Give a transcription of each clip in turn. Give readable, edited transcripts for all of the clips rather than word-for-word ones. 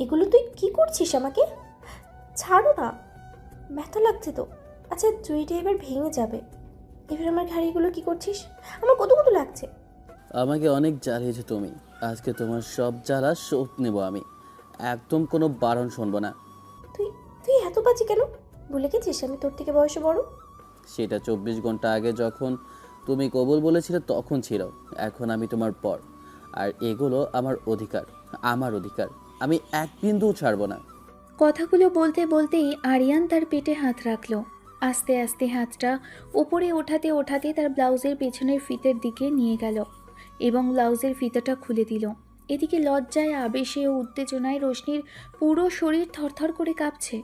এগুলো তুই কি করছিস আমাকে? ছাড়ো না, ব্যথা লাগছে তো। আচ্ছা জুইটা এবার ভেঙে যাবে। এবার আমার ঘাড়িগুলো কি করছিস? আমার কত কত লাগছে। আমাকে অনেক জ্বালিয়েছো তুমি। আজকে তোমার সব জ্বালা শোধ নেব আমি। একদম কোনো বারণ শুনবো না। তুই তুই এত বাজে কেন? ভুলে গেছিস আমি তোর থেকে বয়সে বড়? সেটা 24 ঘন্টা আগে যখন তুমি কবুল বলেছিলে তখন ছিল। এখন আমি তোমার পর। আর এগুলো আমার অধিকার। আমার অধিকার। আমি এক বিন্দুও ছাড়বো না। কথাগুলো বলতে বলতেই আরিয়ান তার পেটে হাত রাখলো। আস্তে আস্তে হাতটা উপরে ওঠাতে ওঠাতে তার ব্লাউজের পেছনের ফিতের দিকে নিয়ে গেল এবং ব্লাউজের ফিতাটা খুলে দিল। এদিকে লজ্জায়, আবেশে ও উত্তেজনায় রোশনির পুরো শরীর থরথর করে কাঁপছে।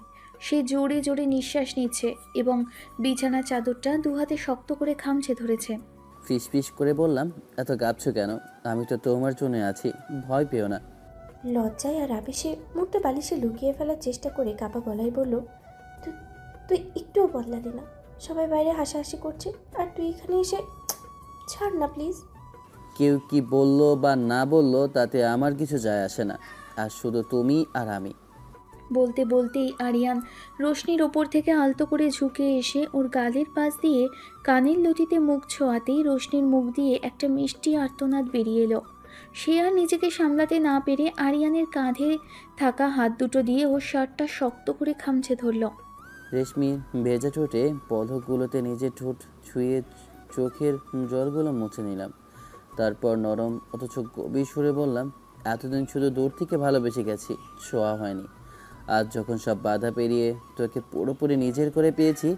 সে জোরে জোরে নিঃশ্বাস নিচ্ছে এবং বিছানার চাদরটা দুহাতে শক্ত করে খামচে ধরেছে। ফিস ফিস করে বললাম, এত কাঁপছো কেন? আমি তো তোমার জন্য আছি, ভয় পেও না। লজ্জায় আর আবেশে মুখটা বালিশে লুকিয়ে ফেলার চেষ্টা করে কাপা গলায় বলল, তুই তুই একটুও বদলালি না। সবাই বাইরে হাসাহাসি করছে আর তুই এখানে এসে ছাড় না প্লিজ। কেউ কি বললো বা না বললো তাতে আমার কিছু যায় আসে না। আর শুধু তুমি আর আমি। বলতে বলতেই আরিয়ান রোশনির ওপর থেকে আলতো করে ঝুঁকে এসে ওর গালের পাশ দিয়ে কানের লতিতে মুখ ছোঁয়াতেই রোশনির মুখ দিয়ে একটা মিষ্টি আর্তনাদ বেরিয়ে এলো। সে আর নিজেকে সামলাতে না পেরে আরিয়ানের কাঁধে থাকা হাত দুটো দিয়ে ওর শার্টটা শক্ত করে খামচে ধরল। রেশমি ভেজা ঠোঁটে পলকগুলোতে নিজের ঠোঁট ছুঁয়ে চোখের জলগুলো মুছে নিলাম। তারপর নরম অথচ গভীর সুরে বললাম, এতদিন শুধু দূর থেকে ভালোবেসে গেছি, ছোঁয়া হয়নি। আজ যখন সব বাধা পেরিয়ে তোকে পুরোপুরি নিজের করে পেয়েছি,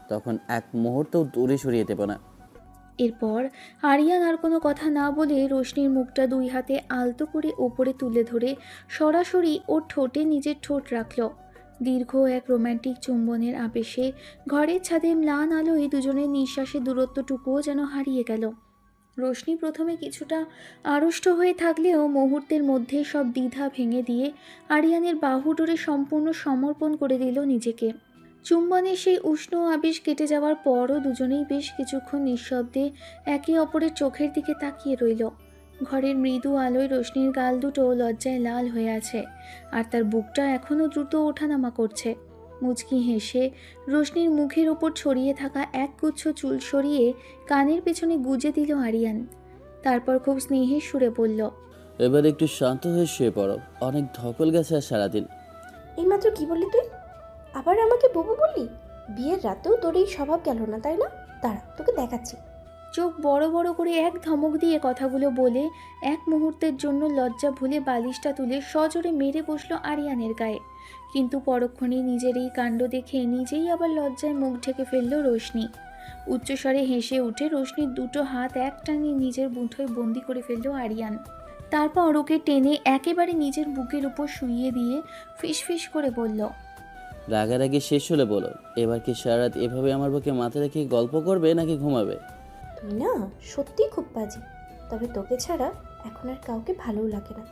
তখন এক মুহূর্তও দূরে সরিয়ে দেব না। এরপর আরিয়ান আর কোনো কথা না বলে রোশনির মুখটা দুই হাতে আলতো করে ওপরে তুলে ধরে সরাসরি ওর ঠোঁটে নিজের ঠোঁট রাখল। দীর্ঘ এক রোম্যান্টিক চুম্বনের আবেশে ঘরের ছাদে ম্লান আলোয় দুজনের নিঃশ্বাসের দূরত্বটুকুও যেন হারিয়ে গেল। রোশনি প্রথমে কিছুটা আড়ষ্ট হয়ে থাকলেও মুহূর্তের মধ্যে সব দ্বিধা ভেঙে দিয়ে আরিয়ানের বাহু ডোরে সম্পূর্ণ সমর্পণ করে দিল নিজেকে। চুম্বনের সেই উষ্ণ আবেশ কেটে যাওয়ার পরও দুজনেই বেশ কিছুক্ষণ নিঃশব্দে একে অপরের চোখের দিকে তাকিয়ে রইল। ঘরের মৃদু আলোয় রোশনির গাল দুটো লজ্জায় লাল হয়ে আছে আর তার বুকটা এখনও দ্রুত ওঠানামা করছে। মুচকি হেসে রোশনির মুখের ওপর ছড়িয়ে থাকা একগুচ্ছ চুল সরিয়ে কানের পেছনে গুজে দিল আরিয়ান। তারপর খুব স্নেহের সুরে বলল, এবার একটু শান্ত হয়ে শুয়ে পড়ো, অনেক ধকল গেছে আর সারাদিন। এইমাত্র কি বললি তুই? আবার আমাকে বউ বললি? বিয়ের রাতেও তোর এই স্বভাব গেল না তাই না? দাঁড়া তোকে দেখাচ্ছি। চোখ বড় বড় করে এক ধমক দিয়ে কথাগুলো বলে এক মুহূর্তের জন্য লজ্জা ভুলে বালিশটা তুলে সজোরে মেরে বসলো আরিয়ানের গায়ে। কিন্তু পরক্ষণে নিজের এই কাণ্ড দেখে নিজেই আবার লজ্জায় মুখ ঢেকে ফেলল রোশনি। উচ্চস্বরে হেসে উঠে রোশনির দুটো হাত এক টানে নিজের মুঠোয় বন্দি করে ফেলল আরিয়ান। তারপর ওকে টেনে একেবারে নিজের বুকের উপর শুইয়ে দিয়ে ফিসফিস করে বলল, রাগারাগি শেষ হলে বলো, এবার কি সারা রাত এভাবে আমার বুকে মাথা রেখে গল্প করবে নাকি ঘুমাবে? তুই না সত্যিই খুব বাজে, তবে তোকে ছাড়া এখন আর কাউকে ভালোও লাগে না।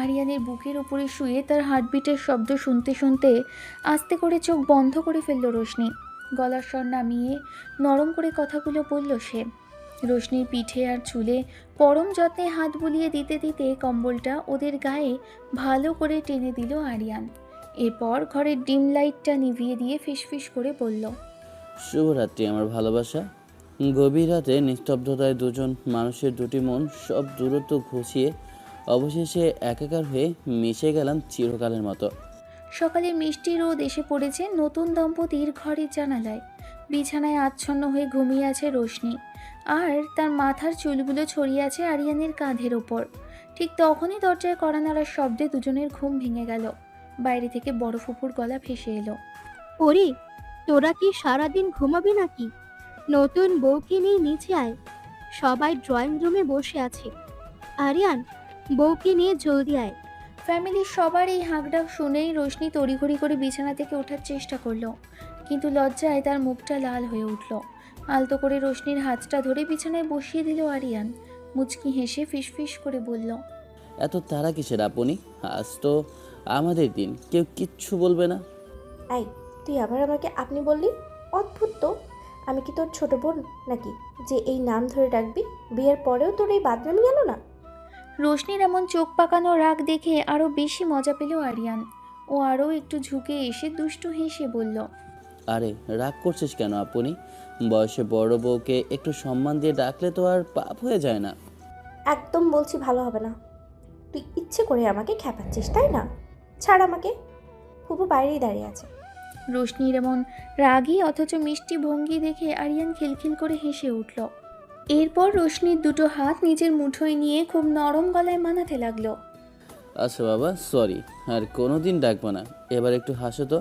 আরিয়ানের বুকের উপরে শুয়ে তার হার্টবিটের শব্দ শুনতে শুনতে আস্তে করে চোখ বন্ধ করে ফেলল রোশনি। গলার স্বর নামিয়ে নরম করে কথাগুলো বলল সে। রোশনির পিঠে আর চুলে পরম যত্নে হাত বুলিয়ে দিতে দিতে কম্বলটা ওদের গায়ে ভালো করে টেনে দিল আরিয়ান। এরপর ঘরের ডিম লাইটটা নিভিয়ে দিয়ে ফিসফিস করে বলল, শুভরাত্রি আমার ভালোবাসা। গভীর রাতে নিস্তব্ধতায় দুজন মানুষের দুটি মন সব দূরত্ব ঘুষিয়ে অবশেষে একাকার হয়ে মিশে গেলাম চিরকালের মতো। সকালে মিষ্টি রোদ এসে পড়েছে নতুন দম্পতির ঘরের জানালায়। বিছানায় আচ্ছন্ন হয়ে ঘুমিয়ে আছে রোশনি আর তার মাথার চুলগুলো ছড়িয়ে আছে আরিয়ানের কাঁধের ওপর। ঠিক তখনই দরজায় কড়া নাড়ার শব্দে দুজনের ঘুম ভেঙে গেল। বাইরে থেকে বড় ফুপুর গলা ভেসে এলো, ওরে, তোরা কি সারাদিন ঘুমাবি নাকি? নতুন বউকে নিয়ে নিচে আয়, সবাই ড্রয়িং রুমে বসে আছে। আরিয়ান, বউকে নিয়ে জলদি আয়। ফ্যামিলির সবার এই হাঁকডাক শুনেই রোশনি তড়িঘড়ি করে বিছানা থেকে ওঠার চেষ্টা করলো, কিন্তু লজ্জায় তার মুখটা লাল হয়ে উঠল। আলতো করে রোশনির হাতটা ধরে বিছানায় বসিয়ে দিল আরিয়ান। মুচকি হেসে ফিসফিস করে বলল, এত তারা কিসের আপনি? আজ তো আমাদের দিন, কেউ কিচ্ছু বলবে না। আই, তুই আবার আমাকে আপনি বললি? অদ্ভুত তো। আমি কি তোর ছোট বোন নাকি যে এই নাম ধরে ডাকবি? বিয়ের পরেও তোর এই বাদনামি গেল না? রোশনির এমন চোখ পাকানো রাগ দেখে আরও বেশি মজা পেল আরিয়ান। ও আরও একটু ঝুঁকে এসে দুষ্টু হেসে বলল, আরে রাগ করছিস কেন আপনি? বয়সে বড় বউকে একটু সম্মান দিয়ে ডাকলে তো আর পাপ হয়ে যায় না। একদম বলছি ভালো হবে না। তুই ইচ্ছে করে আমাকে খেপাচ্ছিস তাই না? ছাড় আমাকে। ফুপু বাইরেই দাঁড়িয়ে আছে। রোশনির এমন রাগী অথচ মিষ্টি ভঙ্গি দেখে আরিয়ান খিলখিল করে হেসে উঠল। এরপর রোশনির দুটো হাত নিজের মুঠোয় নিয়ে খুব নরম গলায় মানাতে লাগলো। আচ্ছা বাবা, সরি, আর কোনোদিন ডাকবো না। এবার একটু হাসো তো,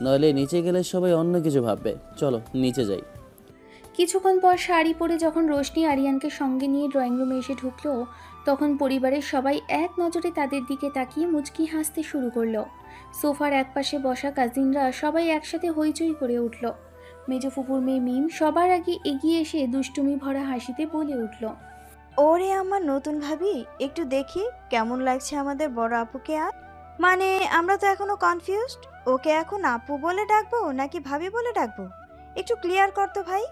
নইলে নিচে গেলে সবাই অন্য কিছু ভাববে। চলো নিচে যাই। কিছুক্ষণ পর শাড়ি পরে যখন রোশনি আরিয়ানকে সঙ্গে নিয়ে ড্রয়িং রুমে এসে ঢুকলো, তখন পরিবারের সবাই এক নজরে তাদের দিকে তাকিয়ে মুচকি হাসতে শুরু করলো। সোফার একপাশে বসা কাজিনরা সবাই একসাথে হইচই করে উঠল। মেজো ফুপুর মেয়ে মিম সবার আগে এগিয়ে এসে দুষ্টুমি ভরা হাসিতে বলে উঠল, ওরে আমার নতুন ভাবি, একটু দেখি কেমন লাগছে আমাদের বড় আপুকে। আর মানে আমরা তো এখনো কনফিউজড, ওকে এখন আপু বলে ডাকবো নাকি ভাবি বলে ডাকবো, একটু ক্লিয়ার কর তো ভাই।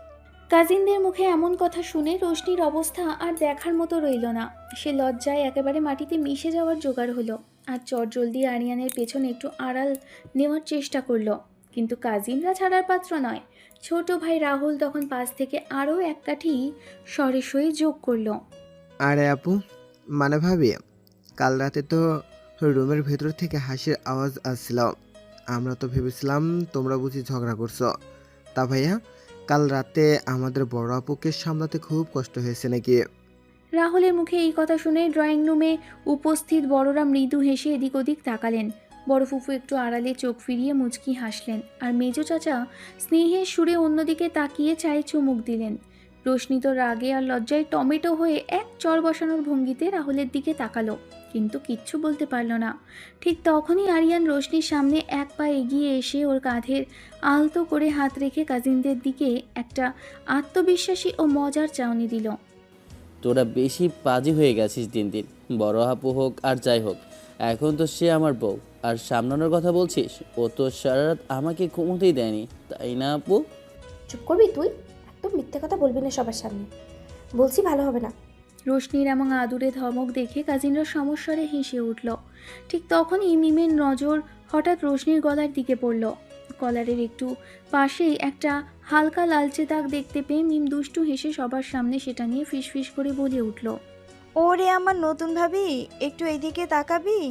কাজিনদের মুখে এমন কথা শুনে রোশনির অবস্থা আর দেখার মতো রইল না। সে লজ্জায় একেবারে মাটিতে মিশে যাওয়ার জোগাড় হলো, আর চটজলদি আরিয়ানের পেছনে একটু আড়াল নেওয়ার চেষ্টা করলো। কিন্তু কাজিনরা ছাড়ার পাত্র নয়। ছোট ভাই রাহুল তখন পাশ থেকে আরও এক কাঠি সরে যোগ করলো, আরে আপু, মানে ভাবি, কাল রাতে তো রুমের ভেতর থেকে হাসির আওয়াজ আসছিল। আমরা তো ভেবেছিলাম তোমরা বুঝি ঝগড়া করছো। তা ভাইয়া, কাল রাতে আমাদের বড় আপুকে সামলাতে খুব কষ্ট হয়েছে নাকি? রাহুলের মুখে এই কথা শুনে ড্রয়িং রুমে উপস্থিত বড়রা মৃদু হেসে এদিক ওদিক তাকালেন। বড় ফুফু একটু আড়ালে চোখ ফিরিয়ে মুচকি হাসলেন, আর মেজো চাচা স্নেহের সুরে অন্যদিকে তাকিয়ে চায়ে চুমুক দিলেন। রোশনি তো রাগে আর লজ্জায় টমেটো হয়ে এক চর বসানোর ভঙ্গিতে রাহুলের দিকে তাকালো, কিন্তু কিচ্ছু বলতে পারল না। ঠিক তখনই আরিয়ান রোশনির সামনে এক পা এগিয়ে এসে ওর কাঁধের আলতো করে হাত রেখে কাজিনদের দিকে একটা আত্মবিশ্বাসী ও মজার চাউনি দিল। তোরা বেশি পাজি হয়ে গেছিস দিন দিন। বড় আপু হোক আর যাই হোক, এখন তো সে আমার বউ। আর সামলানোর কথা বলছিস, ও তো সারা রাত আমাকে ঘুমোতেই দেয়নি, তাই না আপু? চুপ করবি তুই? একদম মিথ্যে কথা বলবি না সবার সামনে। বলছি ভালো হবে না। রোশনির এমন আদুরে ধমক দেখে কাজিনরা সমস্যারে হেসে উঠল। ঠিক তখনই মিমের নজর হঠাৎ রোশনির গলার দিকে পড়ল। কলারের একটু পাশেই একটা হালকা লালচে দাগ দেখতে পেয়ে মিম দুষ্টু হেসে সবার সামনে সেটা নিয়ে ফিসফিস করে বলে উঠল, ওরে আমার নতুন ভাবি, একটু এইদিকে তাকাবি।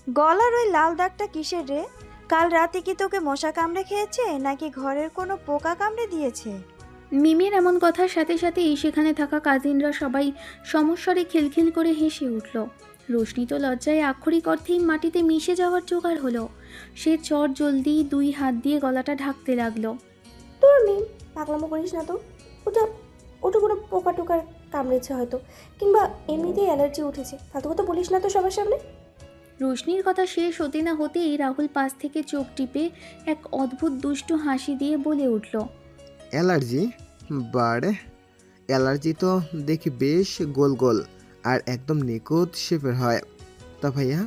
গলার ওই লাল দাগটা কিসের রে? কাল রাতে কি তোকে মশা কামড়ে খেয়েছে নাকি ঘরের কোনো পোকা কামড়ে দিয়েছে? মিমের এমন কথার সাথে সাথেই সেখানে থাকা কাজিনরা সবাই সমস্যারে খিলখিল করে হেসে উঠল। রোশনি তো লজ্জায় আক্ষরিক অর্থেই মাটিতে মিশে যাওয়ার জোগাড় হলো। সে চট জলদি দুই হাত দিয়ে গলাটা ঢাকতে লাগলো। তোর নেই, পাগলামো করিস না তো। ওটা ওটা কোনো পোকা টোকার কামড়েছে হয়তো, কিংবা এমনিতেই অ্যালার্জি উঠেছে। ফালতু কথা বলিস না তো সবার সামনে। রোশনির কথা শেষ হতে না হতেই রাহুল পাশ থেকে চোখ টিপে এক অদ্ভুত দুষ্টু হাসি দিয়ে বলে উঠল, অ্যালার্জি? বাড়ে, অ্যালার্জি তো দেখি বেশ গোল গোল আর একদম নিখুঁত শেপের হয়। তা ভাইয়া,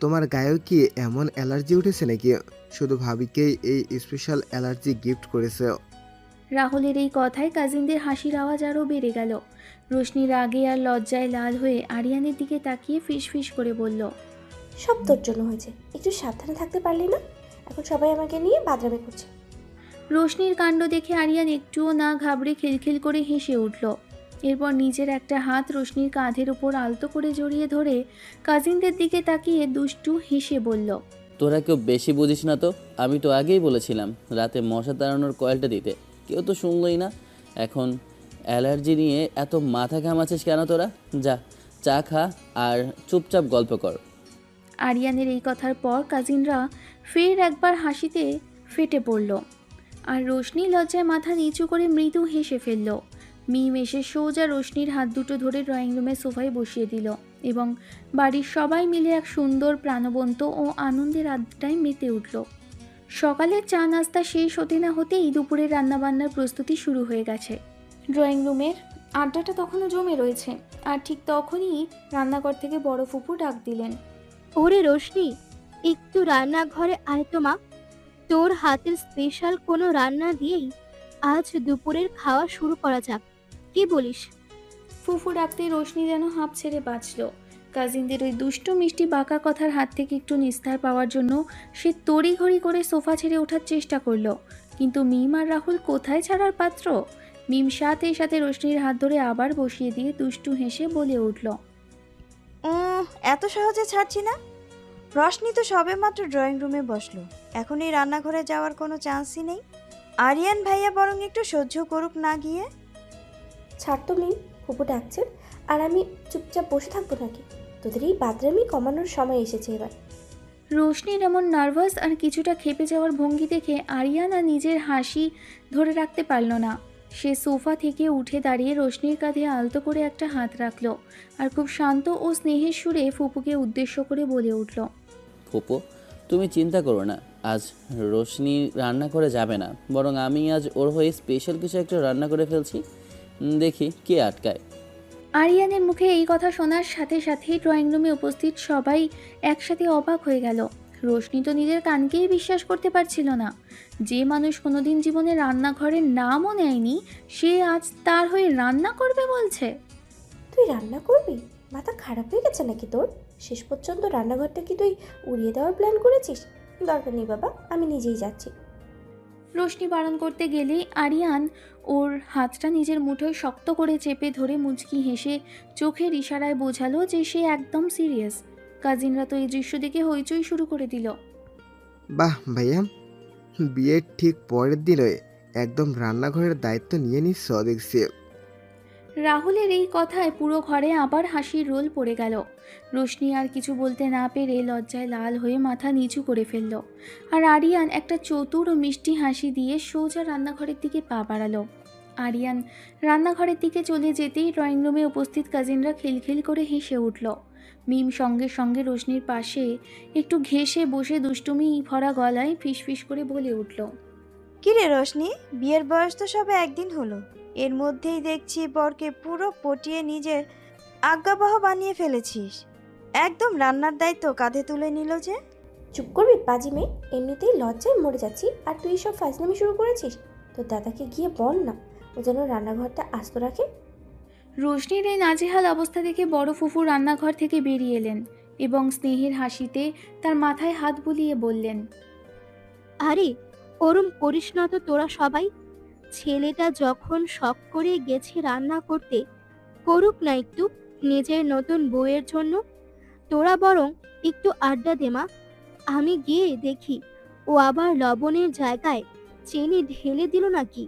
তোমার গায়েও কি এমন অ্যালার্জি উঠেছে নাকি? শুধু ভাবিকেই এই স্পেশাল অ্যালার্জি গিফট করেছে। রাহুলের এই কথায় কাজিনদের হাসির আওয়াজ আরও বেড়ে গেল। রোশনি রাগে আর লজ্জায় লাল হয়ে আরিয়ানের দিকে তাকিয়ে ফিসফিস করে বলল, সব তোর জন্য হয়েছে। একটু সাবধানে থাকতে পারলি না? এখন সবাই আমাকে নিয়ে বাদরামি করছে। রোশনির কাণ্ড দেখে আরিয়ান একটুও না ঘাবড়ে খিলখিল করে হেসে উঠল। এরপর নিজের একটা হাত রোশনির কাঁধের উপর আলতো করে জড়িয়ে ধরে কাজিনদের দিকে তাকিয়ে দুষ্টু হেসে বলল, তোরা কেউ বেশি বুঝিস না তো। আমি তো আগেই বলেছিলাম রাতে মশা তাড়ানোর কয়েলটা দিতে, কেউ তো শুনলই না। এখন অ্যালার্জি নিয়ে এত মাথা ঘামাচ্ছিস কেন তোরা? যা চা খা আর চুপচাপ গল্প কর। আরিয়ানের এই কথার পর কাজিনরা ফের একবার হাসিতে ফেটে পড়ল, আর রোশনি লজ্জায় মাথা নিচু করে মৃদু হেসে ফেলল। মিম এসে সোজা রোশনির হাত দুটো ধরে ড্রয়িং রুমের সোফায় বসিয়ে দিল এবং বাড়ির সবাই মিলে এক সুন্দর প্রাণবন্ত ও আনন্দের আড্ডায় মেতে উঠল। সকালের চা নাস্তা শেষ হতে না হতেই দুপুরের রান্নাবান্নার প্রস্তুতি শুরু হয়ে গেছে। ড্রয়িং রুমের আড্ডাটা তখনও জমে রয়েছে, আর ঠিক তখনই রান্নাঘর থেকে বড় ফুপু ডাক দিলেন, ওরে রোশনি, একটু রান্নাঘরে আয় তো মা। তোর হাতের স্পেশাল কোনো রান্না দিয়েই আজ দুপুরের খাওয়া শুরু করা যাক, কি বলিস? ফুফু ডাকতে রোশনি যেন হাঁপ ছেড়ে বাঁচল। কাজিনদের ওই দুষ্টু মিষ্টি বাঁকা কথার হাত থেকে একটু নিস্তার পাওয়ার জন্য সে তড়িঘড়ি করে সোফা ছেড়ে ওঠার চেষ্টা করলো, কিন্তু মিম আর রাহুল কোথায় ছাড়ার পাত্র। মিম সাথে সাথে রোশনির হাত ধরে আবার বসিয়ে দিয়ে দুষ্টু হেসে বলে উঠল, এত সহজে ছাড়ছি না। রশনি তো সবেমাত্র ড্রয়িং রুমে বসলো, এখন এই রান্নাঘরে যাওয়ার কোনো চান্সই নেই। আরিয়ান ভাইয়া বরং একটু সহ্য করুক না গিয়ে। ছাড় তো মিম, ফুপু ডাকছে, আর আমি চুপচাপ বসে থাকবো নাকি? তোদের এই বাদরামি কমানোর সময় এসেছে এবার। রোশনির এমন নার্ভাস আর কিছুটা ক্ষেপে যাওয়ার ভঙ্গি দেখে আরিয়ানা নিজের হাসি ধরে রাখতে পারল না। সে সোফা থেকে উঠে দাঁড়িয়ে রোশনির কাঁধে আলতো করে একটা হাত রাখলো আর খুব শান্ত ও স্নেহের সুরে ফুপুকে উদ্দেশ্য করে বলে উঠল, ফুপু, তুমি চিন্তা করো না, আজ রোশনি রান্না করে যাবে না, বরং আমি আজ ওর হয়ে স্পেশাল কিছু একটা রান্না করে ফেলছি। দেখি কে আটকায়। আরিয়ানের মুখে এই কথা শোনার সাথে সাথেই ড্রয়িং রুমে উপস্থিত সবাই একসাথে অবাক হয়ে গেল। রোশনি তো নিজের কানকেই বিশ্বাস করতে পারছিল না। যে মানুষ কোনোদিন জীবনে রান্নাঘরের নামও নেয়নি, সে আজ তার হয়ে রান্না করবে বলছে। তুই রান্না করবি? মাথা খারাপ হয়ে গেছে নাকি তোর? শেষ পর্যন্ত রান্নাঘরটা কি তুই উড়িয়ে দেওয়ার প্ল্যান করেছিস? দরকার নেই বাবা, আমি নিজেই যাচ্ছি। রোশনি বারণ করতে গেলেই আরিয়ান ওর হাতটা নিজের মুঠোয় শক্ত করে চেপে ধরে মুচকি হেসে চোখের ইশারায় বোঝালো যে সে একদম সিরিয়াস। কাজিনরা তো এই দৃশ্য দেখে হইচই শুরু করে দিল। বাহ ভাইয়া, বিয়ের ঠিক পরের দিনে একদম রান্নাঘরের দায়িত্ব নিয়ে নিচ্ছ দেখছি। রাহুলের এই কথায় পুরো ঘরে আবার হাসির রোল পড়ে গেল। রোশনি আর কিছু বলতে না পেরে লজ্জায় লাল হয়ে মাথা নিচু করে ফেলল, আর আরিয়ান একটা চতুর ও মিষ্টি হাসি দিয়ে সোজা রান্নাঘরের দিকে পা বাড়ালো। আরিয়ান রান্নাঘরের দিকে চলে যেতেই ড্রয়িং রুমে উপস্থিত কাজিনরা খিলখিল করে হেসে উঠল। মিম সঙ্গে সঙ্গে রোশনির পাশে একটু ঘেঁষে বসে দুষ্টুমি ভরা গলায় ফিসফিস করে বলে উঠল, কিরে রশনি, বিয়ের বয়স তো সবে একদিন হলো, এর মধ্যেই দেখছি বরকে পুরো পটিয়ে নিজের আজ্ঞাবহ বানিয়ে ফেলেছিস। একদম রান্নার দায়িত্ব কাঁধে তুলে নিল যে। চুপ করবি পাজি মেয়ে, এমনিতেই লজ্জায় মরে যাচ্ছি আর তুই সব ফাজলামি শুরু করেছিস। তোর দাদাকে গিয়ে বল না, ও যেন রান্নাঘরটা আস্ত রাখে। রোশনির এই নাজেহাল অবস্থা দেখে বড় ফুফু রান্নাঘর থেকে বেরিয়ে এলেন এবং স্নেহের হাসিতে তার মাথায় হাত বুলিয়ে বললেন, আরে ওরম করিস না তো তোরা সবাই। ছেলেটা যখন শখ করে গেছে রান্না করতে, করুক না একটু নিজের নতুন বউয়ের জন্য। তোরা বরং একটু আড্ডা দে মা, আমি গিয়ে দেখি ও আবার লবণের জায়গায় চিনি ঢেলে দিল নাকি।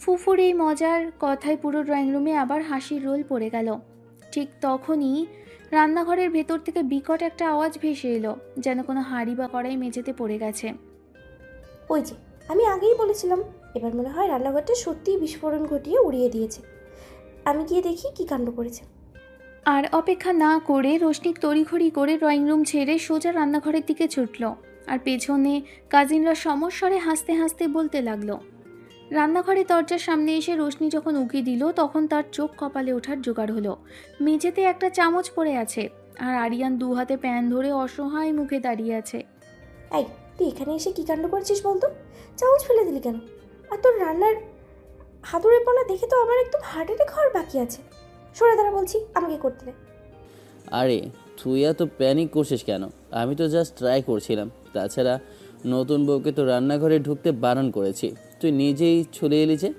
ফুফুর এই মজার কথায় পুরো ড্রয়িং রুমে আবার হাসির রোল পড়ে গেল। ঠিক তখনই রান্নাঘরের ভেতর থেকে বিকট একটা আওয়াজ ভেসে এলো, যেন কোনো হাঁড়ি বা কড়াই মেঝেতে পড়ে গেছে। ওই যে, আমি আগেই বলেছিলাম, এবার মনে হয় রান্নাঘরটা সত্যিই বিস্ফোরণ ঘটিয়ে উড়িয়ে দিয়েছে। আমি গিয়ে দেখি কি কাণ্ড করেছে। আর অপেক্ষা না করে রোশনি তড়িঘড়ি করে ড্রয়িং রুম ছেড়ে সোজা রান্নাঘরের দিকে ছুটল, আর পেছনে কাজিনরা সমস্বরে হাসতে হাসতে বলতে লাগলো। রান্নাঘরের দরজার সামনে এসে রোশনি যখন উকি দিল, তখন তার চোখ কপালে ওঠার জোগাড় হলো। মেঝেতে একটা চামচ পড়ে আছে, আর আরিয়ান দু হাতে প্যান ধরে অসহায় মুখে দাঁড়িয়ে আছে। এই, তুই এখানে এসে কি কাণ্ড করছিস বলতো? চামচ ফেলে দিলি কেন? আর তোর রান্নার হাতুড়ে পোনা দেখে তো আমার একদম হার্ট অ্যাটাক হওয়ার বাকি আছে। সরে দাঁড়া বলছি, আমাকে করতে দে। আরে তুই এত প্যানিক করছিস কেন? আমি তো জাস্ট ট্রাই করছিলাম। তাছাড়া নতুন বউকে তো রান্নাঘরে ঢুকতে বারণ করেছি, তুই নিজেই চলে এলি যে।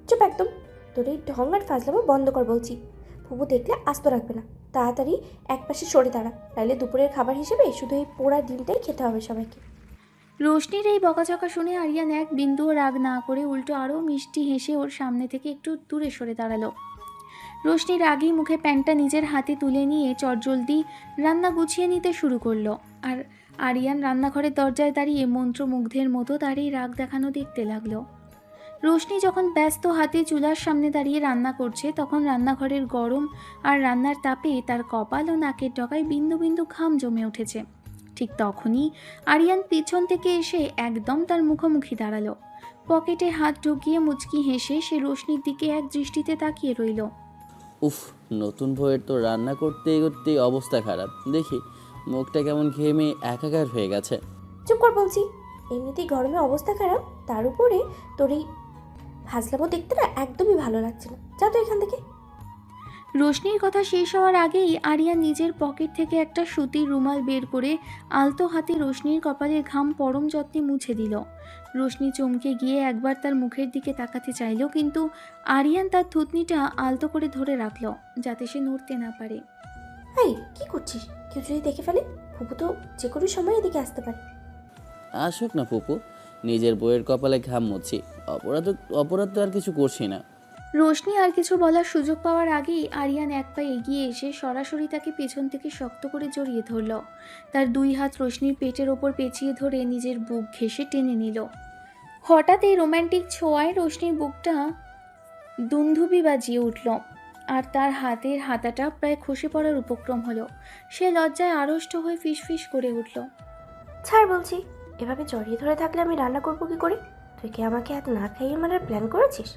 চুপ একদম, তোর এই ঢং আর ফাজলামো বন্ধ কর বলছি। ফুপু দেখলে আস্ত রাখবে না। তাড়াতাড়ি একপাশে সরে দাঁড়া, তাহলে দুপুরের খাবার হিসেবে শুধু এই পোড়া ডিমটাই খেতে হবে সবাইকে। রোশনির এই বকাঝকা শুনে আরিয়ান এক বিন্দুও রাগ না করে উল্টো আরও মিষ্টি হেসে ওর সামনে থেকে একটু দূরে সরে দাঁড়ালো। রোশনি রাগী মুখে প্যানটা নিজের হাতে তুলে নিয়ে চটজলদি রান্না গুছিয়ে নিতে শুরু করলো, আর আরিয়ান রান্নাঘরের দরজায় দাঁড়িয়ে মন্ত্রমুগ্ধের মতো তার এই রাগ দেখানো দেখতে লাগলো। রোশনি যখন ব্যস্ত হাতে চুলার সামনে দাঁড়িয়ে রান্না করছে, তখন রান্নাঘরের গরম আর রান্নার তাপে তার কপাল ও নাকের ডগায় বিন্দু বিন্দু ঘাম জমে উঠেছে। ঠিক তখনই আরিয়ান পিছন থেকে এসে একদম তার মুখোমুখি দাঁড়ালো। পকেটে হাত ঢুকিয়ে মুচকি হেসে সে রোশনির দিকে এক দৃষ্টিতে তাকিয়ে রইল। উফ, নতুন বউয়ের তো রান্না করতেই করতেই অবস্থা খারাপ, দেখি মুখটা কেমন ঘেমে একাকার হয়ে গেছে। চুপ কর বলছি, এমনিতেই গরমে অবস্থা খারাপ, তার উপরে তোর এই ফাজলামো দেখতে না একদমই ভালো লাগছে না। যা তো এখান থেকে। রোশনির কথা শেষ হওয়ার আগেই আরিয়ান নিজের পকেট থেকে একটা সুতির রুমাল বের করে আলতো হাতে রোশনির কপালের ঘাম পরম যত্নে মুছে দিল। রোশনি চমকে গিয়ে একবার তার মুখের দিকে তাকাতে চাইল, কিন্তু আরিয়ান তার থুতনিটা আলতো করে ধরে রাখল যাতে সে নড়তে না পারে। এই কি করছিস? কেউ যদি দেখে ফেলে? ফুপু তো যে কোনো সময় এদিকে আসতে পারে। আসুক না ফুপু, নিজের বইয়ের কপালে ঘাম মুছি। অপরাধ তো আর কিছু করছি না। রোশনি আর কিছু বলার সুযোগ পাওয়ার আগেই আরিয়ান এক পা এগিয়ে এসে সরাসরি তাকে পেছন থেকে শক্ত করে জড়িয়ে ধরল। তার দুই হাত রোশনির পেটের ওপর পেঁচিয়ে ধরে নিজের বুক ঘেঁষে টেনে নিল। হঠাৎ এই রোম্যান্টিক ছোঁয়ায় রোশনির বুকটা দুন্ধুবি বাজিয়ে উঠল, আর তার হাতের হাতাটা প্রায় খসে পড়ার উপক্রম হলো। সে লজ্জায় আড়ষ্ট হয়ে ফিসফিস করে উঠল। ছাড় বলছি, এভাবে জড়িয়ে ধরে থাকলে আমি রান্না করবো কি করে? তুই কি আমাকে এত না খাইয়ে মারার প্ল্যান করেছিস?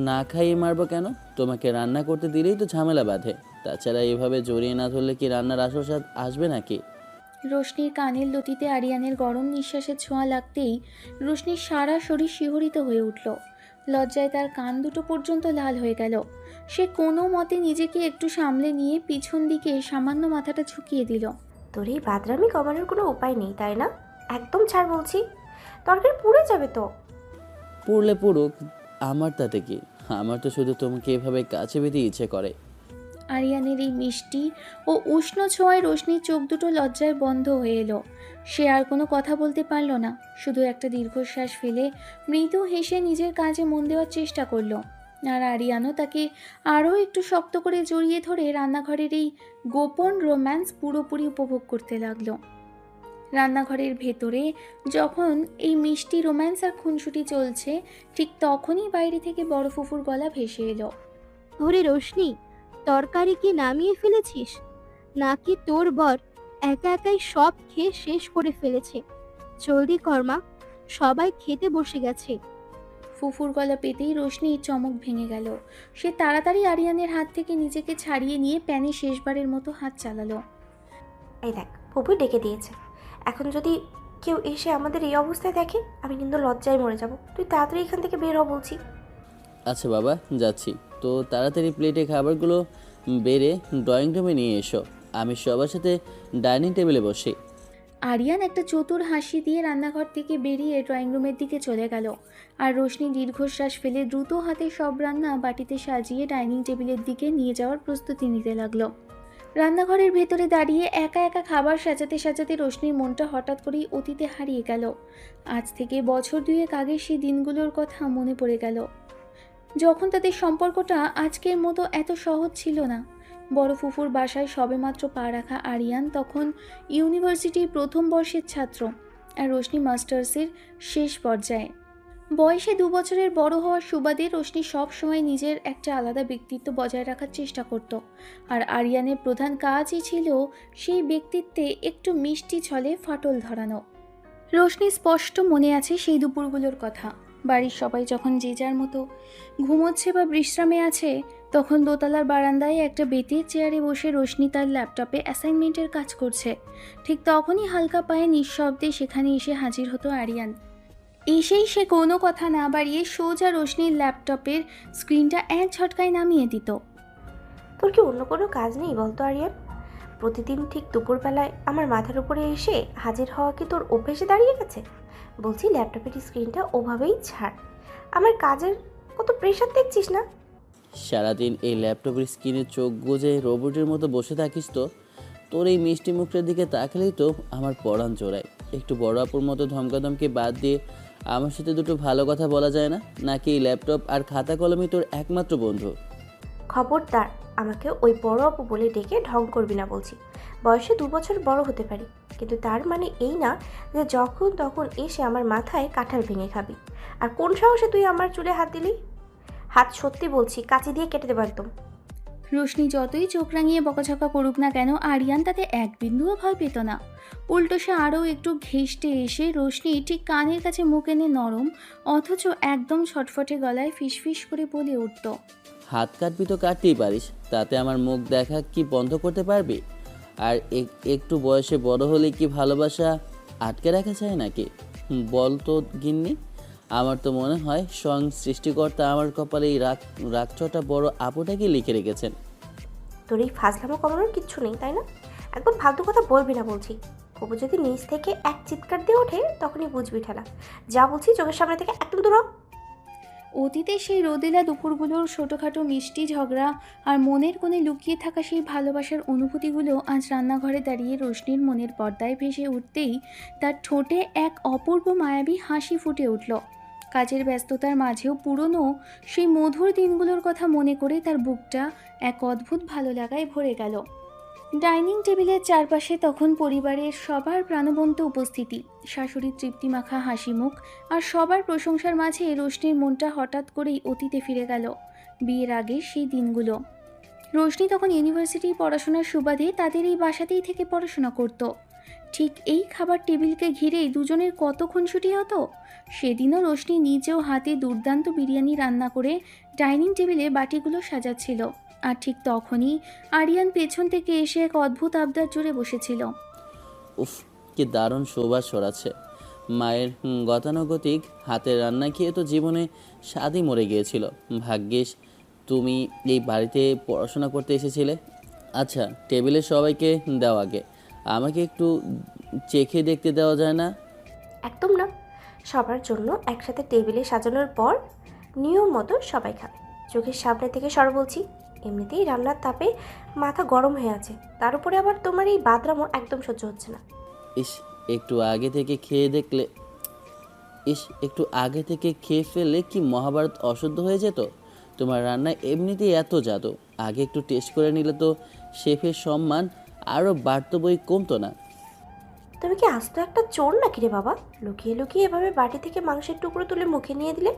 না খাইয়ে মারবো কেন? তোমাকে রান্না করতে দিলেই তো ঝামেলা বাঁধে। তাছাড়া এভাবে জড়িয়ে না ধরলে কি রান্নার আসল স্বাদ আসবে নাকি? রোশনির কানের লতিতে আরিয়ানের গরম নিঃশ্বাসের ছোঁয়া লাগতেই রোশনির সারা শরীর শিহরিত হয়ে উঠল। লজ্জায় তার কান দুটো পর্যন্ত লাল হয়ে গেল। সে কোনো মতে নিজেকে একটু সামলে নিয়ে পিছন দিকে সামান্য মাথাটা ঝুঁকিয়ে দিল। তোর এই বাদরামি কমানোর কোনো উপায় নেই, তাই না? একদম ছাড় বলছি, তরকারি পুড়ে যাবে তো। পড়লে পড়ুক, আমার তাতে কি? আমার তো শুধু তোমাকে এভাবে কাছে পেতে ইচ্ছে করে। আরিয়ানের এই মিষ্টি ও উষ্ণ ছোঁয়ায় রোশনির চোখ দুটো লজ্জায় বন্ধ হয়ে এলো। সে আর কোনো কথা বলতে পারল না, শুধু একটা দীর্ঘশ্বাস ফেলে মৃদু হেসে নিজের কাজে মন দেওয়ার চেষ্টা করলো। আর আরিয়ানও তাকে আরও একটু শক্ত করে জড়িয়ে ধরে রান্নাঘরের এই গোপন রোম্যান্স পুরোপুরি উপভোগ করতে লাগলো। রান্নাঘরের ভেতরে যখন এই মিষ্টি রোম্যান্স আর খুনসুটি চলছে, ঠিক তখনই বাইরে থেকে বড় ফুফুর গলা ভেসে এলো। ওরে রোশনি, তরকারি কি নামিয়ে ফেলেছিস, নাকি তোর বর একা একাই সব খেয়ে শেষ করে ফেলেছে? জলদি কর মা, সবাই খেতে বসে গেছে। ফুফুর গলা পেতেই রোশনির চমক ভেঙে গেল। সে তাড়াতাড়ি আরিয়ানের হাত থেকে নিজেকে ছাড়িয়ে নিয়ে প্যানে শেষবারের মতো হাত চালালো। এই দেখ, ফুপু ডেকে দিয়েছে। এখন যদি কেউ এসে আমাদের এই অবস্থায় দেখে, আমি কিন্তু লজ্জায় মরে যাব। তুই তাড়াতাড়ি এখান থেকে বের হ বলছি। আচ্ছা বাবা, যাচ্ছি। তো তাড়াতাড়ি প্লেটে খাবারগুলো বেড়ে ড্রয়িং রুমে নিয়ে এসো। আমি সবার সাথে ডাইনিং টেবিলে বসি। আরিয়ান একটা চতুর হাসি দিয়ে রান্নাঘর থেকে বেরিয়ে ড্রয়িং রুমের দিকে চলে গেল। আর রোশনি দীর্ঘশ্বাস ফেলে দ্রুত হাতে সব রান্না বাটিতে সাজিয়ে ডাইনিং টেবিলের দিকে নিয়ে যাওয়ার প্রস্তুতি নিতে লাগলো। রান্নাঘরের ভেতরে দাঁড়িয়ে একা একা খাবার সাজাতে সাজাতে রোশনির মনটা হঠাৎ করেই অতীতে হারিয়ে গেল। আজ থেকে বছর দুয়েক আগে সেই দিনগুলোর কথা মনে পড়ে গেল, যখন তাদের সম্পর্কটা আজকের মতো এত সহজ ছিল না। বড় ফুফুর বাসায় সবেমাত্র পা রাখা আরিয়ান তখন ইউনিভার্সিটির প্রথম বর্ষের ছাত্র, আর রোশনি মাস্টার্সের শেষ পর্যায়ে। বয়সে 2 বছরের বড় হওয়ার সুবাদে রোশনি সব সময় নিজের একটা আলাদা ব্যক্তিত্ব বজায় রাখার চেষ্টা করত, আর আরিয়ানের প্রধান কাজই ছিল সেই ব্যক্তিত্বে একটু মিষ্টি ছলে ফাটল ধরানো। রোশনি স্পষ্ট মনে আছে সেই দুপুরগুলোর কথা। বাড়ির সবাই যখন যে যার মতো ঘুমোচ্ছে বা বিশ্রামে আছে, তখন দোতলার বারান্দায় একটা বেতের চেয়ারে বসে রোশনি তার ল্যাপটপে অ্যাসাইনমেন্টের কাজ করছে। ঠিক তখনই হালকা পায়ে নিঃশব্দে সেখানে এসে হাজির হতো আরিয়ান। এসেই সে কোনো কথা না বাড়িয়ে সোজা রোশনির ল্যাপটপের স্ক্রিনটা এক ঝটকায় নামিয়ে দিত। তোর কি অন্য কোনো কাজ নেই বলতো আরিয়ান? প্রতিদিন ঠিক দুপুরবেলায় আমার মাথার উপরে এসে হাজির হওয়া কি তোর অভ্যেসে দাঁড়িয়ে গেছে? বলছি ল্যাপটপের স্ক্রিনটা ওভাবেই ছাড়। আমার কাজের কত প্রেশার দেখছিস না? সারাদিন এই ল্যাপটপের স্ক্রিনে চোখ গুজে রোবটের মতো বসে থাকিস তো? তোর এই মিষ্টি মুখটার দিকে তাকালেই তো আমার পরাণ জোড়ায়। একটু বড় আপুর মতো ধমকাধমকে বাদ দিয়ে আমার সাথে দুটো ভালো কথা বলা যায় না? নাকি এই ল্যাপটপ আর খাতা কলমই তোর একমাত্র বন্ধু? খবরদার, আমাকে ওই বড় আপু বলে ডেকে ঢং করবি না বলছি। বয়সে 2 বছর বড় হতে পারি, কিন্তু তার মানে এই না যে যখন তখন এসে আমার মাথায় কাঁঠাল ভেঙে খাবি। আর কোন সাহসে তুই আমার চুলে হাত দিলি? হাত সত্যি বলছি, কাঁচি দিয়ে কেটে দেবো একদম। রোশনি যতই চোখ রাঙিয়ে বকাঝকা করুক না কেন, আরিয়ান তাতে এক বিন্দুও ভয় পেত না। উল্টো সে আরও একটু ঘেঁষতে এসে রোশনি ঠিক কানের কাছে মুখ এনে নরম অথচ একদম ছটফটে গলায় ফিসফিস করে বলে উঠত, হাত কাটবি তো কাটতেই পারিস, তাতে আমার মুখ দেখা কি বন্ধ করতে পারবি? আর একটু বয়সে বড় হলে কি ভালোবাসা আটকে রাখা যায় নাকি? বল তো গিন্নি। আমার তো মনে হয় স্বয়ং সৃষ্টিকর্তা আমার কপালে এই রাগচটা বড় আপুটাকে লিখে রেখেছেন। তোর এই ফাজলামো কমানোর কিচ্ছু নেই, তাই না? একদম ফালতু কথা বলবি না বলছি। কবু যদি নিচ থেকে এক চিৎকার দিয়ে ওঠে তখনই বুঝবি ঠেলা। যা বলছি চোখের সামনে থেকে একদম দূর হ। অতীতে সেই রোদেলা দুপুরগুলোর ছোটোখাটো মিষ্টি ঝগড়া আর মনের কোণে লুকিয়ে থাকা সেই ভালোবাসার অনুভূতিগুলো আজ রান্নাঘরে দাঁড়িয়ে রোশনির মনের পর্দায় ভেসে উঠতেই তার ঠোঁটে এক অপূর্ব মায়াবী হাসি ফুটে উঠল। কাজের ব্যস্ততার মাঝেও পুরনো সেই মধুর দিনগুলোর কথা মনে করে তার বুকটা এক অদ্ভুত ভালো লাগায় ভরে গেল। ডাইনিং টেবিলের চারপাশে তখন পরিবারের সবার প্রাণবন্ত উপস্থিতি, শাশুড়ির তৃপ্তিমাখা হাসি মুখ আর সবার প্রশংসার মাঝে রোশনির মনটা হঠাৎ করেই অতীতে ফিরে গেল, বিয়ের আগে সেই দিনগুলো। রোশনি তখন ইউনিভার্সিটি পড়াশোনার সুবাদে তাদের এই বাসাতেই থেকে পড়াশোনা করত। ঠিক এই খাবার টেবিলকে ঘিরেই দুজনের কত খুনসুটি হতো। সেদিনও রোশনি নিজেও হাতে দুর্দান্ত বিরিয়ানি রান্না করে ডাইনিং টেবিলে বাটিগুলো সাজাচ্ছিল, আর ঠিক তখনই আরিয়ান পেছন থেকে এসে এক অদ্ভুত আবদার জুড়ে বসেছিল। উফ, কি দারুণ সুবাস ছড়াচ্ছে। মায়ের গতানুগতিক হাতের রান্না খেয়ে তো জীবনে স্বাদই মরে গিয়েছিল। ভাগ্যিস তুমি এই বাড়িতে পড়াশোনা করতে এসেছিলে। আচ্ছা, টেবিলে সবাইকে দাও, আগে আমাকে একটু চেখে দেখতে দেওয়া যায় না? একদম না। সবার জন্য একসাথে টেবিলে সাজানোর পর নিয়ম মতো সবাই খাবে। চোখের সামনে থেকে সর বলছি। এমনিতেই রান্নার তাপে মাথা গরম হয়ে আছে, তার উপরে আবার তোমার এই বাদরামো একদম সহ্য হচ্ছে না। ইস, একটু আগে থেকে খেয়ে দেখলে, একটু আগে থেকে খেয়ে ফেললে কি মহাভারত অশুদ্ধ হয়ে যেত? তোমার রান্না এমনিতেই এত জাদু, আগে একটু টেস্ট করে নিলে তো শেফের সম্মান আরও বাড়তো, বই কমতো না। তুমি কি আস্ত একটা চোর নাকি রে বাবা? লুকিয়ে লুকিয়ে এভাবে বাটি থেকে মাংসের টুকরো তুলে মুখে নিয়ে দিলে।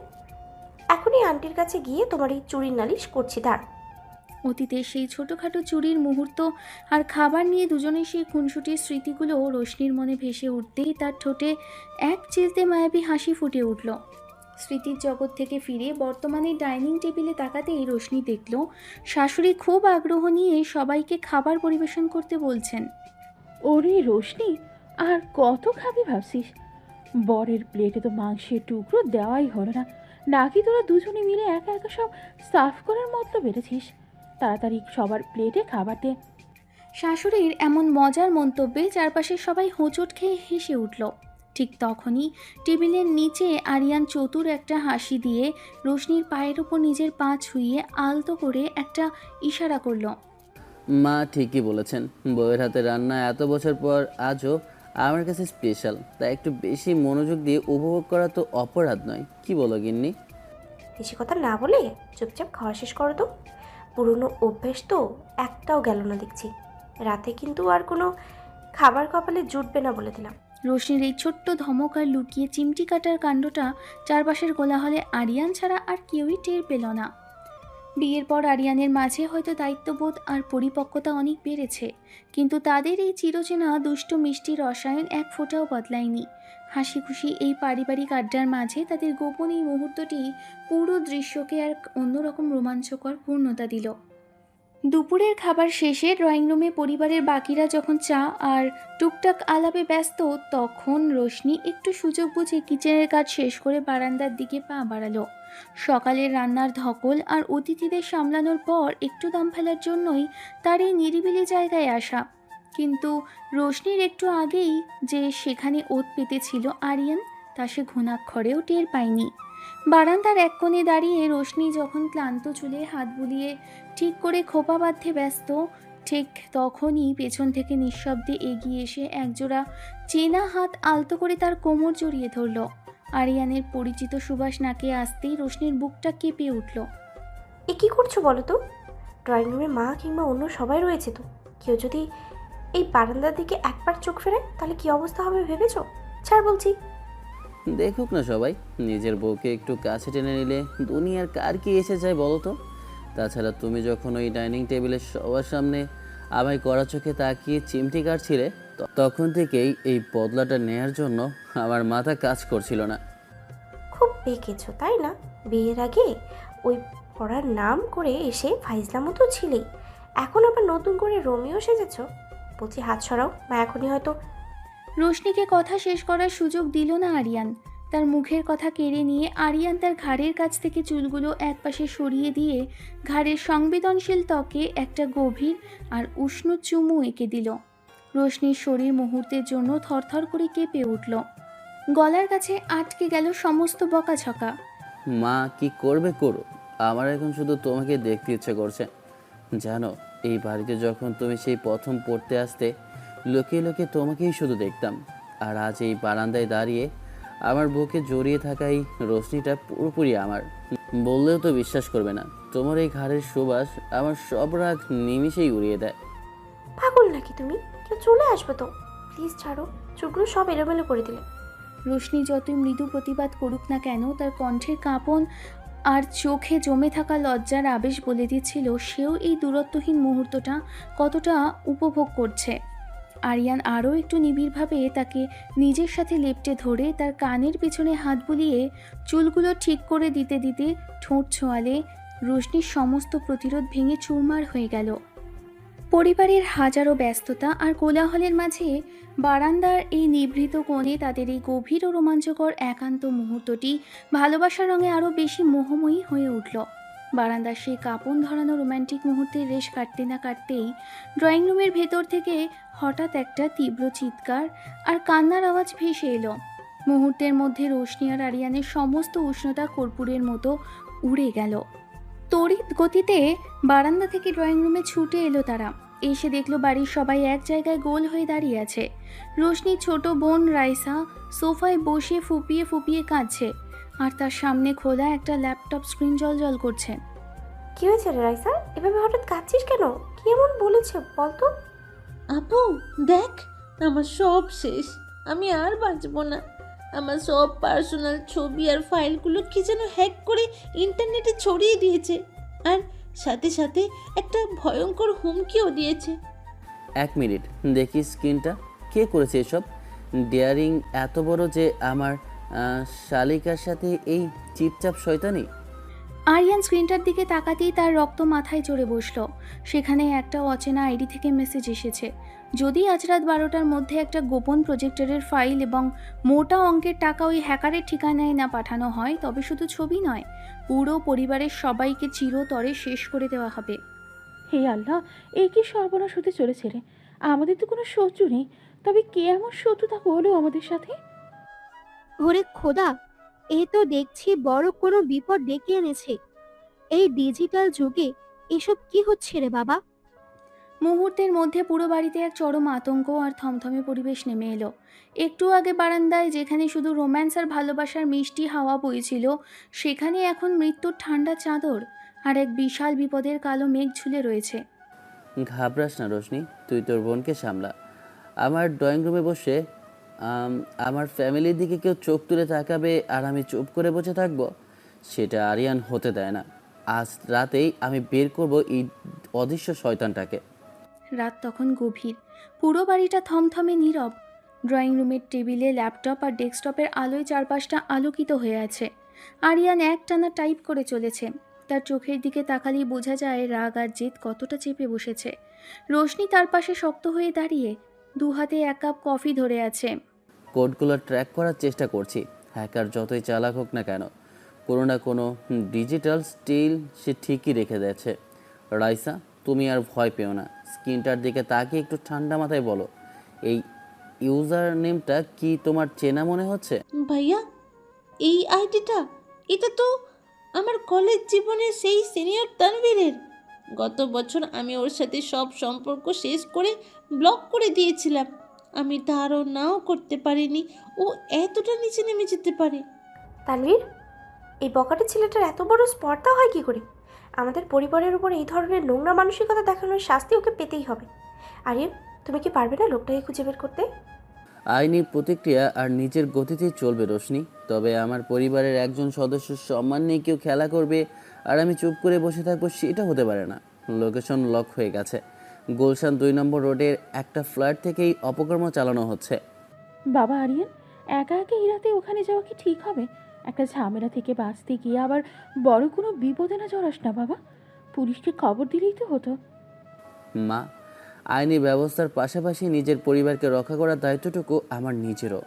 এখনই আন্টির কাছে গিয়ে তোমার এই চুরির নালিশ করছি, দাঁড়। অতীতে সেই ছোটোখাটো চুরির মুহূর্ত আর খাবার নিয়ে দুজনের সেই খুনসুটির স্মৃতিগুলো রোশনির মনে ভেসে উঠতেই তার ঠোঁটে এক চিলতে মায়াবী হাসি ফুটে উঠল। স্মৃতির জগৎ থেকে ফিরে বর্তমানে ডাইনিং টেবিলে তাকাতেই রোশনি দেখল শাশুড়ি খুব আগ্রহ নিয়ে সবাইকে খাবার পরিবেশন করতে বলছেন। ওরে রোশনি, আর কত খাবি ভাবছিস? বরের প্লেটে তো মাংসের টুকরো দেওয়াই হলো না, নাকি তোরা দুজনে মিলে একা একা সব সার্ভ করার মতলব বেড়েছিস? তাড়াতাড়ি সবার প্লেটে খাবার দে। শাশুড়ির এমন মজার মন্তব্যে চারপাশের সবাই হোঁচট খেয়ে হেসে উঠল। ঠিক তখনই টেবিলের নিচে আরিয়ান চতুর একটা হাসি দিয়ে রোশনির পায়ের ওপর নিজের পা ছুঁয়ে আলতো করে একটা ইশারা করল। মা ঠিকই বলেছেন, বউয়ের হাতে রান্না এত বছর পর আজও আমার কাছে স্পেশাল। তাই একটু বেশি মনোযোগ দিয়ে উপভোগ করা তো অপরাধ নয়, কি বলো গিন্নি? বেশি কথা না বলে চুপচাপ খাওয়া শেষ করো তো। পুরনো অভ্যেস তো একটাও গেল না দেখছি। রাতে কিন্তু আর কোনো খাবার কপালে জুটবে না বলে দিলাম। রোশনির এই ছোট্ট ধমক আর লুকিয়ে চিমটি কাটার কাণ্ডটা চারপাশের কোলাহলে আরিয়ান ছাড়া আর কেউই টের পেল না। বিয়ের পর আরিয়ানের মাঝে হয়তো দায়িত্ববোধ আর পরিপক্কতা অনেক বেড়েছে, কিন্তু তাদের এই চিরচেনা দুষ্টু মিষ্টি রসায়ন এক ফোঁটাও বদলায়নি। হাসি খুশি এই পারিবারিক আড্ডার মাঝে তাদের গোপন এই মুহূর্তটি পুরো দৃশ্যকে আর অন্যরকম রোমাঞ্চকর পূর্ণতা দিল। দুপুরের খাবার শেষে ড্রয়িং রুমে পরিবারের বাকিরা যখন চা আর টুকটাক আলাপে ব্যস্ত, তখন রোশনি একটু সুযোগ বুঝে কিচেনের কাজ শেষ করে বারান্দার দিকে পা বাড়ালো। সকালের রান্নার ধকল আর অতিথিদের সামলানোর পর একটু দম ফেলার জন্যই তার এই নিরিবিলি জায়গায় আসা। কিন্তু রোশনির একটু আগেই যে সেখানে ওত পেতেছিল আরিয়ান, তা সে ঘুণাক্ষরেও টের পায়নি। বারান্দার এক কোণে দাঁড়িয়ে রোশনি যখন ক্লান্ত চুলে হাত বুলিয়ে ঠিক করে খোপা বাঁধতে ব্যস্ত, ঠিক তখনই পেছন থেকে নিঃশব্দে এগিয়ে এসে একজোড়া চেনা হাত আলতো করে তার কোমর জড়িয়ে ধরল। আরিয়ানের পরিচিত সুবাস নাকে আসতেই রোশনির বুকটা কেঁপে উঠল। এ কী করছো বলো তো? ড্রয়িং রুমে মা কিংবা অন্য সবাই রয়েছে তো, কেউ যদি এই বারান্দার দিকে একবার চোখ ফেরায় তাহলে কি অবস্থা হবে ভেবেছো? ছাড় বলছি। দেখুক না সবাই, নিজের বউকে একটু কাছে টেনে নিলে দুনিয়ার কার কি এসে যায় বলো তো? তাছাড়া তুমি যখন ওই ডাইনিং টেবিলের সবার সামনে আমায় কড়া চোখে তাকিয়ে চিমটি কাটছিলে, তখন থেকেই এই বদলাটা নেয়ার জন্য আমার মাথা কাজ করছিল না। খুব পেকেছো তাই না? বিয়ের আগে ওই পড়ার নাম করে এসে ফাইজলামো তো ছিলেই, এখন আবার নতুন করে রোমিও সেজেছ। বলছি হাত সরাও, মা এখনই হয়তো। রোশনিকে কথা শেষ করার সুযোগ দিল না আরিয়ান। তার মুখের কথা কেড়ে নিয়ে আরিয়ান তার ঘাড়ের কাছ থেকে চুলগুলো একপাশে সরিয়ে দিয়ে ঘাড়ের সংবেদনশীল ত্বকে একটা গভীর আর উষ্ণ চুমু এঁকে দিল। রোশনির শরীর মুহূর্তের জন্য থরথর করে কেঁপে উঠল। গলার কাছে আটকে গেল সমস্ত বকাঝকা। মা কি করবে করো, আমার এখন শুধু তোমাকে দেখতে ইচ্ছে করছে। জানো, এই বাড়িতে যখন তুমি সেই প্রথম পড়তে আসতে, লুকিয়ে লুকিয়ে তোমাকেই শুধু দেখতাম। আর আজ এই বারান্দায় দাঁড়িয়ে আমার বুকে জড়িয়ে থাকা এই রোশনিটা পুরোপুরি আমার। বললেও তো বিশ্বাস করবে না, তোমার এই ঘাড়ের সুবাস আমার সব রাগ নিমিষেই উড়িয়ে দেয়। পাগল নাকি তুমি? কেউ চলে আসবে তো। প্লিজ ছাড়ো, চুলগুলো সব এলোমেলো করে দিলে। রোশনি যতই মৃদু প্রতিবাদ করুক না কেন, তার কণ্ঠের কাঁপন আর চোখে জমে থাকা লজ্জার আবেশ বলে দিচ্ছিল সেও এই দূরত্বহীন মুহূর্তটা কতটা উপভোগ করছে। আরিয়ান আরও একটু নিবিড়ভাবে তাকে নিজের সাথে লেপ্টে ধরে তার কানের পেছনে হাত বুলিয়ে চুলগুলো ঠিক করে দিতে দিতে ঠোঁট ছোঁয়ালে রোশনির সমস্ত প্রতিরোধ ভেঙে চুরমার হয়ে গেল। পরিবারের হাজারো ব্যস্ততা আর কোলাহলের মাঝে বারান্দার এই নিভৃত কোণে তাদের এই গভীর ও রোমাঞ্চকর একান্ত মুহূর্তটি ভালোবাসার রঙে আরও বেশি মোহময়ী হয়ে উঠল। বারান্দার সেই কাঁপন ধরানো রোম্যান্টিক মুহূর্তের রেশ কাটতে না কাটতেই ড্রয়িং রুমের ভেতর থেকে হঠাৎ একটা তীব্র চিৎকার আর কান্নার আওয়াজ ভেসে এলো। মুহূর্তের মধ্যে রোশনি আর আরিয়ানের সমস্ত উষ্ণতা কর্পূরের মতো উড়ে গেল। তড়িৎ গতিতে বারান্দা থেকে ড্রয়িং রুমে ছুটে এলো তারা। এসে দেখলো বাড়ির সবাই এক জায়গায় গোল হয়ে দাঁড়িয়ে আছে। রোশনির ছোট বোন রাইসা সোফায় বসে ফুপিয়ে ফুপিয়ে কাঁদছে, আর তার সামনে খোলা একটা ল্যাপটপ স্ক্রিন জ্বলজ্বল করছে। কি হয়েছে রে রাইসা? এভাবে হঠাৎ কাঁদছিস কেন? কি এমন বলেছে বলতো? আপু দেখ, আমার সব শেষ, আমি আর বাঁচবো না। আমার সব পার্সোনাল ছবি আর ফাইলগুলো কি যেন হ্যাক করে ইন্টারনেটে ছড়িয়ে দিয়েছে, আর সাথে সাথে একটা ভয়ঙ্কর হুমকিও দিয়েছে। 1 মিনিট দেখি স্ক্রিনটা। কে করেছে এসব? ডেয়ারিং এত বড় যে আমার শালিকার সাথে এই চিপচাপ শয়তানি? আরিয়ান স্ক্রিনটার দিকে তাকাতেই তার রক্ত মাথায় চড়ে বসলো। সেখানে একটা অচেনা আইডি থেকে মেসেজ এসেছে। যদি আজ রাত 12টার মধ্যে একটা গোপন প্রজেক্টরের ফাইল এবং মোটা অঙ্কের টাকা ওই হ্যাকারের ঠিকানায় না পাঠানো হয়, তবে শুধু ছবি নয়, পুরো পরিবারের সবাইকে চিরতরে শেষ করে দেওয়া হবে। হে আল্লাহ, এই কি সর্বনাশ হতে চলেছে রে? আমাদের তো কোনো শত্রু নেই, তবে কে এমন শত্রুতা করলো আমাদের সাথে? ওরে খোদা, এ তো দেখছি বড় কোনো বিপদ ডেকে এনেছে। এই ডিজিটাল যুগে এসব কি হচ্ছে রে বাবা? মুহূর্তের মধ্যে পুরো বাড়িতে এক চরম আতঙ্ক আর থমথমে পরিবেশ নেমে এলো। একটু আগে বারান্দায় যেখানে শুধু রোম্যান্স আর ভালোবাসার মিষ্টি হাওয়া বইছিল, সেখানে এখন মৃত্যুর ঠান্ডা চাদর আর এক বিশাল বিপদের কালো মেঘ ঝুলে রয়েছে। ঘাবড়াস না রোশনি, তুই তোর বোনকে সামলা। আমার ড্রয়িং রুমে বসে আমার ফ্যামিলির দিকে কেউ চোখ তুলে তাকাবে আর আমি চুপ করে বসে থাকবো, সেটা আরিয়ান হতে দেয় না। আজ রাতেই আমি বের করব এই অদৃশ্য শয়তানটাকে। রাত তখন গভীর, পুরো বাড়িটা থমথমে নীরব। ড্রয়িং রুমের টেবিলে ল্যাপটপ আর ডেস্কটপের আলোয় চারপাশটা আলোকিত হয়ে আছে। আরিয়ান একটানা টাইপ করে চলেছে। তার চোখের দিকে তাকালেই বোঝা যায় রাগ আর জেদ কতটা চেপে বসেছে। রোশনি তার পাশে শক্ত হয়ে দাঁড়িয়ে দু হাতে 1 কাপ কফি ধরে আছে। কোডগুলো ট্র্যাক করার চেষ্টা করছি। হ্যাকার যতই চালাক হোক না কেন, কোনো না কোনো ডিজিটাল স্টিল সে ঠিকই রেখে দিয়েছে। রাইসা, তুমি আর ভয় পেও না। স্ক্রিনটার দিকে তাকিয়ে একটু ঠান্ডা মাথায় বলো, এই ইউজার নেমটা কি তোমার চেনা মনে হচ্ছে? ভাইয়া, এই আইডিটা, এটা তো আমার কলেজ জীবনের সেই সিনিয়র তানভীরের। গত বছর আমি ওর সাথে সব সম্পর্ক শেষ করে ব্লক করে দিয়েছিলাম। আমি ধারণাও করতে পারিনি ও এতটা নিচে নেমে যেতে পারে। তানভীর, এই বকাটে ছেলেটার এত বড় স্পর্ধা হয় কি করে? আমাদের পরিবারের উপর এই ধরনের নোংরা মানসিকতা দেখানোর শাস্তি ওকে পেতেই হবে। আরিয়ান, তুমি কি পারবে না লোকটাকে খুঁজে বের করতে? আইনি প্রতিক্রিয়া আর নিজের গতিতেই চলবে রোশনি। তবে আমার পরিবারের একজন সদস্যের সম্মান নিয়ে কেউ খেলা করবে আর আমি চুপ করে বসে থাকবো, সেটা হতে পারে না। লোকেশন লক হয়ে গেছে। গুলশান 2 নম্বর রোডের একটা ফ্ল্যাট থেকেই অপকর্ম চালানো হচ্ছে। বাবা আরিয়ান, একা একা এই রাতে ওখানে যাওয়া কি ঠিক হবে? একটা ঝামেলা থেকে বাঁচতে গিয়ে আবার বড় কোনো বিপদে না জড়াস না বাবা। পুলিশকে খবর দিলেই তো হতো। মা, আইনি ব্যবস্থার পাশাপাশি নিজের পরিবারকে রক্ষা করার দায়িত্বটুকু আমার নিজেরও।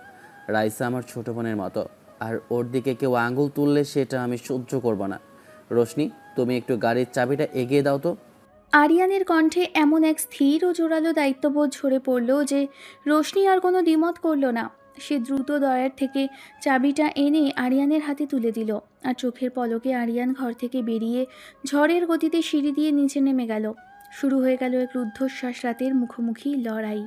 রাইসা আমার ছোট বোনের মতো, আর ওর দিকে কেউ আঙুল তুললে সেটা আমি সহ্য করব না। রোশনি, তুমি একটু গাড়ির চাবিটা এগিয়ে দাও তো। আরিয়ানের কণ্ঠে এমন এক স্থির ও জোরালো দায়িত্ববোধ ঝরে পড়ল যে রোশনি আর কোনো দ্বিমত করল না। সে দ্রুত দয়ার থেকে চাবিটা এনে আরিয়ানের হাতে তুলে দিল, আর চোখের পলকে আরিয়ান ঘর থেকে বেরিয়ে ঝড়ের গতিতে সিঁড়ি দিয়ে নিচে নেমে গেল। শুরু হয়ে গেল এক রুদ্ধশ্বাস রাতের মুখোমুখি লড়াই।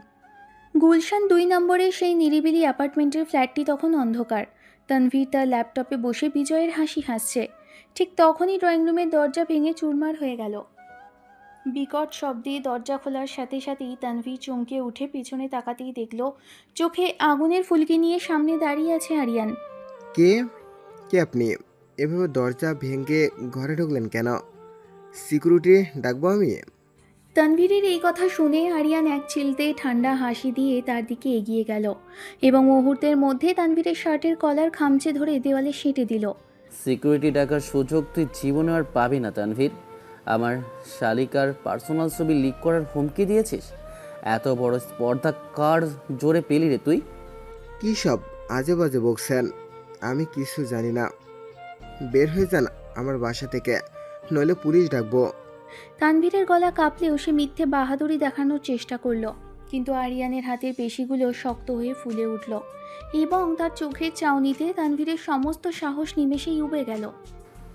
গুলশান 2 নম্বরের সেই নিরিবিলি অ্যাপার্টমেন্টের ফ্ল্যাটটি তখন অন্ধকার। তানভীর তার ল্যাপটপে বসে বিজয়ের হাসি হাসছে। ঠিক তখনই ড্রয়িং রুমের দরজা ভেঙে চুরমার হয়ে গেল। বিকট শব্দে দরজা খোলার সাথে সাথেই তানভীর চমকে উঠে পিছনে তাকাতেই দেখল চোখে আগুনের ফুলকি নিয়ে সামনে দাঁড়িয়ে আছে আরিয়ান। কে কে আপনি? এভাবে দরজা ভেঙে ঘরে ঢুকলেন কেন? সিকিউরিটি ডাকবো আমি? তানভীরের এই কথা শুনে আরিয়ান এক চিলতে ঠান্ডা হাসি দিয়ে তার দিকে এগিয়ে গেল এবং মুহূর্তের মধ্যে তানভীরের শার্টের কলার খামচে ধরে দেওয়ালে সেঁটে দিল। সিকিউরিটি ডাকার সুযোগ তুই জীবনে আর পাবি না তানভীর। আমার শালিকার পার্সোনাল ছবি লিক করার হুমকি দিয়েছিস? এত বড় স্পর্ধা কার জোরে পেলি রে তুই? কী সব আজে বাজে বকছেন? আমি কিছু জানি না। বের হয়ে যান আমার বাসা থেকে, নইলে পুলিশ ডাকবো। তানভীরের গলা কাঁপলেও সে মিথ্যে বাহাদুরি দেখানোর চেষ্টা করল, কিন্তু আরিয়ানের হাতের পেশিগুলো শক্ত হয়ে ফুলে উঠল এবং তার চোখের চাউনিতে তানভীরের সমস্ত সাহস নিমেষেই উবে গেল।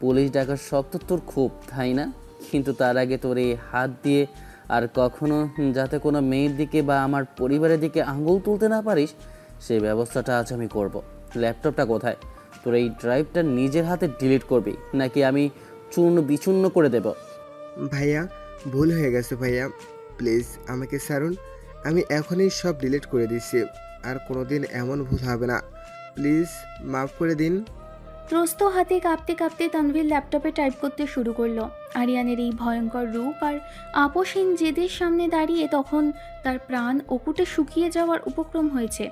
পুলিশ ডাকার শখ তো তোর খুব, তাই না? কিন্তু তার আগে তোর এই হাত দিয়ে আর কখনো যাতে কোনো মেয়ের দিকে বা আমার পরিবারের দিকে আঙুল তুলতে না পারিস সেই ব্যবস্থাটা আজ আমি করব। ল্যাপটপটা কোথায়? তোর এই ড্রাইভটা নিজের হাতে ডিলিট করবি নাকি আমি চূর্ণ বিচূর্ণ করে দেব? ভাইয়া, ভুল হয়ে গেছে ভাইয়া, প্লিজ আমাকে ছাড়ুন। আমি এখনই সব ডিলিট করে দিচ্ছি, আর কোনোদিন এমন ভুল হবে না। প্লিজ মাফ করে দিন। ত্রস্ত হাতে কাঁপতে কাঁপতে তানভীর ল্যাপটপে টাইপ করতে শুরু করলো। আরিয়ানের এই ভয়ঙ্কর রূপ আর আপোষহীন জেদের সামনে দাঁড়িয়ে তখন তার প্রাণ ওপুটে শুকিয়ে যাওয়ার উপক্রম হয়েছে।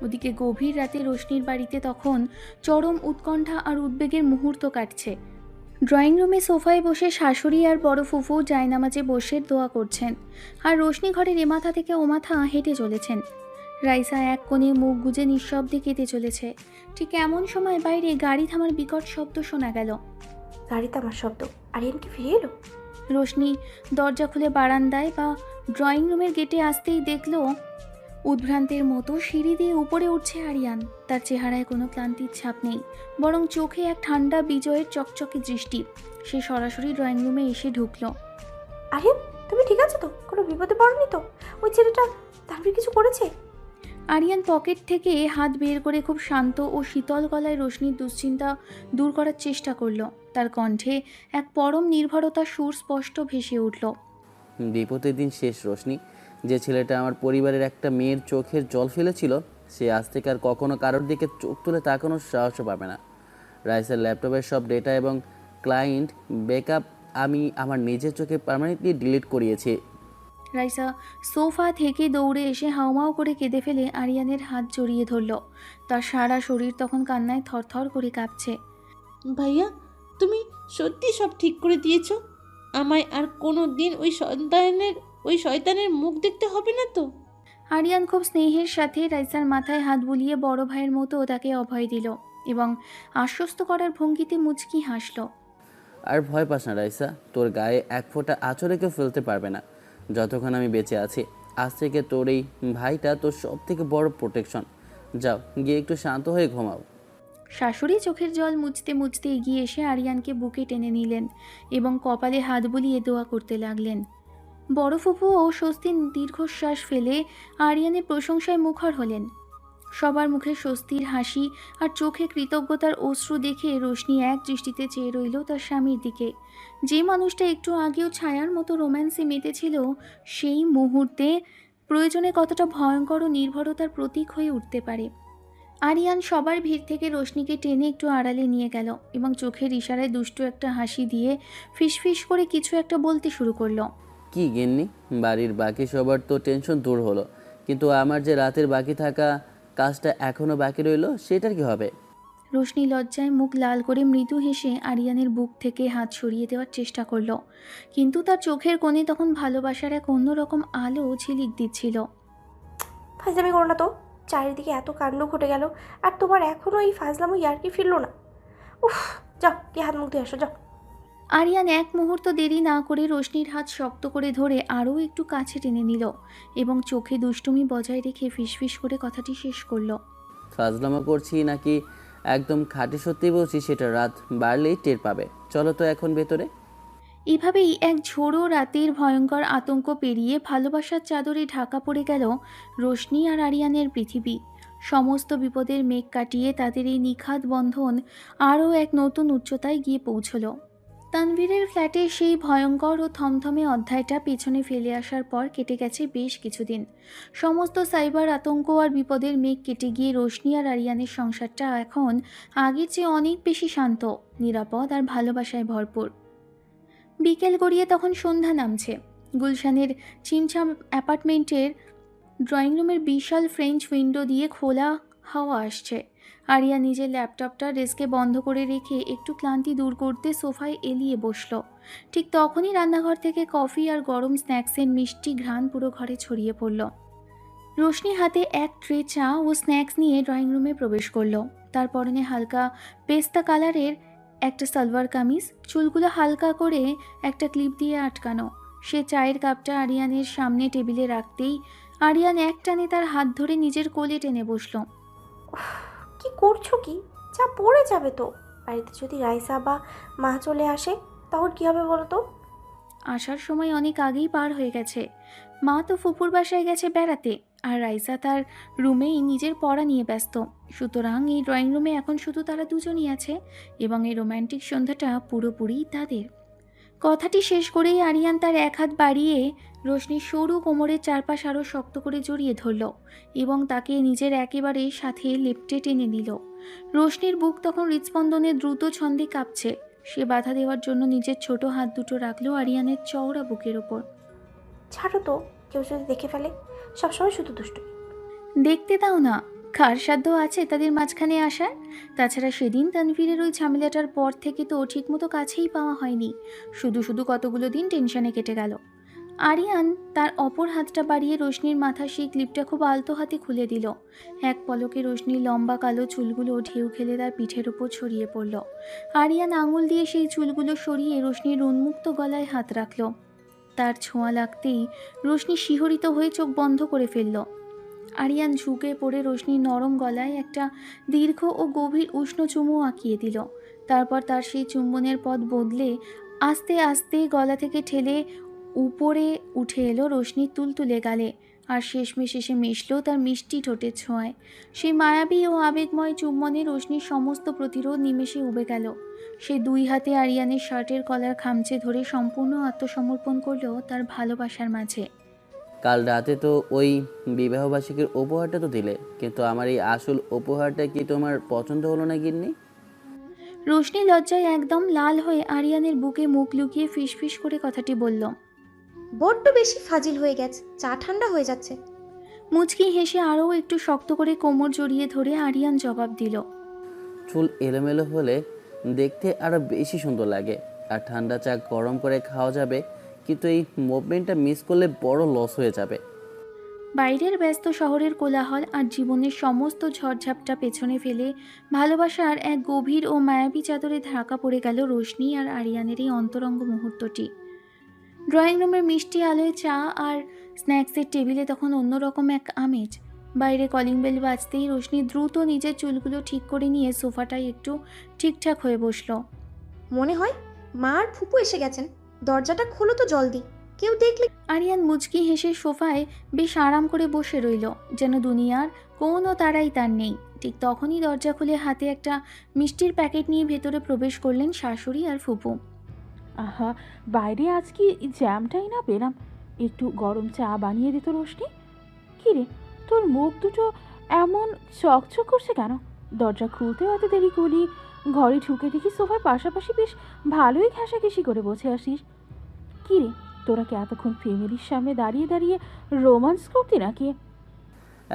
ওদিকে গভীর রাতে রোশনির বাড়িতে তখন চরম উৎকণ্ঠা আর উদ্বেগের মুহূর্ত কাটছে। ড্রয়িং রুমে সোফায় বসে শাশুড়ি আর বড় ফুফু জায়নামাজে বসে দোয়া করছেন, আর রোশনি ঘরের এ মাথা থেকে ও মাথা হেঁটে চলেছেন। রাইসা এক কোণে মুখ গুজে নিঃশব্দে কেঁদে চলেছে। ঠিক এমন সময় বাইরে গাড়ি থামার বিকট শব্দ শোনা গেল। গাড়িতে আমার শব্দ, আরিয়ান কি ফিরে এলো? রোশনি দরজা খুলে বারান্দায় বা ড্রয়িং রুমের গেটে আসতেই দেখল উদ্ভ্রান্তের মতো সিঁড়ি দিয়ে উপরে উঠছে আরিয়ান। তার চেহারায় কোনো ক্লান্তির ছাপ নেই, বরং চোখে এক ঠান্ডা বিজয়ের চকচকে দৃষ্টি। সে সরাসরি ড্রয়িং রুমে এসে ঢুকলো। আরিয়ান, তুমি ঠিক আছো তো? কোনো বিপদে পড়নি তো? ওই ছেলেটা তানভীর কিছু করেছে? আরিয়ান পকেট থেকে হাত বের করে খুব শান্ত ও শীতল গলায় রোশনির দুশ্চিন্তা দূর করার চেষ্টা করল। তার কণ্ঠে এক পরম নির্ভরতার সুর স্পষ্ট ভেসে উঠল। বিপদের দিন শেষ রোশনি। যে ছেলেটা আমার পরিবারের একটা মেয়ের চোখের জল ফেলেছিল সে আজ থেকে আর কখনো কারোর দিকে চোখ তুলে তাকানোর সাহসও পাবে না। রাইসের ল্যাপটপের সব ডেটা এবং ক্লায়েন্ট ব্যাকআপ আমি আমার নিজের চোখে পার্মানেন্টলি ডিলিট করিয়েছি। রাইসা সোফা থেকে দৌড়ে এসে হাউমাউ করে কেঁদে ফেলে আরিয়ানের হাত জড়িয়ে ধরল। তার সারা শরীর তখন কান্নায় থরথর করে কাঁপছে। ভাইয়া, তুমি সত্যি সব ঠিক করে দিয়েছো? আমায় আর কোনো দিন ওই শয়তানের মুখ দেখতে হবে না তো? আরিয়ান খুব স্নেহের সাথে রাইসার মাথায় হাত বুলিয়ে বড় ভাইয়ের মতো তাকে অভয় দিল এবং আশ্বস্ত করার ভঙ্গিতে মুচকি হাসল। আর ভয় পাস না রাইসা, তোর গায়ে এক ফোঁটা আঁচড়ে কেউ ফেলতে পারবে না যতক্ষণ আমি বেঁচে আছি। আজ থেকে তোর এই ভাইটা তোর সব থেকে বড় প্রোটেকশন। যাও গিয়ে একটু শান্ত হয়ে ঘুমাও। শাশুড়ি চোখের জল মুছতে মুছতে এগিয়ে এসে আরিয়ানকে বুকে টেনে নিলেন এবং কপালে হাত বুলিয়ে দোয়া করতে লাগলেন। বড় ফুপুও স্বস্তির দীর্ঘশ্বাস ফেলে আরিয়ানের প্রশংসায় মুখর হলেন। সবার মুখে স্বস্তির হাসি আর চোখে কৃতজ্ঞতার অশ্রু দেখে রোশনি এক দৃষ্টিতে চেয়ে রইল তার স্বামীর দিকে। যে মানুষটা একটু আগেও ছায়ার মতো রোম্যান্সে মেতেছিল সেই মুহূর্তে প্রয়োজনে কতটা ভয়ঙ্কর ও নির্ভরতার প্রতীক হয়ে উঠতে পারে। আরিয়ান সবার ভিড় থেকে রোশনিকে টেনে একটু আড়ালে নিয়ে গেল এবং চোখের ইশারায় দুষ্টু একটা হাসি দিয়ে ফিসফিস করে কিছু একটা বলতে শুরু করলো। কি গিন্নি, বাড়ির বাকি সবার তো টেনশন দূর হলো, কিন্তু আমার যে রাতের বাকি থাকা কাজটা এখনো বাকি রইলো সেটার কি হবে? রোশনি লজ্জায় মুখ লাল করে মৃদু হেসে আরিয়ানের বুক থেকে হাত সরিয়ে দেওয়ার চেষ্টা করলো, কিন্তু তার চোখের কোণে তখন ভালোবাসার এক অন্যরকম আলো ঝিলিক দিচ্ছিল। ফাইজলামি করো না তো, চারিদিকে এত কাণ্ড ঘটে গেল, আর তোমার এখনও এই ফাজলামো ইয়ার্কি ফিরলো না? উফ, যাও কি হাত মুখ দিয়ে আসো, যাও। আরিয়ান এক মুহূর্ত দেরি না করে রোশনির হাত শক্ত করে ধরে আরও একটু কাছে টেনে নিল এবং চোখে দুষ্টুমি বজায় রেখে ফিসফিস করে কথাটি শেষ করলো। ফাজলামো করছি নাকি একদম খাঁটি সত্যি বলছি সেটা রাত বাড়লেই টের পাবে। চলো তো এখন ভেতরে। এভাবেই এক ঝোড়ো রাতের ভয়ঙ্কর আতঙ্ক পেরিয়ে ভালোবাসার চাদরে ঢাকা পড়ে গেল রোশনি আর আরিয়ানের পৃথিবী। সমস্ত বিপদের মেঘ কাটিয়ে তাদের এই নিখাদ বন্ধন আরও এক নতুন উচ্চতায় গিয়ে পৌঁছল। তানভীরের ফ্ল্যাটে সেই ভয়ঙ্কর ও থমথমে অধ্যায়টা পেছনে ফেলে আসার পর কেটে গেছে বেশ কিছুদিন। সমস্ত সাইবার আতঙ্ক আর বিপদের মেঘ কেটে গিয়ে রোশনি আর আরিয়ানের সংসারটা এখন আগের চেয়ে অনেক বেশি শান্ত, নিরাপদ আর ভালোবাসায় ভরপুর। বিকেল গড়িয়ে তখন সন্ধ্যা নামছে। গুলশানের চিমছাম অ্যাপার্টমেন্টের ড্রয়িং রুমের বিশাল ফ্রেঞ্চ উইন্ডো দিয়ে খোলা হাওয়া আসছে। আরিয়া নিজের ল্যাপটপটা ডেস্কে বন্ধ করে রেখে একটু ক্লান্তি দূর করতে সোফায় এলিয়ে বসল। ঠিক তখনই রান্নাঘর থেকে কফি আর গরম স্ন্যাক্সের মিষ্টি ঘ্রাণ পুরো ঘরে ছড়িয়ে পড়ল। রোশনি হাতে এক ট্রে চা ও স্ন্যাক্স নিয়ে ড্রয়িং রুমে প্রবেশ করলো। তার পরনে হালকা পেস্তা কালারের একটা সালোয়ার কামিজ, চুলগুলো হালকা করে একটা ক্লিপ দিয়ে আটকানো। সে চায়ের কাপটা আরিয়ানের সামনে টেবিলে রাখতেই আরিয়ান এক টানে তার হাত ধরে নিজের কোলে টেনে বসলো। কি করছো কি? চা পড়ে যাবে তো। বাড়িতে যদি রাইসা বা মা চলে আসে তখন কী হবে বলো তো? আসার সময় অনেক আগেই পার হয়ে গেছে। মা তো ফুপুর বাসায় গেছে বেড়াতে, আর রাইসা তার রুমেই নিজের পড়া নিয়ে ব্যস্ত। সুতরাং এই ড্রয়িং রুমে এখন শুধু তারা দুজনই আছে এবং এই রোম্যান্টিক সন্ধ্যাটা পুরোপুরি তাদের। কথাটি শেষ করেই আরিয়ান তার এক হাত বাড়িয়ে রোশনির সরু কোমরের চারপাশ আরও শক্ত করে জড়িয়ে ধরল এবং তাকে নিজের একেবারে সাথে লেপ্টে টেনে নিল। রোশনির বুক তখন হৃৎস্পন্দনে দ্রুত ছন্দে কাঁপছে। সে বাধা দেওয়ার জন্য নিজের ছোট হাত দুটো রাখলো আরিয়ানের চওড়া বুকের ওপর। ছাড়ো তো, কেউ যদি দেখে ফেলে। সবসময় শুধু দুষ্টু। দেখতে দাও না, কার সাধ্য আছে তাদের মাঝখানে আসার? তাছাড়া সেদিন তানভীরের ওই ঝামেলাটার পর থেকে তো ঠিকমতো কাছেই পাওয়া হয়নি। শুধু শুধু কতগুলো দিন টেনশনে কেটে গেল। আরিয়ান তার অপর হাতটা বাড়িয়ে রোশনির মাথার সেই ক্লিপটা খুব আলতো হাতে খুলে দিল। এক পলকে রোশনির লম্বা কালো চুলগুলো ঢেউ খেলে তার পিঠের ওপর ছড়িয়ে পড়ল। আরিয়ান আঙুল দিয়ে সেই চুলগুলো সরিয়ে রোশনির উন্মুক্ত গলায় হাত রাখল। তার ছোঁয়া লাগতেই রোশনি শিহরিত হয়ে চোখ বন্ধ করে ফেলল। আরিয়ান ঝুঁকে পড়ে রোশনির নরম গলায় একটা দীর্ঘ ও গভীর উষ্ণ চুমু আঁকিয়ে দিল। তারপর তার সেই চুম্বনের পথ বদলে আস্তে আস্তে গলা থেকে ঠেলে উপরে উঠে এলো রোশনির তুলতুলে গালে, আর শেষমেশ এসে মিশল তার মিষ্টি ঠোঁটের ছোঁয়ায়। সেই মায়াবী ও আবেগময় চুম্বনে রোশনির সমস্ত প্রতিরোধ নিমেষে উবে গেল। সে দুই হাতে আরিয়ানের শার্টের কলার খামচে ধরে সম্পূর্ণ আত্মসমর্পণ করলো তার ভালোবাসার মাঝে। কাল রাতে তো ওই বিবাহবার্ষিকীর উপহারটা তো দিলে, কিন্তু আমার এই আসল উপহারটা কি তোমার পছন্দ হলো না গিন্নি? রোশনি লজ্জায় একদম লাল হয়ে আরিয়ানের বুকে মুখ লুকিয়ে ফিসফিস করে কথাটি বলল। বড্ড বেশি ফাজিল হয়ে গেছে, চা ঠান্ডা হয়ে যাচ্ছে। মুচকি হেসে আরও একটু শক্ত করে কোমর জড়িয়ে ধরে আরিয়ান জবাব দিল। চুল এলোমেলো হলে দেখতে আরও বেশি সুন্দর লাগে, আর ঠান্ডা চা গরম করে খাওয়া যাবে, কিন্তু এই মুভমেন্টটা মিস করলে বড় লস হয়ে যাবে। বাইরের ব্যস্ত শহরের কোলাহল আর জীবনের সমস্ত ঝড়ঝাপটা পেছনে ফেলে ভালোবাসার এক গভীর ও মায়াবী চাদরে ঢাকা পড়ে গেল রোশনি আর আরিয়ানের এই অন্তরঙ্গ মুহূর্তটি। ড্রয়িং রুমের মিষ্টি আলোয় চা আর স্ন্যাক্সের টেবিলে তখন অন্যরকম এক আমেজ। বাইরে কলিং বেল বাজতেই রোশনি দ্রুত নিজের চুলগুলো ঠিক করে নিয়ে সোফাটায় একটু ঠিকঠাক হয়ে বসল। মনে হয় মা আর ফুপু এসে গেছেন, দরজাটা খোলো তো জলদি, কেউ দেখলে। আরিয়ান মুচকি হেসে সোফায় বেশ আরাম করে বসে রইল, যেন দুনিয়ার কোনো তাড়াই তার নেই। ঠিক তখনই দরজা খুলে হাতে একটা মিষ্টির প্যাকেট নিয়ে ভেতরে প্রবেশ করলেন শাশুড়ি আর ফুপু। আহা, বাইরে আজ কি জ্যামটাই না পেলাম। একটু গরম চা বানিয়ে দিত রোশনি। কী রে, তোর মুখ দুটো এমন চকচক করছে কেন? দরজা খুলতেও এত দেরি করলি। ঘরে ঢুকে দেখি সোফার পাশাপাশি বেশ ভালোই ঘেঁষাঘেঁষি করে বসে আসিস। কী রে, তোরা কি এতক্ষণ ফ্যামিলির সামনে দাঁড়িয়ে দাঁড়িয়ে রোমান্স করতি নাকি?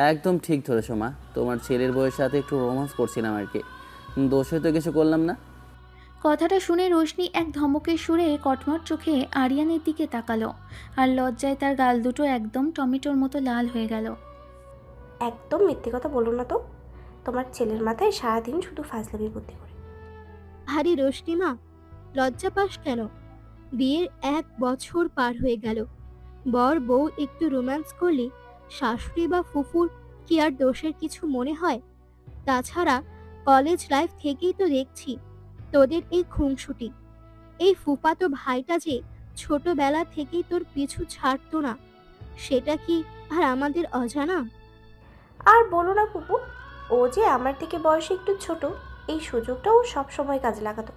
একদম ঠিক ধরেছো মা, তোমার ছেলের বউয়ের সাথে একটু রোমান্স করছিলাম আর কি, দোষে তো কিছু করলাম না। কথাটা শুনে রোশনি এক ধমকের সুরে কটমট চোখে আরিয়ানের দিকে তাকালো, আর লজ্জায় তার গাল দুটো একদম টমেটোর মতো লাল হয়ে গেল। একদম মিথ্যে কথা বলো না তো। তোমার ছেলের মাথায় সারাদিন শুধু ফাজলামি বুদ্ধি করে। আরে রোশনিমা, লজ্জা পাস কেন? বিয়ের 1 বছর পার হয়ে গেল, বর বউ একটু রোম্যান্স করলে শাশুড়ি বা ফুফুর কি আর দোষের কিছু মনে হয়? তাছাড়া কলেজ লাইফ থেকেই তো দেখছি তোদের এই খুনসুটি। এই ফুফাতো ভাইটা যে ছোটবেলা থেকেই তোর পিছু ছাড়তো না, সেটা কি আর আমাদের অজানা? আর বলো না ফুপু, ও যে আমার থেকে বয়সে একটু ছোট, এই সুযোগটা ও সবসময় কাজে লাগাতো।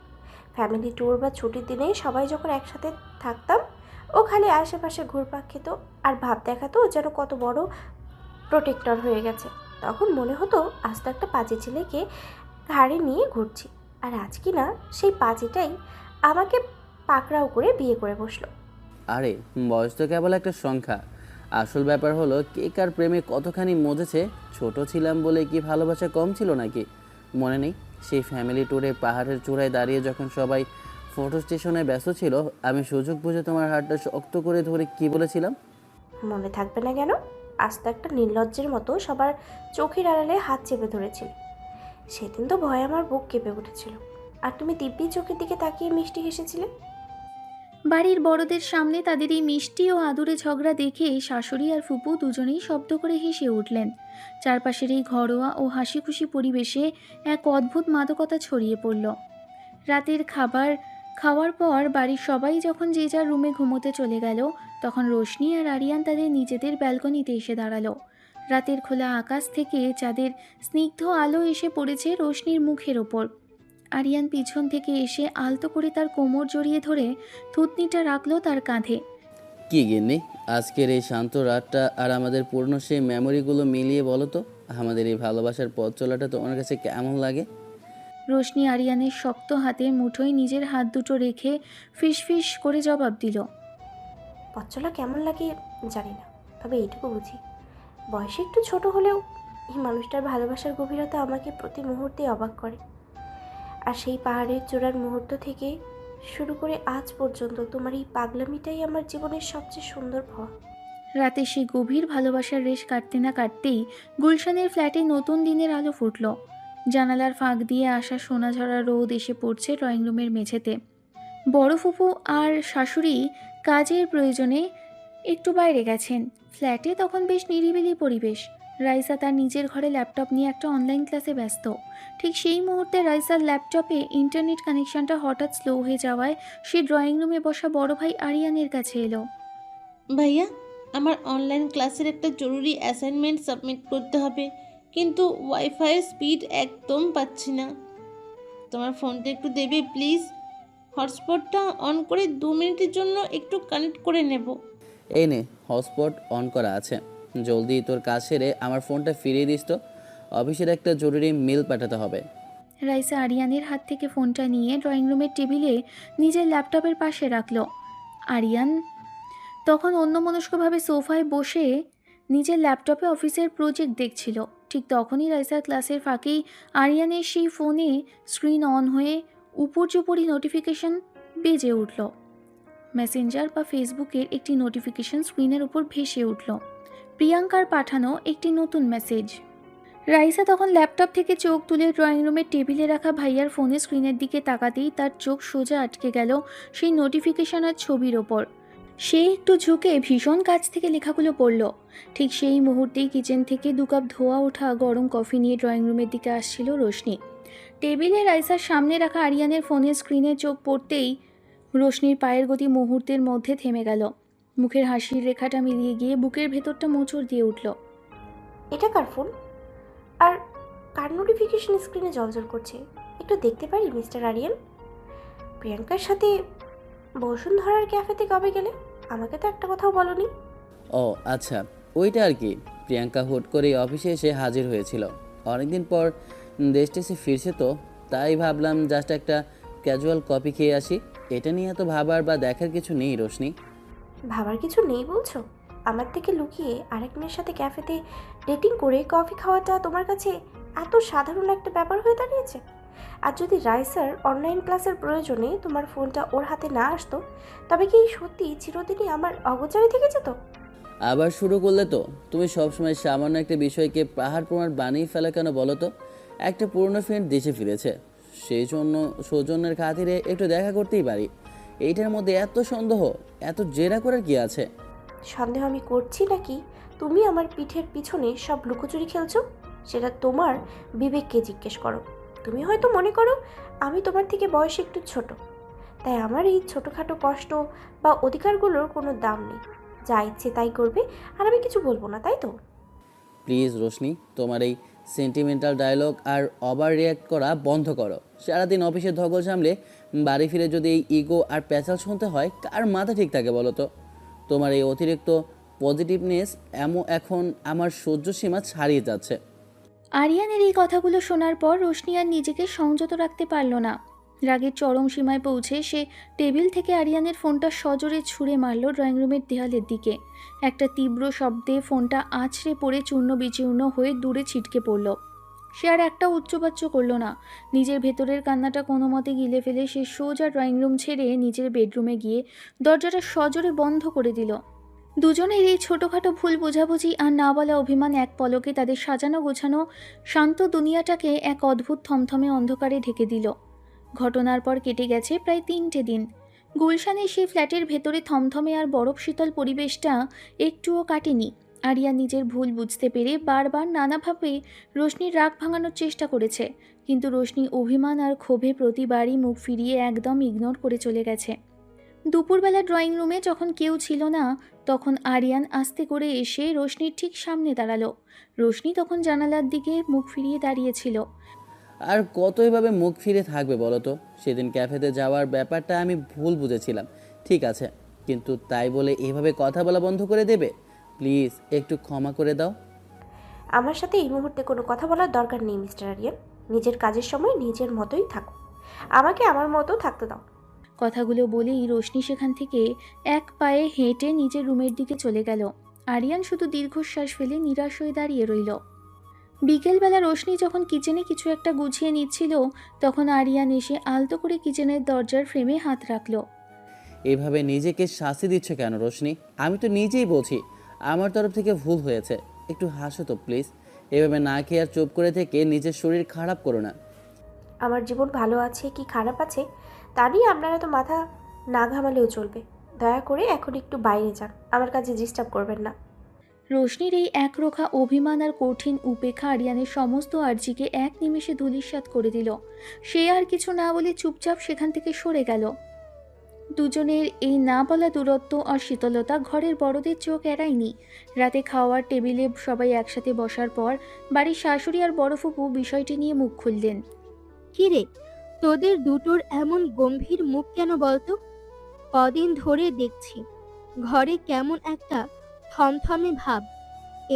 ফ্যামিলি ট্যুর বা ছুটির দিনে সবাই যখন একসাথে থাকতাম, ও খালি আশেপাশে ঘুরপাক খেত আর ভাব দেখাতো ও যেন কত বড় প্রোটেক্টর হয়ে গেছে। তখন মনে হতো আজ তো একটা পাজি ছেলেকে ঘাড়ে নিয়ে ঘুরছি, আর আজ কি না সেই পাজিটাই আমাকে পাকড়াও করে বিয়ে করে বসলো। আরে বয়স তো কেবল একটা সংখ্যা, আসল ব্যাপার হলো কে কার প্রেমে কতখানি মজেছে। ছোট ছিলাম বলে কি ভালোবাসা কম ছিল নাকি? মনে নেই সেই ফ্যামিলি ট্যুরে পাহাড়ের চূড়ায় দাঁড়িয়ে যখন সবাই ফটো স্টেশনে ব্যস্ত ছিল, আমি সুযোগ বুঝে তোমার হাতটা শক্ত করে ধরে কি বলেছিলাম? মনে থাকবে না কেন? আজ তো একটা নির্লজ্জের মতো সবার চোখের আড়ালে হাত চেপে ধরেছিল। সেদিন তো ভয়ে আমার বুক কেঁপে উঠেছিল, আর তুমি দিব্যি চোখের দিকে তাকিয়ে মিষ্টি হেসেছিলে। বাড়ির বড়দের সামনে তাদের এই মিষ্টি ও আদুরে ঝগড়া দেখে শাশুড়ি আর ফুপু দুজনেই শব্দ করে হেসে উঠলেন। চারপাশের এই ঘরোয়া ও হাসি খুশি পরিবেশে এক অদ্ভুত মাদকতা ছড়িয়ে পড়ল। রাতের খাবার খাওয়ার পর বাড়ির সবাই যখন যে যার রুমে ঘুমোতে চলে গেল, তখন রোশনি আর আরিয়ান তাদের নিজেদের ব্যালকনিতে এসে দাঁড়ালো। রাতের খোলা আকাশ থেকে চাঁদের স্নিগ্ধ আলো এসে পড়েছে রোশনির মুখের ওপর। আরিয়ান পিছন থেকে এসে আলতো করে তার কোমর জড়িয়ে ধরে থুতনিটা রাখলো তার কাঁধে। কি গিন্নি, আজকের এই শান্ত রাতটা আর আমাদের পুরনো সেই মেমোরিগুলো মিলিয়ে বলো তো, আমাদের এই ভালোবাসার পথ চলাটা তোমার কাছে কেমন লাগে? রোশনি আরিয়ানের শক্ত হাতের মুঠোয় নিজের হাত দুটো রেখে ফিস করে জবাব দিল। পথচলা কেমন লাগে জানি না, তবে এইটুকু বুঝি, বয়সে একটু ছোট হলেও এই মানুষটার ভালোবাসার গভীরতা আমাকে প্রতি মুহূর্তে অবাক করে। আর সেই পাহাড়ের চূড়ার মুহূর্ত থেকে শুরু করে আজ পর্যন্ত তোমার এই পাগলামিটাই আমার জীবনের সবচেয়ে সুন্দর ভাব। রাতে সেই গভীর ভালোবাসার রেশ কাটতে না কাটতেই গুলশানের ফ্ল্যাটে নতুন দিনের আলো ফুটল। জানালার ফাঁক দিয়ে আসা সোনাঝরা রোদ এসে পড়ছে ড্রয়িং রুমের মেঝেতে। বড় ফুপু আর শাশুড়ি কাজের প্রয়োজনে একটু বাইরে গেছেন। ফ্ল্যাটে তখন বেশ নিরিবিলি পরিবেশ। রাইসা তার নিজের ঘরে ল্যাপটপ নিয়ে একটা অনলাইন ক্লাসে ব্যস্ত। ঠিক সেই মুহূর্তে রাইসার ল্যাপটপে ইন্টারনেট কানেকশনটা হঠাৎ স্লো হয়ে যাওয়ায় সে ড্রয়িং রুমে বসা বড় ভাই আরিয়ানের কাছে এলো। ভাইয়া, আমার অনলাইন ক্লাসের একটা জরুরি অ্যাসাইনমেন্ট সাবমিট করতে হবে, কিন্তু ওয়াইফাইয়ের স্পিড একদম পাচ্ছি না। তোমার ফোনটা একটু দেবে প্লিজ? হটস্পটটা অন করে 2 মিনিটের জন্য একটু কানেক্ট করে নেব। এই নে, হটস্পট অন করা আছে, জলদি তোর কাজ সেরে আমার ফোনটা ফিরিয়ে দিস তো, অফিসের একটা জরুরি মেল পাঠাতে হবে। রাইসা আরিয়ানের হাত থেকে ফোনটা নিয়ে ড্রয়িং রুমের টেবিলে নিজের ল্যাপটপের পাশে রাখল। আরিয়ান তখন অন্যমনস্কভাবে সোফায় বসে নিজের ল্যাপটপে অফিসের প্রজেক্ট দেখছিল। ঠিক তখনই রাইসার ক্লাসের ফাঁকেই আরিয়ানের সেই ফোনে স্ক্রিন অন হয়ে উপর্যুপরি নোটিফিকেশন বেজে উঠল। মেসেঞ্জার বা ফেসবুকের একটি নোটিফিকেশন স্ক্রিনের উপর ভেসে উঠল। প্রিয়াঙ্কার পাঠানো একটি নতুন মেসেজ। রাইসা তখন ল্যাপটপ থেকে চোখ তুলে ড্রয়িং রুমের টেবিলে রাখা ভাইয়ার ফোনের স্ক্রিনের দিকে তাকাতেই তার চোখ সোজা আটকে গেল সেই নোটিফিকেশনের ছবির ওপর। সে একটু ঝুঁকে ভীষণ কাছ থেকে লেখাগুলো পড়ল। ঠিক সেই মুহূর্তেই কিচেন থেকে 2 কাপ ধোয়া ওঠা গরম কফি নিয়ে ড্রয়িং রুমের দিকে আসছিল রোশনি। টেবিলে রাইসার সামনে রাখা আরিয়ানের ফোনের স্ক্রিনে চোখ পড়তেই রোশনির পায়ের গতি মুহূর্তের মধ্যে থেমে গেল। মুখের হাসির রেখাটা মিলিয়ে গিয়ে বুকের ভেতরটা মোচড় দিয়ে উঠল। এটা কার ফোন? আর কার নোটিফিকেশন স্ক্রিনে জলজল করছে? একটু দেখতে পারি মিস্টার আরিয়ান? প্রিয়াঙ্কার সাথে বসুন্ধরার ক্যাফেতে কবে গেলে? আমাকে তো একটা কথাও বলনি। ও আচ্ছা, ওইটা আর কি, প্রিয়াঙ্কা হুট করে অফিসে এসে হাজির হয়েছিল। অনেকদিন পর দেশ টেসে ফিরছে তো, তাই ভাবলাম জাস্ট একটা ক্যাজুয়াল কফি খেয়ে আসি। এটা নিয়ে এত ভাবার বা দেখার কিছু নেই রোশনি। ভাবার কিছু নেই বলছো? আমার থেকে লুকিয়ে আরেক মেয়ের সাথে ক্যাফেতে ডেটিং করে কফি খাওয়াটা তোমার কাছে এত সাধারণ একটা ব্যাপার হয়ে দাঁড়িয়েছে? আর যদি রাইসার অনলাইন ক্লাসের প্রয়োজনে তোমার ফোনটা ওর হাতে না আসতো, তবে কি সত্যি চিরদিনই আমার অগোচরে থেকে যেত? আবার শুরু করলে তো। তুমি সবসময় সামান্য একটা বিষয়কে পাহাড় প্রমাণ বানিয়ে ফেলা কেন বলো তো? একটা পুরনো ফ্রেন্ড দেশে ফিরেছে, সেই জন্য সৌজন্যের খাতিরে একটু দেখা করতেই পারি। এইটার মধ্যে এত সন্দেহ, এত জেরা করার কি আছে? সন্দেহ আমি করছি নাকি তুমি আমার পিঠের পিছনে সব লুকোচুরি খেলছো? সেটা তোমার বিবেককে জিজ্ঞেস করো। তুমি হয়তো মনে করো আমি তোমার থেকে বয়সে একটু ছোট, তাই আমার এই ছোটোখাটো কষ্ট বা অধিকারগুলোর কোনো দাম নেই। যা ইচ্ছে তাই করবে আর আমি কিছু বলবো না, তাই তো? প্লিজ রোশনি, তোমার এই সেন্টিমেন্টাল ডায়লগ আর ওভার রিয়াক্ট করা বন্ধ করো। সারাদিন অফিসের ধকল সামলে বাড়ি ফিরে যদি এই ইগো আর প্যাচাল শুনতে হয়, কার মাথা ঠিক থাকে বলো তো? তোমার এই অতিরিক্ত পজিটিভনেস এখন আমার সহ্য সীমা ছাড়িয়ে যাচ্ছে। আরিয়ানের এই কথাগুলো শোনার পর রোশনি আর নিজেকে সংযত রাখতে পারল না। রাগের চরম সীমায় পৌঁছে সে টেবিল থেকে আরিয়ানের ফোনটা সজোরে ছুঁড়ে মারল ড্রয়িং রুমের দেয়ালের দিকে। একটা তীব্র শব্দে ফোনটা আছড়ে পড়ে চূর্ণ বিচূর্ণ হয়ে দূরে ছিটকে পড়ল। সে আর একটা উচ্চবাচ্য করল না। নিজের ভেতরের কান্নাটা কোনো মতে গিলে ফেলে সে সোজা ড্রয়িং রুম ছেড়ে নিজের বেডরুমে গিয়ে দরজাটা সজোরে বন্ধ করে দিল। দুজনের এই ছোটোখাটো ভুল বোঝাবুঝি আর না বলা অভিমান এক পলকে তাদের সাজানো গোছানো শান্ত দুনিয়াটাকে এক অদ্ভুত থমথমে অন্ধকারে ঢেকে দিল। ঘটনার পর কেটে গেছে প্রায় 3টে দিন। গুলশানের সেই ফ্ল্যাটের ভেতরে থমথমে আর বরফ শীতল পরিবেশটা একটুও কাটেনি। আরিয়া নিজের ভুল বুঝতে পেরে বারবার নানাভাবে রোশনির রাগ ভাঙানোর চেষ্টা করেছে, কিন্তু রোশনি অভিমান আর ক্ষোভে প্রতিবারই মুখ ফিরিয়ে একদম ইগনোর করে চলে গেছে। দুপুরবেলা ড্রয়িং রুমে যখন কেউ ছিল না, তখন আরিয়ান আস্তে করে এসে রোশনির ঠিক সামনে দাঁড়ালো। রোশনি তখন জানালার দিকে মুখ ফিরিয়ে দাঁড়িয়েছিল। আর কত এভাবে মুখ ফিরে থাকবে বলো তো? সেদিন ক্যাফেতে যাওয়ার ব্যাপারটা আমি ভুল বুঝেছিলাম, ঠিক আছে, কিন্তু তাই বলে এভাবে কথা বলা বন্ধ করে দেবে? প্লিজ একটু ক্ষমা করে দাও। আমার সাথে এই মুহূর্তে কোনো কথা বলার দরকার নেই মিস্টার আরিয়ান। নিজের কাজের সময় নিজের মতোই থাকো, আমাকে আমার মতো থাকতে দাও। কথাগুলো বলেই রোশনি সেখান থেকে এক পায়ে হেঁটে নিজের রুমের দিকে চলে গেল। আরিয়ান শুধু দীর্ঘশ্বাস ফেলে নিরাশ হয়ে দাঁড়িয়ে রইল। বিকেলবেলা রোশনি যখন কিচেনে কিছু একটা গুছিয়ে নিচ্ছিল, তখন আরিয়ান এসে আলতো করে কিচেনের দরজার ফ্রেমে হাত রাখল। এভাবে নিজেকে শাস্তি দিচ্ছ কেন রোশনি? আমি তো নিজেই বলছি আমার তরফ থেকে ভুল হয়েছে। একটু হাসো তো প্লিজ। এভাবে না খেয়ে আর চুপ করে থেকে নিজের শরীর খারাপ করো না। আমার জীবন ভালো আছে কি খারাপ আছে তা নিয়ে আপনারা তো মাথা না ঘামালেও চলবে। দয়া করে এখন একটু বাইরে যান, আমার কাজে ডিস্টার্ব করবেন না। রোশনির এই একরোখা অভিমান আর কঠিন উপেক্ষা আরিয়ানের সমস্ত আর্জিকে এক নিমেষে ধূলিসাৎ করে দিল। সে আর কিছু না বলে চুপচাপ সেখান থেকে সরে গেল। দুজনের এই না বলা দূরত্ব আর শীতলতা ঘরের বড়দের চোখ এড়ায়নি। রাতে খাওয়ার টেবিলে সবাই একসাথে বসার পর বাড়ির শাশুড়ি আর বড় ফুপু বিষয়টি নিয়ে মুখ খুললেন। কিরে, তোদের দুটোর এমন গম্ভীর মুখ কেন বলতো? কদিন ধরে দেখছি ঘরে কেমন একটা থমথমে ভাব।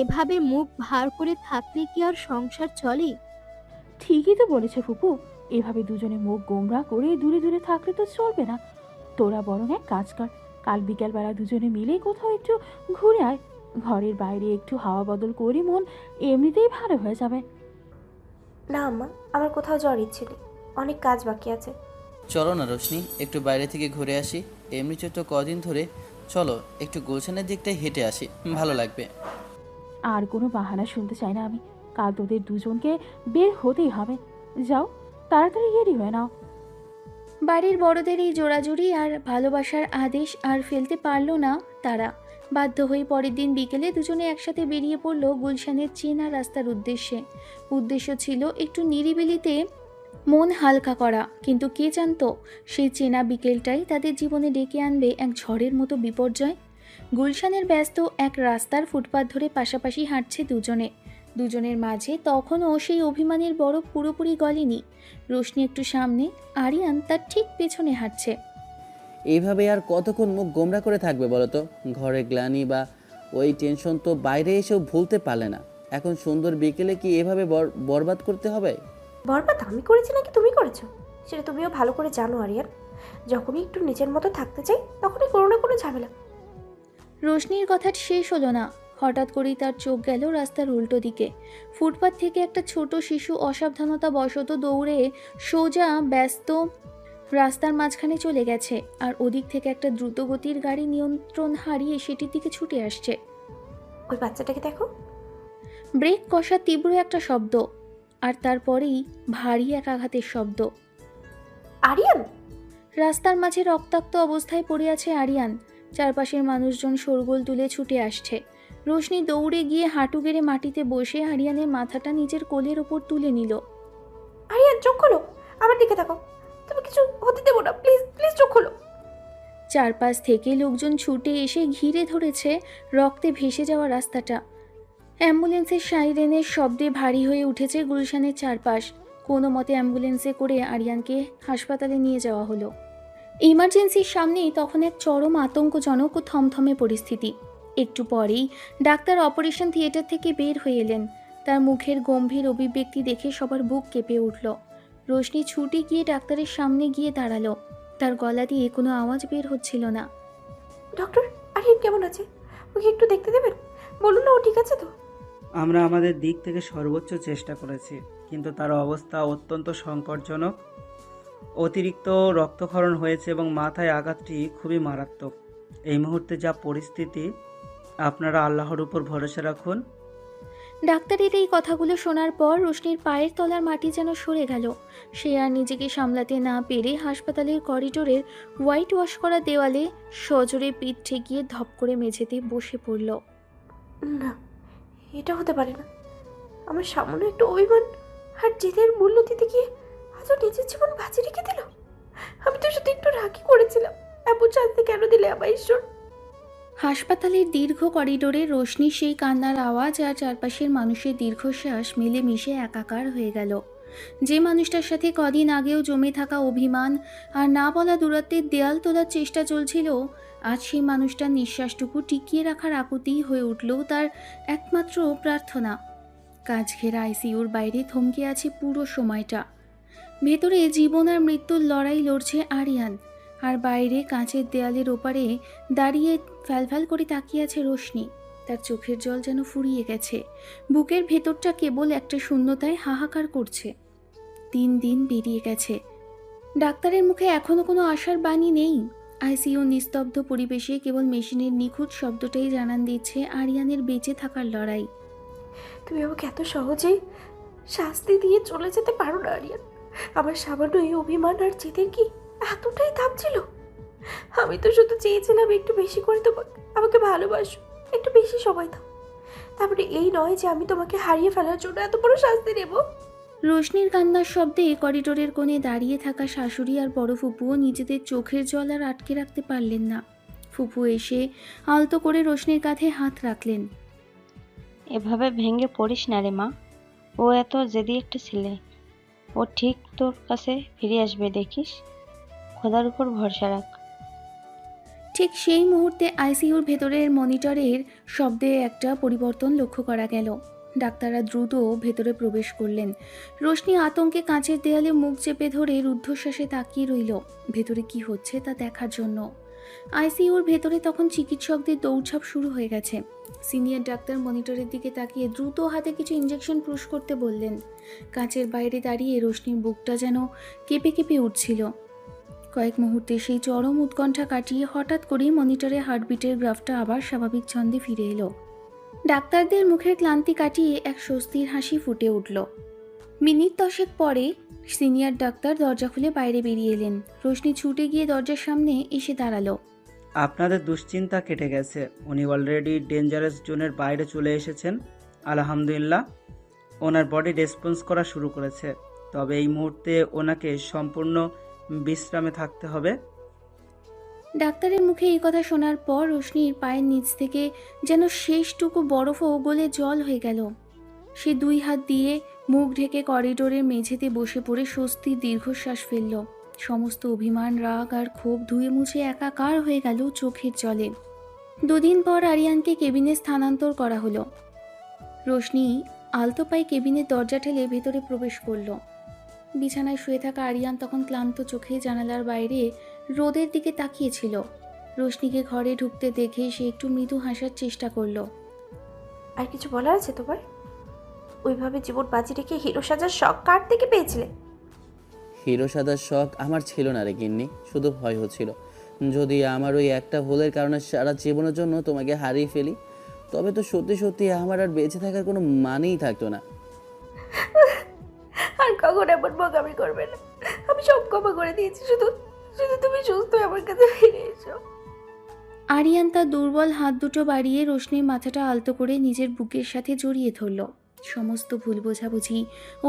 এভাবে মুখ ভার করে থাকলে কি আর সংসার চলে? ঠিকই তো বলেছে ফুপু, এভাবে দুজনে মুখ গোমরা করে দূরে দূরে থাকলে তো চলবে না। তোরা বরং এক কাজ কর, কাল বিকেলবেলা দুজনে মিলে কোথাও একটু ঘুরে আয়। ঘরের বাইরে একটু হাওয়া বদল করি, মন এমনিতেই ভালো হয়ে যাবে। না আম্মা, আমার কোথাও যাওয়ার ইচ্ছে নেই, অনেক কাজ বাকি আছে। চলো না রোশনি, একটু বাইরে থেকে ঘুরে আসি। এমনি তো কদিন ধরে। চলো একটু গুলশানের দিকটায় হেঁটে আসি, ভালো লাগবে। আর কোনো বাহানা শুনতে চাই না আমি। কাল তোদের দুজনকে বের হতেই হবে। যাও, তাড়াতাড়ি রেডি হয়ে নাও। বাড়ির বড়দের এই জোড়াজুড়ি আর ভালোবাসার আদেশ আর ফেলতে পারল না তারা। বাধ্য হয়ে পরের দিন বিকেলে দুজনে একসাথে বেরিয়ে পড়ল গুলশানের চেনা রাস্তার উদ্দেশ্যে। উদ্দেশ্য ছিল একটু নিরিবিলিতে মন হালকা করা, কিন্তু কে জানতো সেই চেনা বিকেলটাই তাদের জীবনে ডেকে আনবে এক ঝড়ের মতো বিপর্যয়। গুলশানের ব্যস্ত এক রাস্তার ফুটপাত ধরে পাশাপাশি হাঁটছে দুজনের মাঝে তখনও সেই অভিমানের বরফ পুরোপুরি গলেনি। রোশনি একটু সামনে, আরিয়ান তার ঠিক পেছনে হাঁটছে। এইভাবে আর কতক্ষণ মুখ গোমরা করে থাকবে বলো তো? ঘরের গ্লানি বা ওই টেনশন তো বাইরে এসেও ভুলতে পারলে না। এখন সুন্দর বিকেলে কি এভাবে বরবাদ করতে হবে? বরবাদ আমি করেছি নাকি তুমি করেছো সেটা তুমিও ভালো করে জানো আরিয়ান। যখনই একটু নিজের মতো থাকতে চাই তখনই কোনো না কোনো ঝামেলা। রোশনির কথা শেষ হলো না, হঠাৎ করেই তার চোখ গেল রাস্তার উল্টো দিকে। ফুটপাত থেকে একটা ছোট শিশু অসাবধানতা বশত দৌড়ে সোজা ব্যস্ত রাস্তার মাঝখানে চলে গেছে, আর ওদিক থেকে একটা দ্রুতগতির গাড়ি নিয়ন্ত্রণ হারিয়ে সেটির দিকে ছুটে আসছে। ওই বাচ্চাটাকে দেখো। ব্রেক কষা তীব্র একটা শব্দ, আর তারপরেই ভারী এক আঘাতের শব্দ। আরিয়ান! রাস্তার মাঝে রক্তাক্ত অবস্থায় পড়ে আছে আরিয়ান। চারপাশের মানুষজন শোরগোল তুলে ছুটে আসছে। রোশনি দৌড়ে গিয়ে হাঁটু গেড়ে মাটিতে বসে আরিয়ানের মাথাটা নিজের কোলের ওপর তুলে নিল। আরিয়ান, চোখ খোলো, আমার দিকে তাকাও। তুমি কিছু হতে দেবো না, প্লিজ প্লিজ, চোখ খোলো। চারপাশ থেকে লোকজন ছুটে এসে ঘিরে ধরেছে রক্তে ভেসে যাওয়া রাস্তাটা। অ্যাম্বুলেন্সের সাইরেনের শব্দে ভারী হয়ে উঠেছে গুলশানের চারপাশ। কোনো মতে অ্যাম্বুলেন্সে করে আরিয়ানকে হাসপাতালে নিয়ে যাওয়া হলো। ইমার্জেন্সির সামনেই তখন এক চরম আতঙ্কজনক ও থমথমে পরিস্থিতি। একটু পরেই ডাক্তার অপারেশন থিয়েটার থেকে বের হয়ে এলেন। তার মুখের গম্ভীর অভিব্যক্তি দেখে সবার বুক কেঁপে উঠল। রোশনি ছুটে গিয়ে ডাক্তারের সামনে গিয়ে দাঁড়ালো। তার গলা দিয়ে কোনো আওয়াজ বের হচ্ছিল না। ডক্টর, আরিয়ান কেমন আছে? ওকে একটু দেখতে দেবেন? বলুন না, ও ঠিক আছে তো? আমরা আমাদের দিক থেকে সর্বোচ্চ চেষ্টা করেছি, কিন্তু তার অবস্থা অত্যন্ত সংকটজনক। অতিরিক্ত রক্তক্ষরণ হয়েছে এবং মাথায় আঘাতটি খুবই মারাত্মক। এই মুহূর্তে যা পরিস্থিতি, আপনারা আল্লাহর উপর ভরসা রাখুন। ডাক্তারের এই কথাগুলো শোনার পর রোশনির পায়ের তলার মাটি যেন সরে গেল। সে আর নিজেকে সামলাতে না পেরে হাসপাতালের করিডোরের হোয়াইট ওয়াশ করা দেওয়ালে সজোরে পিঠ ঠেকিয়ে ধপ করে মেঝেতে বসে পড়ল। না, এটা হতে পারে না। আমার সামান্য একটু অভিমান আর জেদের মূল্য দিতে গিয়ে আজও নিজের জীবন বাজি রেখে দিল। আমি তো শুধু একটু রাগই করেছিলাম। এমন শাস্তি কেন দিলে আমার ঈশ্বর? হাসপাতালের দীর্ঘ করিডোরে রোশনি সেই কান্নার আওয়াজ আর চারপাশের মানুষের দীর্ঘশ্বাস মিলেমিশে একাকার হয়ে গেল। যে মানুষটার সাথে কদিন আগেও জমে থাকা অভিমান আর না বলা দূরত্বের দেয়াল তোলার চেষ্টা চলছিল, আজ সেই মানুষটার নিঃশ্বাসটুকু টিকিয়ে রাখার আকুতি হয়ে উঠল তার একমাত্র প্রার্থনা। কাজ ঘেরা আইসিইউর বাইরে থমকে আছে পুরো সময়টা। ভেতরে জীবন আর মৃত্যুর লড়াই লড়ছে আরিয়ান, আর বাইরে কাঁচের দেয়ালের ওপারে দাঁড়িয়ে ফ্যালফ্যাল করে তাকিয়ে আছে রোশনি। তার চোখের জল যেন ফুরিয়ে গেছে। বুকের ভেতরটা কেবল একটা শূন্যতায় হাহাকার করছে। 3 দিন বেরিয়ে গেছে, ডাক্তারের মুখে এখনো কোনো আশার বাণী নেই। আইসিইউ নিস্তব্ধ পরিবেশে কেবল মেশিনের নিখুঁত শব্দটাই জানান দিচ্ছে আরিয়ানের বেঁচে থাকার লড়াই। তুমি আমাকে এত সহজেই শাস্তি দিয়ে চলে যেতে পারো না আরিয়ান। আমার সামান্য এই অভিমান আর জেদের কি এতটাই দাম ছিল? আমি তো শুধু চেয়েছিলাম একটু বেশি করে আমাকে ভালোবাসো, একটু বেশি সময় দাও। তারপরে এই নয় যে আমি তোমাকে হারিয়ে ফেলার জন্য এত বড় শাস্তি নেব। রোশনির কান্নার শব্দে করিডোরের কোণে দাঁড়িয়ে থাকা শাশুড়ি আর বড় ফুপুও নিজেদের চোখের জল আর আটকে রাখতে পারলেন না। ফুপু এসে আলতো করে রোশনির কাঁধে হাত রাখলেন। এভাবে ভেঙে পড়িস না রে মা, ও এত জেদি একটা ছেলে, ও ঠিক তোর কাছে ফিরে আসবে, দেখিস, খোদার উপর ভরসা রাখ। ঠিক সেই মুহূর্তে আইসিইউর ভেতরের মনিটরের শব্দে একটা পরিবর্তন লক্ষ্য করা গেল। ডাক্তাররা দ্রুত ভেতরে প্রবেশ করলেন। রোশনি আতঙ্কে কাঁচের দেয়ালে মুখ চেপে ধরে রুদ্ধশ্বাসে তাকিয়ে রইল, ভেতরে কি হচ্ছে তা দেখার জন্য। আইসিইউর ভেতরে তখন চিকিৎসকদের দৌড়ঝাঁপ শুরু হয়ে গেছে। সিনিয়র ডাক্তার মনিটরের দিকে তাকিয়ে দ্রুত হাতে কিছু ইঞ্জেকশন পুশ করতে বললেন। কাঁচের বাইরে দাঁড়িয়ে রোশনির বুকটা যেন কেঁপে কেঁপে উঠছিল। কয়েক মুহূর্তে সেই চরম উৎকণ্ঠা কাটিয়ে হঠাৎ করেই মনিটরে হার্টবিটের গ্রাফটা আবার স্বাভাবিক ছন্দে ফিরে এলো। ডাক্তারদের মুখের ক্লান্তি কাটিয়ে এক স্বস্তির হাসি ফুটে উঠল। মিনিট 10 পরে সিনিয়র ডাক্তার দরজা খুলে বাইরে বেরিয়ে এলেন। রোশনি ছুটে গিয়ে দরজার সামনে এসে দাঁড়ালো। আপনাদের দুশ্চিন্তা কেটে গেছে, উনি অলরেডি ডেঞ্জারাস জোনের বাইরে চলে এসেছেন। আলহামদুলিল্লাহ, ওনার বডি রেসপন্স করা শুরু করেছে, তবে এই মুহূর্তে ওনাকে সম্পূর্ণ বিশ্রামে থাকতে হবে। ডাক্তারের মুখে এই কথা শোনার পর রোশনির পায়ের নিচ থেকে যেন শেষটুকু বরফও গলে জল হয়ে গেল। সে 2 হাত দিয়ে মুখ ঢেকে করিডোরের মেঝেতে বসে পড়ে স্বস্তির দীর্ঘশ্বাস ফেলল। সমস্ত অভিমান, রাগ আর ক্ষোভ ধুয়ে মুছে একাকার হয়ে গেল চোখের জলে। 2 দিন পর আরিয়ানকে কেবিনে স্থানান্তর করা হলো। রোশনি আলতো পায়ে কেবিনের দরজা ঠেলে ভেতরে প্রবেশ করল। বিছানায় শুয়ে থাকা আরিয়ান তখন ক্লান্ত চোখে জানালার বাইরে রোদের দিকে তাকিয়েছিল। রোশনিকে ঘরে ঢুকতে দেখে সে একটু মৃদু হাসার চেষ্টা করলো। আর কিছু বলার আছে তোমার? ওইভাবে জীবন বাজি রেখে হিরো সাজার শখ কার থেকে পেয়েছিলে? হিরো সাদার শখ আমার ছিল না রে গিন্নি, শুধু ভয় হচ্ছিল যদি আমার ওই একটা ভুলের কারণে সারা জীবনের জন্য তোমাকে হারিয়ে ফেলি। তবে তো সত্যি সত্যি আমার আর বেঁচে থাকার কোনো মানেই থাকতো না। আর কখন এমন বোকামি করবে না। আমি সব ক্ষমা করে দিয়েছি, শুধু শুধু তুমি সুস্থ হয়ে আমার কাছে ফিরে এসো। আরিয়ান তার দুর্বল হাত দুটো বাড়িয়ে রোশনির মাথাটা আলতো করে নিজের বুকের সাথে জড়িয়ে ধরল। সমস্ত ভুল বোঝাবুঝি,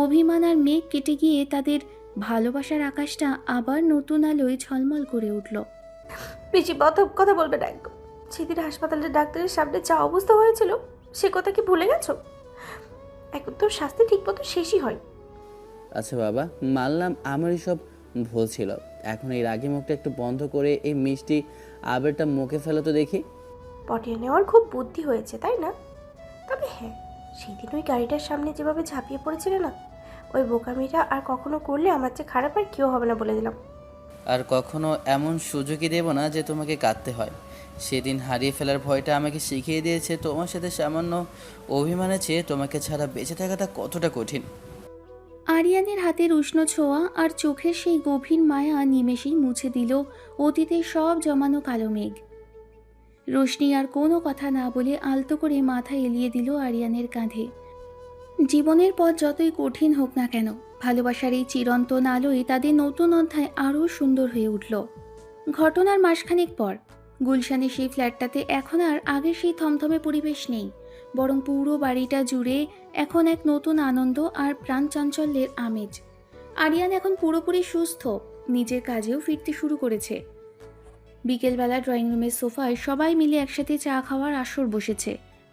অভিমান আর মেঘ কেটে গিয়ে তাদের ভালোবাসার আকাশটা আবার নতুন আলোয় ঝলমল করে উঠল। বেশি কথা বলবে না একদম। সেদিন হাসপাতালের ডাক্তারের সামনে যা অবস্থা হয়েছিল সে কথা কি ভুলে গেছো? এখন তো শাস্তি ঠিক মতো শেষই হয়। আচ্ছা বাবা, মানলাম আমারই সব ভুল ছিল। এখন এই রাগি মুখটা একটু বন্ধ করে এই মিষ্টি আবেরটা মুখে ফেলো তো দেখি। পটিয়ে নেওয়ার খুব বুদ্ধি হয়েছে, তাই না? তবে হ্যাঁ, সেই দিন ওই গাড়িটার সামনে যেভাবে ঝাঁপিয়ে পড়েছিলে না, ওই বোকামিটা আর কখনো করলে আমার চেয়ে খারাপ আর কেউ হবে না বলে দিলাম। আর কখনো এমন সুযোগই দেব না যে তোমাকে কাঁদতে হয়। সেদিন হারিয়ে ফেলার ভয়টা আমাকে শিখিয়ে দিয়েছে তোমার সাথে সামান্য অভিমানের চেয়ে তোমাকে ছাড়া বেঁচে থাকাটা কতটা কঠিন। আরিয়ানের হাতের উষ্ণ ছোঁয়া আর চোখের সেই গভীর মায়া নিমেষেই মুছে দিল অতীতের সব জমানো কালো মেঘ। রোশনি আর কোনো কথা না বলে আলতো করে মাথা এলিয়ে দিল আরিয়ানের কাঁধে। জীবনের পথ যতই কঠিন হোক না কেন, ভালোবাসার এই চিরন্তন আলোয় তাদের নতুন অধ্যায় আরও সুন্দর হয়ে উঠল। ঘটনার মাসখানেক পর গুলশানের সেই ফ্ল্যাটটাতে এখন আর আগের সেই থমথমে পরিবেশ নেই, বরং পুরো বাড়িটা জুড়ে এখন এক নতুন আনন্দ আর প্রাণ চাঞ্চল্যের আমেজ। আরিয়ান এখন পুরোপুরি সুস্থ, নিজের কাজেও ফিরতে শুরু করেছে। বিকেলবেলা ড্রয়িং রুমের সোফায় সবাই মিলে একসাথে চা খাওয়ার আসর বসেছে।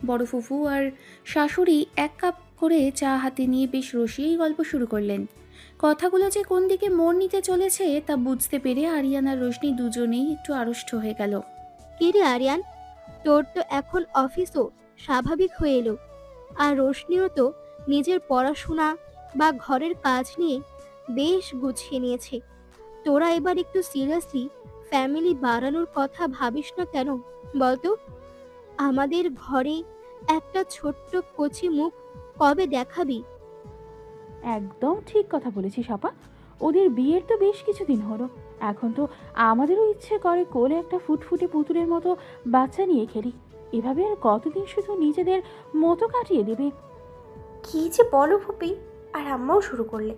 বড় ফুফু আর শাশুড়ি এক কাপ করে চা হাতে নিয়ে বেশ রসিয়েই গল্প শুরু করলেন। কথাগুলো যে কোন দিকে মোড় নিতে চলেছে তা বুঝতে পেরে আরিয়ান আর রোশনি দুজনেই একটু আড়ষ্ট হয়ে গেল। কি রে আরিয়ান, তোর তো এখন অফিসও স্বাভাবিক হয়ে এলো, আর রোশনিও তো নিজের পড়াশোনা বা ঘরের কাজ নিয়ে বেশ গুছিয়ে নিয়েছে। তোরা এবার একটু সিরিয়াসলি ফ্যামিলি বাড়ানোর কথা ভাবিস না কেন বলতো? আমাদের ঘরে একটা ছোট্ট কচি মুখ কবে দেখাবি? একদম ঠিক কথা বলেছিস আপা। ওদের বিয়ের তো বেশ কিছুদিন হলো। এখন তো আমাদেরও ইচ্ছে করে কোলে একটা ফুটফুটে পুতুলের মতো বাচ্চা নিয়ে খেলি। এভাবে আর কতদিন শুধু নিজেদের মতো কাটিয়ে দেবে? কি যে বলো ফুপি, আর আম্মাও শুরু করলে।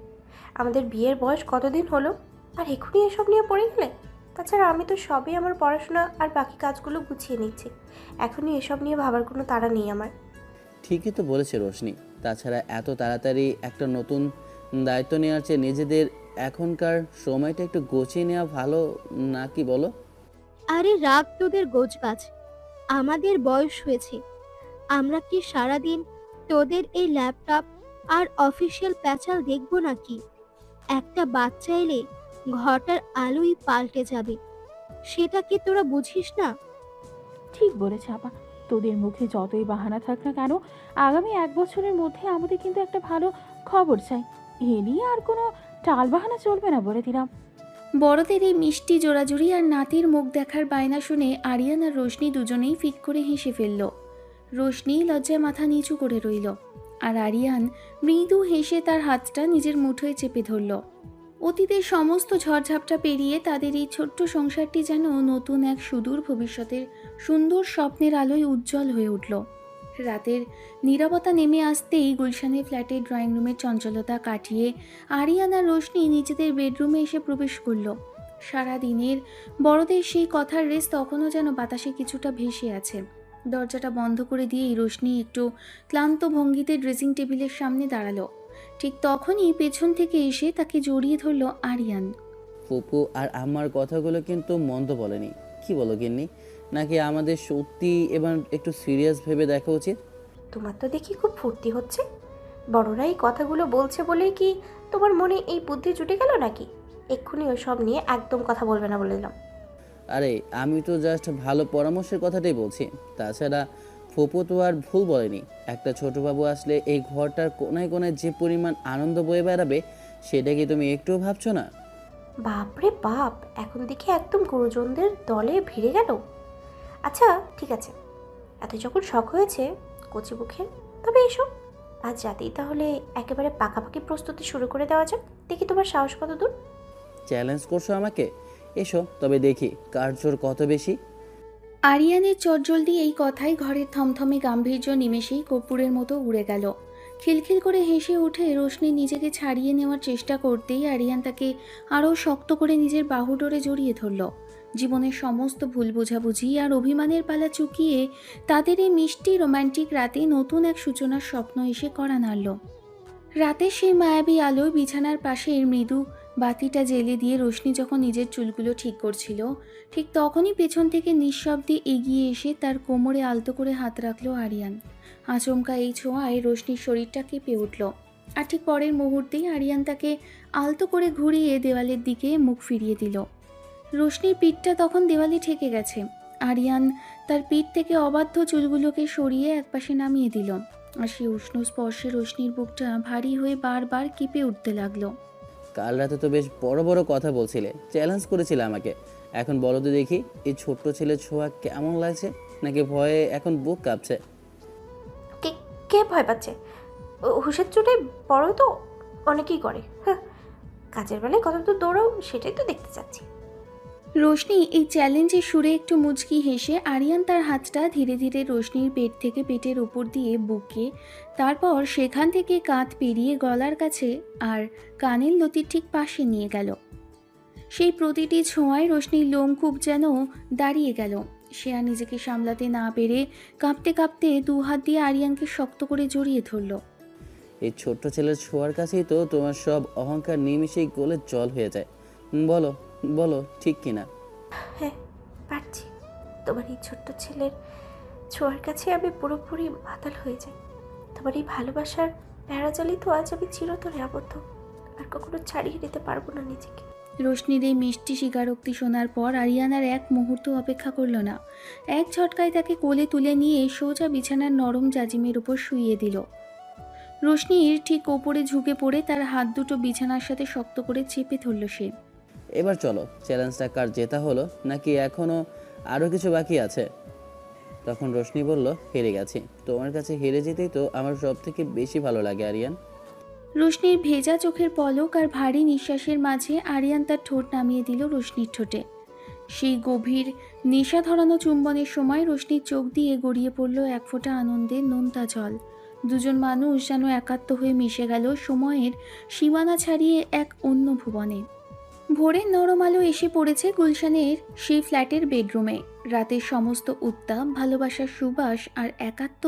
আমাদের বিয়ের বয়স কতদিন হলো, আর এখনই এসব নিয়ে পড়ে গেলে? তাছাড়া আমি তো সবই আমার পড়াশোনা আর বাকি কাজগুলো গুছিয়ে নিচ্ছি। এখনই এসব নিয়ে ভাবার কোনো তাড়া নেই আমার। ঠিকই তো বলেছে রোশনি। তাছাড়া এত তাড়াতাড়ি একটা নতুন দায়িত্ব নেওয়ার চেয়ে নিজেদের এখনকার সময়টা একটু গুছিয়ে নেওয়া ভালো নাকি বলো? আরে রাগ তোদের গোছগাছ, আমাদের বয়স হয়েছে। আমরা কি সারাদিন তোদের এই ল্যাপটপ আর অফিসিয়াল প্যাচাল দেখবো নাকি? একটা বাচ্চা এলে ঘরটার আলোই পাল্টে যাবে, সেটা কি তোরা বুঝিস না? ঠিক বলেছে আপা। তোদের মুখে যতই বাহানা থাক না কেন, আগামী 1 বছরের মধ্যে আমাদের কিন্তু একটা ভালো খবর চাই। এ নিয়ে আর কোনো টাল বাহানা চলবে না বলে দিলাম। বড়দের এই মিষ্টি জোড়াজুড়ি আর নাতির মুখ দেখার বায়না শুনে আরিয়ান আর রোশনি দুজনেই ফিক করে হেসে ফেলল। রোশনি লজ্জায় মাথা নিচু করে রইল, আর আরিয়ান মৃদু হেসে তার হাতটা নিজের মুঠোয় চেপে ধরল। অতীতের সমস্ত ঝড়ঝাপটা পেরিয়ে তাদের এই ছোট্ট সংসারটি যেন নতুন এক সুদূর ভবিষ্যতের সুন্দর স্বপ্নের আলোয় উজ্জ্বল হয়ে উঠল। রাতের নীরবতা নেমে আসতেই গুলশানের ফ্ল্যাটের ড্রয়িং রুমের চঞ্চলতা কাটিয়ে আরিয়ান আর রোশনি নিজেদের বেডরুমে এসে প্রবেশ করল। সারা দিনের বড়দের সেই কথার রেস তখনও যেন বাতাসে কিছুটা ভেসে আছে। দরজাটা বন্ধ করে দিয়েই রোশনি একটু ক্লান্ত ভঙ্গিতে ড্রেসিং টেবিলের সামনে দাঁড়ালো। ঠিক তখনই পেছন থেকে এসে তাকে জড়িয়ে ধরল আরিয়ান। ফুপু আর আমার কথাগুলো কিন্তু মন্দ বলেনি, কি বলো গিন্নি? নাকি আমাদের সত্যি এবার একটু সিরিয়াস ভেবে দেখা উচিত? তোমার তো দেখি খুব ফুর্তি হচ্ছে। বড়রা এই কথাগুলো বলছে বলেই কি তোমার মনে এই বুদ্ধি জুটে গেল নাকি? এক্ষুনি ওই সব নিয়ে একদম কথা বলবে না বলে দিলাম। আরে আমি তো জাস্ট ভালো পরামর্শের কথাটাই বলছি। তাছাড়া ফুপু তো আর ভুল বলেনি। একটা ছোটবাবু আসলে এই ঘরটার কোনায় কোনায় যে পরিমাণ আনন্দ বয়ে বেড়াবে, সেটা কি তুমি একটুও ভাবছো না? বাপরে বাপ, এখন দেখি একদম গুরুজনদের দলে ভিড়ে গেল। আচ্ছা ঠিক আছে, এত যখন শখ হয়েছে কচিমুখের, তবে এসো আজ রাতেই তাহলে একেবারে পাকাপাকি প্রস্তুতি শুরু করে দেওয়া যাক। দেখি তোমার সাহস কত দূর। চ্যালেঞ্জ করছো আমাকে? এসো তবে দেখি কার জোর কত বেশি। আরিয়ানের চটজলদি এই কথায় ঘরের থমথমে গাম্ভীর্য নিমেষেই কর্পূরের মতো উড়ে গেল। খিলখিল করে হেসে উঠে রোশনি নিজেকে ছাড়িয়ে নেওয়ার চেষ্টা করতেই আরিয়ান তাকে আরও শক্ত করে নিজের বাহুডোরে জড়িয়ে ধরল। জীবনের সমস্ত ভুল বোঝাবুঝি আর অভিমানের পালা চুকিয়ে তাদের এই মিষ্টি রোম্যান্টিক রাতে নতুন এক সূচনার স্বপ্ন এসে কড়া নাড়ল। রাতের সেই মায়াবী আলো বিছানার পাশের মৃদু বাতিটা জ্বেলে দিয়ে রোশনি যখন নিজের চুলগুলো ঠিক করছিল, ঠিক তখনই পেছন থেকে নিঃশব্দে এগিয়ে এসে তার কোমরে আলতো করে হাত রাখলো আরিয়ান। আচমকা এই ছোঁয়ায় রোশনির শরীরটা কেঁপে উঠল, আর ঠিক পরের মুহূর্তেই আরিয়ান তাকে আলতো করে ঘুরিয়ে দেওয়ালের দিকে মুখ ফিরিয়ে দিল। রোশনির পিঠটা তখন দেওয়ালে ঠেকে গেছে। আরিয়ান তার পিঠ থেকে অবাধ্য চুলগুলোকে সরিয়ে একপাশে নামিয়ে দিল, আর সেই উষ্ণ স্পর্শে রোশনির বুকটা ভারী হয়ে বারবার কেঁপে উঠতে লাগলো। কাল রাতে তো বেশ বড় বড় কথা বলছিলে, চ্যালেঞ্জ করেছিলে আমাকে। এখন বলো তো দেখি, এই ছোট্ট ছেলের ছোঁয়া কেমন লাগছে, নাকি ভয়ে এখন বুক কাঁপছে? কে কে ভয় পাচ্ছে? হুশের চোটে বড় তো অনেকেই করে। হ্যাঁ, কাজের বেলায় কত তো দৌড়াও সেটাই তো দেখতে চাচ্ছি। রোশনি এই চ্যালেঞ্জের সুরে একটু মুচকি হেসে আরিয়ান তার হাতটা ধীরে ধীরে রোশনির পেট থেকে পেটের উপর দিয়ে বুকে, তারপর সেখান থেকে কাঁধ পেরিয়ে গলার কাছে আর কানের লতির ঠিক পাশে নিয়ে গেল। সেই প্রতিটি ছোঁয়ায় রোশনির লোমকূপ যেন দাঁড়িয়ে গেল। সে আর নিজেকে সামলাতে না পেরে কাঁপতে কাঁপতে দু হাত দিয়ে আরিয়ানকে শক্ত করে জড়িয়ে ধরল। এই ছোট্ট ছেলের ছোঁয়ার কাছেই তো তোমার সব অহংকার নিমিষেই গলে জল হয়ে যায়। বলো বলো, ঠিক কিনা? হ্যাঁ, পারছি। তোমার এই ছোট্ট ছেলের ছোঁয়ার কাছে আমি পুরোপুরি মাতাল হয়ে যাই। তোমার এই ভালোবাসার প্যারাজালি তো আজ আমি চিরতরে আবদ্ধ, আর কখনো ছাড়িয়ে নিতে পারবো না নিজেকে। রোশনির এই মিষ্টি স্বীকারোক্তি শোনার পর আরিয়ান আর এক মুহূর্ত অপেক্ষা করল না। এক ঝটকায় তাকে কোলে তুলে নিয়ে সোজা বিছানার নরম জাজিমের উপর শুইয়ে দিল। রোশনির ঠিক ওপরে ঝুঁকে পড়ে তার হাত দুটো বিছানার সাথে শক্ত করে চেপে ধরল সে। এবার চলো, চ্যালেঞ্জটা কার জেতা হলো, নাকি এখনও আরও কিছু বাকি আছে? তখন রোশনি বলল, হেরে গেছি। তোমার কাছে হেরে যেতেই তো আমার সব থেকে বেশি ভালো লাগে আরিয়ান। রোশনির ভেজা চোখের পলক আর ভারী নিঃশ্বাসের মাঝে আরিয়ান তার ঠোঁট নামিয়ে দিল রোশনির ঠোঁটে। সেই গভীর নেশা ধরানো চুম্বনের সময় রোশনির চোখ দিয়ে গড়িয়ে পড়ল এক ফোঁটা আনন্দের নোনতা জল। দুজন মানুষ যেন একাত্ম হয়ে মিশে গেল সময়ের সীমানা ছাড়িয়ে এক অন্য ভুবনে। ভোরের নরম আলো এসে পড়েছে গুলশানের সেই ফ্ল্যাটের বেডরুমে। রাতের সমস্ত উত্তাপ, ভালোবাসার সুবাস আর একাত্ম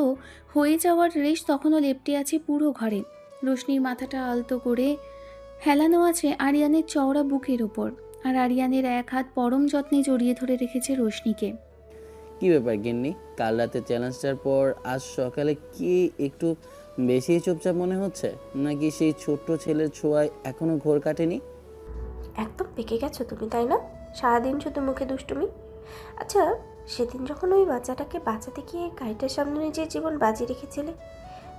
হয়ে যাওয়ার রেশ তখনও লেপ্টে আছে পুরো ঘরে। রোশনির মাথাটা আলতো করে হেলানো আছে আরিয়ানের চওড়া বুকের ওপর, আর আরিয়ানের এক হাত পরম যত্নে জড়িয়ে ধরে রেখেছে রোশনিকে। কি ব্যাপার গিন্নি, কাল রাতে চ্যালেঞ্জটার পর আজ সকালে কি একটু বেশি চুপচাপ মনে হচ্ছে, নাকি সেই ছোট্ট ছেলের ছোঁয়ায় এখনো ঘোর কাটেনি? একদম পেকে গেছো তুমি, তাই না? সারাদিন শুধু মুখে দুষ্টুমি। আচ্ছা, সেদিন যখন ওই বাচ্চাটাকে বাঁচাতে গিয়ে গাড়িটার সামনে নিজের জীবন বাজি রেখেছিলে,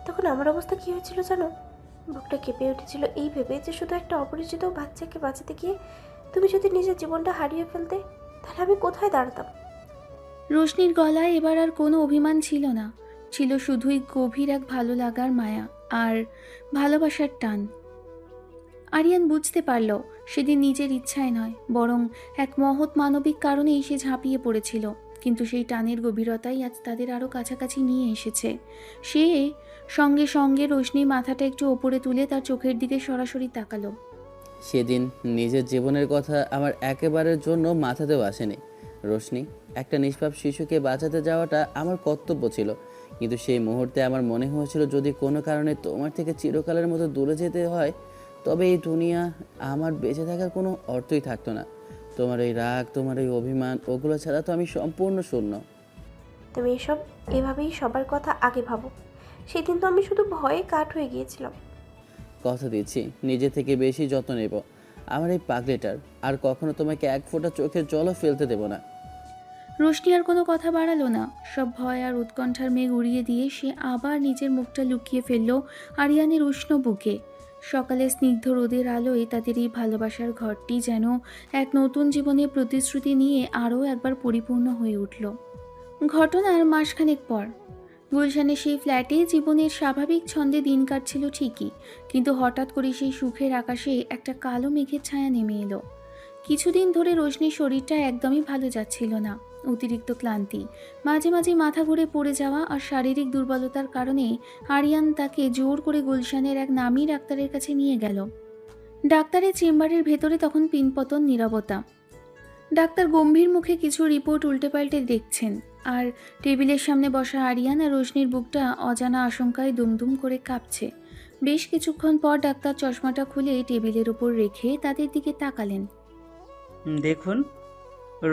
তখন আমার অবস্থা কী হয়েছিল জানো? বুকটা কেঁপে উঠেছিল এই ভেবে যে শুধু একটা অপরিচিত বাচ্চাকে বাঁচাতে গিয়ে তুমি যদি নিজের জীবনটা হারিয়ে ফেলতে, তাহলে আমি কোথায় দাঁড়াতাম। রোশনির গলায় এবার আর কোনো অভিমান ছিল না, ছিল শুধুই গভীর এক ভালো লাগার মায়া আর ভালোবাসার টান। আরিয়ান বুঝতে পারল সেদিন নিজের ইচ্ছায় নয়, বরং এক মহৎ মানবিক কারণেই সে ঝাঁপিয়ে পড়েছিল। কিন্তু সেই টানের গভীরতাই আজ তাদের আরও কাছাকাছি নিয়ে এসেছে। সে সঙ্গে সঙ্গে রোশনির মাথাটা একটু ওপরে তুলে তার চোখের দিকে সরাসরি তাকালো। সেদিন নিজের জীবনের কথা আমার একেবারের জন্য মাথাতেও আসেনি রোশনি। একটা নিষ্পাপ শিশুকে বাঁচাতে যাওয়াটা আমার কর্তব্য ছিল, কিন্তু সেই মুহূর্তে আমার মনে হয়েছিল যদি কোনো কারণে তোমার থেকে চিরকালের মতো দূরে যেতে হয়, তবে এই দুনিয়া আমার বেঁচে থাকার কোনো অর্থই থাকতো না। তোমার এই রাগ, তোমার এই অভিমান, ওগুলো ছাড়া তো আমি সম্পূর্ণ শূন্য। তুমি এসব এভাবেই সবার কথা আগে ভাবো। সেদিন তো আমি শুধু ভয়ে কাঠ হয়ে গিয়েছিলাম। কথা দিচ্ছি নিজে থেকে বেশি যত্ন নেব আমার এই পাগলিটার, আর কখনো তোমাকে এক ফোঁটা চোখের জলও ফেলতে দেব না। রোশনি আর কোনো কথা বাড়ালো না। সব ভয় আর উৎকণ্ঠার মেঘ উড়িয়ে দিয়ে সে আবার নিজের মুখটা লুকিয়ে ফেলল আরিয়ানের উষ্ণ বুকে। সকালে স্নিগ্ধ রোদের আলোয় তাদের এই ভালোবাসার ঘরটি যেন এক নতুন জীবনের প্রতিশ্রুতি নিয়ে আরও একবার পরিপূর্ণ হয়ে উঠল। ঘটনার মাসখানেক পর গুলশানের সেই ফ্ল্যাটে জীবনের স্বাভাবিক ছন্দে দিন কাটছিল ঠিকই, কিন্তু হঠাৎ করে সেই সুখের আকাশে একটা কালো মেঘের ছায়া নেমে এলো। কিছুদিন ধরে রোশনির শরীরটা একদমই ভালো যাচ্ছিল না। অতিরিক্ত ক্লান্তি, মাঝে মাঝে মাথা ঘুরে পড়ে যাওয়া আর শারীরিক দুর্বলতার কারণে আরিয়ান তাকে জোর করে গুলশানের এক নামী ডাক্তারের কাছে নিয়ে গেল। ডাক্তারের চেম্বারের ভেতরে তখন পিনপতন নীরবতা। ডাক্তার গম্ভীর মুখে কিছু রিপোর্ট উল্টে পাল্টে দেখছেন, আর টেবিলের সামনে বসা আরিয়ান আর রোশনির বুকটা অজানা আশঙ্কায় দুমদুম করে কাঁপছে। বেশ কিছুক্ষণ পর ডাক্তার চশমাটা খুলে টেবিলের ওপর রেখে তাদের দিকে তাকালেন। দেখুন,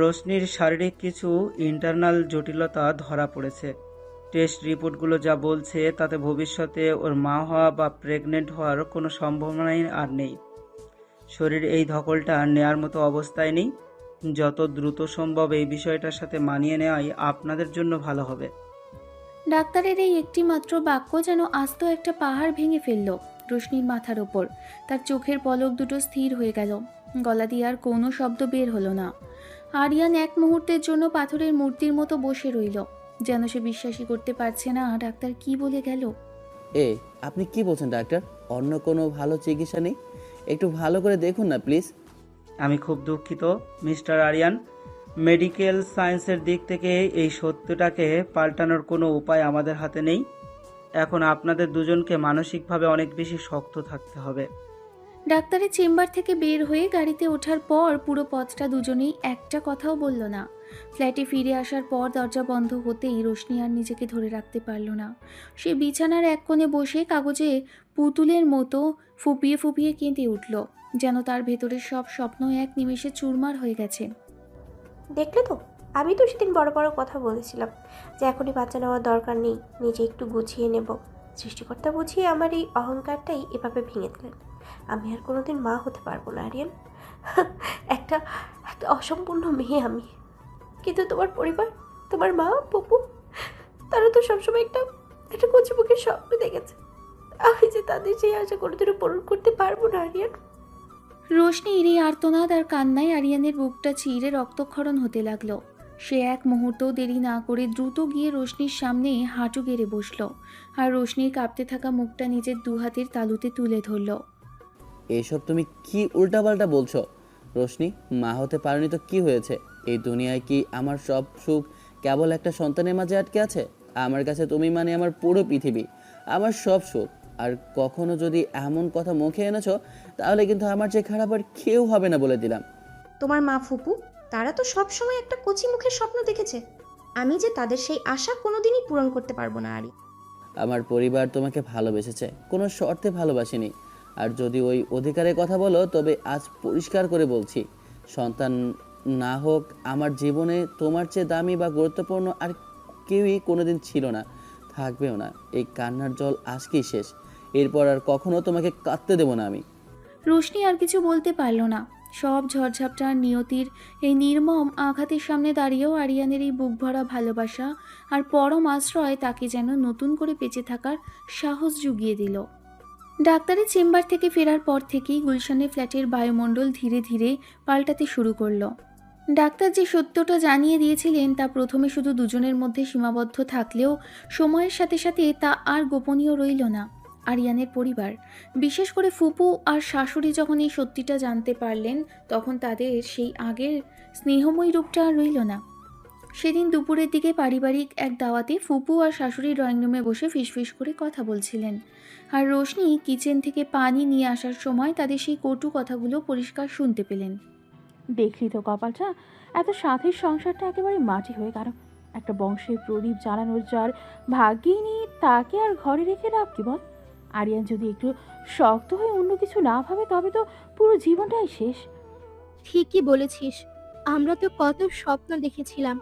রোশনির শারীরিক কিছু ইন্টারনাল জটিলতা ধরা পড়েছে। টেস্ট রিপোর্টগুলো যা বলছে তাতে ভবিষ্যতে ওর মা হওয়া বা প্রেগনেন্ট হওয়ার কোনো সম্ভাবনাই আর নেই। শরীর এই ধকলটা নেয়ার মতো অবস্থায় নেই। যত দ্রুত সম্ভব এই বিষয়টার সাথে মানিয়ে নেওয়াই আপনাদের জন্য ভালো হবে। ডাক্তারের এই একটি মাত্র বাক্য যেন আস্ত একটা পাহাড় ভেঙে ফেলল রোশনির মাথার ওপর। তার চোখের পলক দুটো স্থির হয়ে গেল, গলা দিয়ে আর কোনো শব্দ বের হলো না। আরিয়ান এক মুহূর্তের জন্য পাথরের মূর্তির মতো বসে রইল, যেন সে বিশ্বাসই করতে পারছে না ডাক্তার কি বলে গেল। আপনি কি বলছেন ডাক্তার? অন্য কোনো ভালো চিকিৎসা নেই? একটু ভালো করে দেখুন না প্লিজ। আমি খুব দুঃখিত মিস্টার আরিয়ান, মেডিকেল সায়েন্সের দিক থেকে এই সত্যটাকে পাল্টানোর কোনো উপায় আমাদের হাতে নেই। এখন আপনাদের দুজনকে মানসিকভাবে অনেক বেশি শক্ত থাকতে হবে। ডাক্তারের চেম্বার থেকে বের হয়ে গাড়িতে ওঠার পর পুরো পথটা দুজনেই একটা কথাও বলল না। ফ্ল্যাটে ফিরে আসার পর দরজা বন্ধ হতেই রোশনি আর নিজেকে ধরে রাখতে পারল না। সে বিছানার এক কোণে বসে কাগজে পুতুলের মতো ফুপিয়ে ফুপিয়ে কেঁদে উঠল, যেন তার ভেতরের সব স্বপ্ন এক নিমেষে চুরমার হয়ে গেছে। দেখলে তো, আমি তো সেদিন বড় বড় কথা বলেছিলাম যে এখনই বাচ্চা নেওয়ার দরকার নেই, নিজে একটু গুছিয়ে নেব। সৃষ্টিকর্তা বুঝিয়ে আমার এই অহংকারটাই এভাবে ভেঙে দিলেন। আমি আর কোনোদিন মা হতে পারবো না আরিয়ান। একটা একটা অসম্পূর্ণ মেয়ে আমি। কিন্তু তোমার পরিবার, তোমার মা পপু, তারা তো সবসময় একটা একটা কচিমুখের স্বপ্ন দেখেছে। আমি যে তাদের সেই আশা কোনোদিনও পূরণ করতে পারবো না আরিয়ান। রোশনির এই আর্তনাদ আর কান্নায় আরিয়ানের বুকটা চিরে রক্তক্ষরণ হতে লাগলো। সে এক মুহূর্তও দেরি না করে দ্রুত গিয়ে রোশনির সামনে হাঁটু গেড়ে বসলো, আর রোশনির কাঁপতে থাকা মুখটা নিজের দু হাতের তালুতে তুলে ধরল। এসব তুমি কি উল্টাপাল্টা বলছো? রোশনি, মা হতে পারোনি তো কি হয়েছে? এই দুনিয়ায় কি আমার সব সুখ কেবল একটা সন্তানের মাঝে আটকে আছে? আমার কাছে তুমি মানে আমার পুরো পৃথিবী, আমার সব সুখ। আর কখনো যদি এমন কথা মুখে এনেছো তাহলে কিন্তু আমার যে খারাপ আর কেউ হবে না বলে দিলাম। তোমার মা ফুপু, তারা তো সব সময় একটা কচি মুখের স্বপ্ন দেখেছে। আমি যে তাদের সেই আশা কোনোদিনই পূরণ করতে পারবো না আরি। আমার পরিবার তোমাকে ভালোবেসেছে, কোনো শর্তে ভালোবাসেনি। আর যদি ওই অধিকারের কথা বলো তবে আজ পরিষ্কার করে বলছি, সন্তান না হোক আমার জীবনে তোমার চেয়ে দামি বা গুরুত্বপূর্ণ আর কেউই কোনোদিন ছিল না, থাকবেও না। এই কান্নার জল আজকেই শেষ, এরপর আর কখনো তোমাকে কাঁদতে দেবো না আমি। রোশনি আর কিছু বলতে পারল না। সব ঝড়ঝাপটার নিয়তির এই নির্মম আঘাতের সামনে দাঁড়িয়েও আরিয়ানের এই বুক ভরা ভালোবাসা আর পরম আশ্রয় তাকে যেন নতুন করে বেঁচে থাকার সাহস জুগিয়ে দিল। ডাক্তারের চেম্বার থেকে ফেরার পর থেকেই গুলশানের ফ্ল্যাটের বায়ুমণ্ডল ধীরে ধীরে পাল্টাতে শুরু করলো। ডাক্তার যে সত্যটা জানিয়ে দিয়েছিলেন তা প্রথমে শুধু দুজনের মধ্যে সীমাবদ্ধ থাকলেও সময়ের সাথে সাথে তা আর গোপনীয় রইল না। আরিয়ানের পরিবার, বিশেষ করে ফুপু আর শাশুড়ি যখন এই সত্যিটা জানতে পারলেন, তখন তাদের সেই আগের স্নেহময়ী রূপটা আর রইল না। সেদিন দুপুরের দিকে পারিবারিক এক দাওয়াতে ফুপু আর শাশুড়ি ড্রয়িং রুমে বসে ফিসফিস করে কথা বলছিলেন, আর রোশনি কিচেন থেকে পানি নিয়ে আসার সময় তাদের সেই কটু কথাগুলো পরিষ্কার শুনতে পেলেন। দেখলি তো কপালটা, এত সাথের সংসারটা একেবারে মাটি হয়ে গেল। একটা বংশের প্রদীপ জ্বালানোর যার ভাগ্যেই নেই, তাকে আর ঘরে রেখে লাভ কি বল? আরিয়ান যদি একটু শক্ত হয়ে অন্য কিছু না ভাবে তবে তো পুরো জীবনটাই শেষ। ঠিকই বলেছিস, আমরা তো কত স্বপ্ন দেখেছিলাম,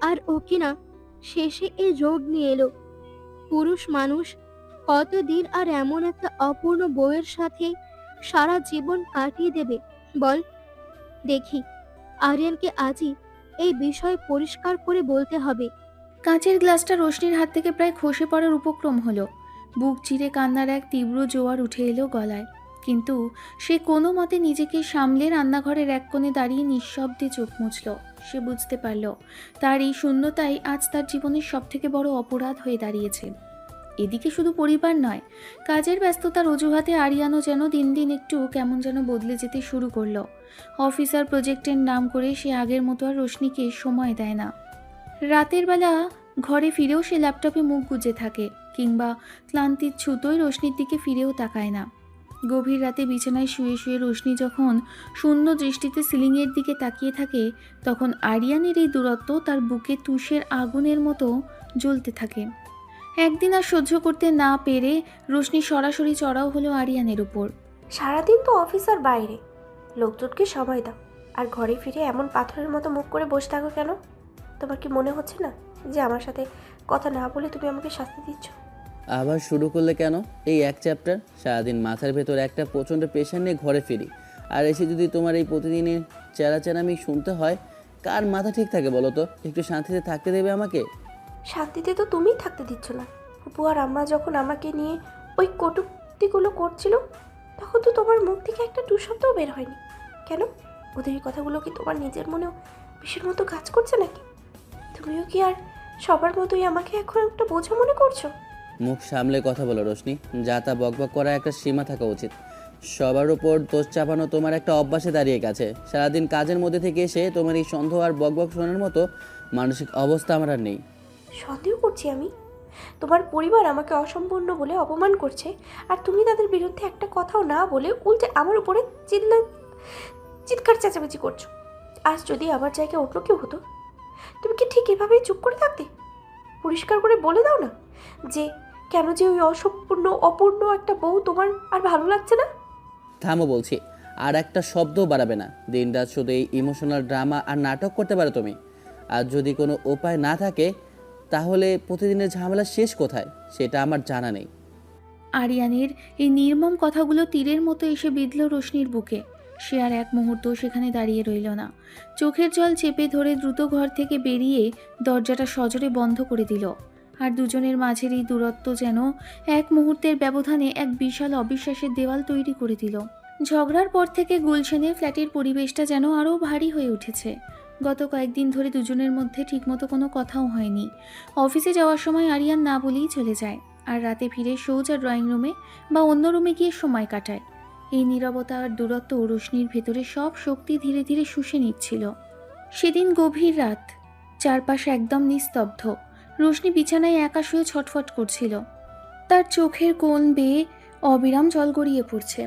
আর ও কিনা শেষে এই রোগ নিয়ে এলো। পুরুষ মানুষ কতদিন আর এমন একটা অপূর্ণ বউয়ের সাথে সারা জীবন কাটিয়ে দেবে বল? দেখি, আরিয়ানকে আজই এই বিষয় পরিষ্কার করে বলতে হবে। কাঁচের গ্লাসটা রোশনির হাত থেকে প্রায় খসে পড়ার উপক্রম হলো। বুক চিরে কান্নার এক তীব্র জোয়ার উঠে এলো গলায়, কিন্তু সে কোনো মতে নিজেকে সামলে রান্নাঘরের এক কোণে দাঁড়িয়ে নিঃশব্দে চোখ মুছল। সে বুঝতে পারল তার এই শূন্যতাই আজ তার জীবনের সবথেকে বড় অপরাধ হয়ে দাঁড়িয়েছে। এদিকে শুধু পরিবার নয়, কাজের ব্যস্ততার অজুহাতে আরিয়ানও যেন দিন দিন একটু কেমন যেন বদলে যেতে শুরু করলো। অফিসার প্রজেক্টের নাম করে সে আগের মতো আর রোশনিকে সময় দেয় না। রাতের বেলা ঘরে ফিরেও সে ল্যাপটপে মুখ গুজে থাকে, কিংবা ক্লান্তির ছুতোয় রোশনির দিকে ফিরেও তাকায় না। গভীর রাতে বিছানায় শুয়ে শুয়ে রোশনি যখন শূন্য দৃষ্টিতে সিলিংয়ের দিকে তাকিয়ে থাকে, তখন আরিয়ানের এই দূরত্ব তার বুকে তুষের আগুনের মতো জ্বলতে থাকে। একদিন আর সহ্য করতে না পেরে রোশনি সরাসরি চড়াও হলো আরিয়ানের উপর। সারাদিন তো অফিসার বাইরে, লোকজনকে সময় দাও, আর ঘরে ফিরে এমন পাথরের মতো মুখ করে বসে থাকো কেন? তোমার কি মনে হচ্ছে না যে আমার সাথে কথা না বলে তুমি আমাকে শাস্তি দিচ্ছ? আবার শুরু করলে কেন এই এক চ্যাপ্টার? সারাদিন মাথার ভেতর একটা প্রচণ্ড প্রেশার নিয়ে ঘরে ফিরি, আর এসে যদি তোমার এই প্রতিদিনের চেরাচেরামি শুনতে হয়, কার মাথা ঠিক থাকে বলো তো? একটু শান্তিতে থাকতে দেবে আমাকে? শান্তিতে তো তুমিই থাকতে দিচ্ছ না। ফুপু আর আম্মা যখন আমাকে নিয়ে ওই কটূক্তিগুলো করছিল, তখন তো তোমার মুখ থেকে একটা দুঃশব্দও বের হয়নি। কেন? ওদের এই কথাগুলো কি তোমার নিজের মনেও বিষের মতো কাজ করছে নাকি? তুমিও কি আর সবার মতোই আমাকে এখন একটা বোঝা মনে করছো? মুখ সামলে কথা বলো রোশনি, যা তা বকবক করা একটা সীমা থাকা উচিত। সবার উপর দোষ চাপানো তোমার একটা অভ্যাসে দাঁড়িয়ে গেছে। সারাদিন কাজের মধ্যে থেকে এসে তোমার এই সন্দেহ আর বকবক শোনার মতো মানসিক অবস্থা আমার আর নেই। সন্দেহ করছি আমি? তোমার পরিবার আমাকে অসম্পূর্ণ বলে অপমান করছে, আর তুমি তাদের বিরুদ্ধে একটা কথাও না বলে উল্টে আমার উপরে চিৎকার চেঁচামেচি করছো। আজ যদি আমার জায়গায় অন্য কেউ হতো, তুমি কি ঠিক এভাবেই চুপ করে থাকতে? পরিষ্কার করে বলে দাও না যে কেন যে ওই অপূর্ণ একটা বউ তোমার আর ভালো লাগছে না। থামো বলছি, আর একটা শব্দও বাড়াবে না। দিনরাত শুধু এই ইমোশনাল ড্রামা আর নাটক করতে পারো তুমি। আর যদি কোনো উপায় না থাকে, তাহলে প্রতিদিনের ঝামেলা শেষ কোথায় সেটা আমার জানা নেই। আরিয়ানের এই নির্মম কথাগুলো তীরের মতো এসে বিঁধল রোশনির বুকে। সে আর এক মুহূর্ত সেখানে দাঁড়িয়ে রইল না। চোখের জল চেপে ধরে দ্রুত ঘর থেকে বেরিয়ে দরজাটা সজোরে বন্ধ করে দিল। আর দুজনের মাঝের এই দূরত্ব যেন এক মুহূর্তের ব্যবধানে এক বিশাল অবিশ্বাসের দেওয়াল তৈরি করে দিল। ঝগড়ার পর থেকে গুলশানের ফ্ল্যাটের পরিবেশটা যেন আরও ভারী হয়ে উঠেছে। গত কয়েকদিন ধরে দুজনের মধ্যে ঠিকমতো কোনো কথাও হয়নি। অফিসে যাওয়ার সময় আরিয়ান না বলেই চলে যায়, আর রাতে ফিরে সোজা ড্রয়িং রুমে বা অন্য রুমে গিয়ে সময় কাটায়। এই নীরবতা আর দূরত্ব রোশনির ভেতরে সব শক্তি ধীরে ধীরে শুষে নিচ্ছিল। সেদিন গভীর রাত, চারপাশে একদম নিস্তব্ধ। রোশনি বিছানায় একা শুয়ে ছটফট করছিল। তার চোখের কোণ বেয়ে অবিরাম জল গড়িয়ে পড়ছে।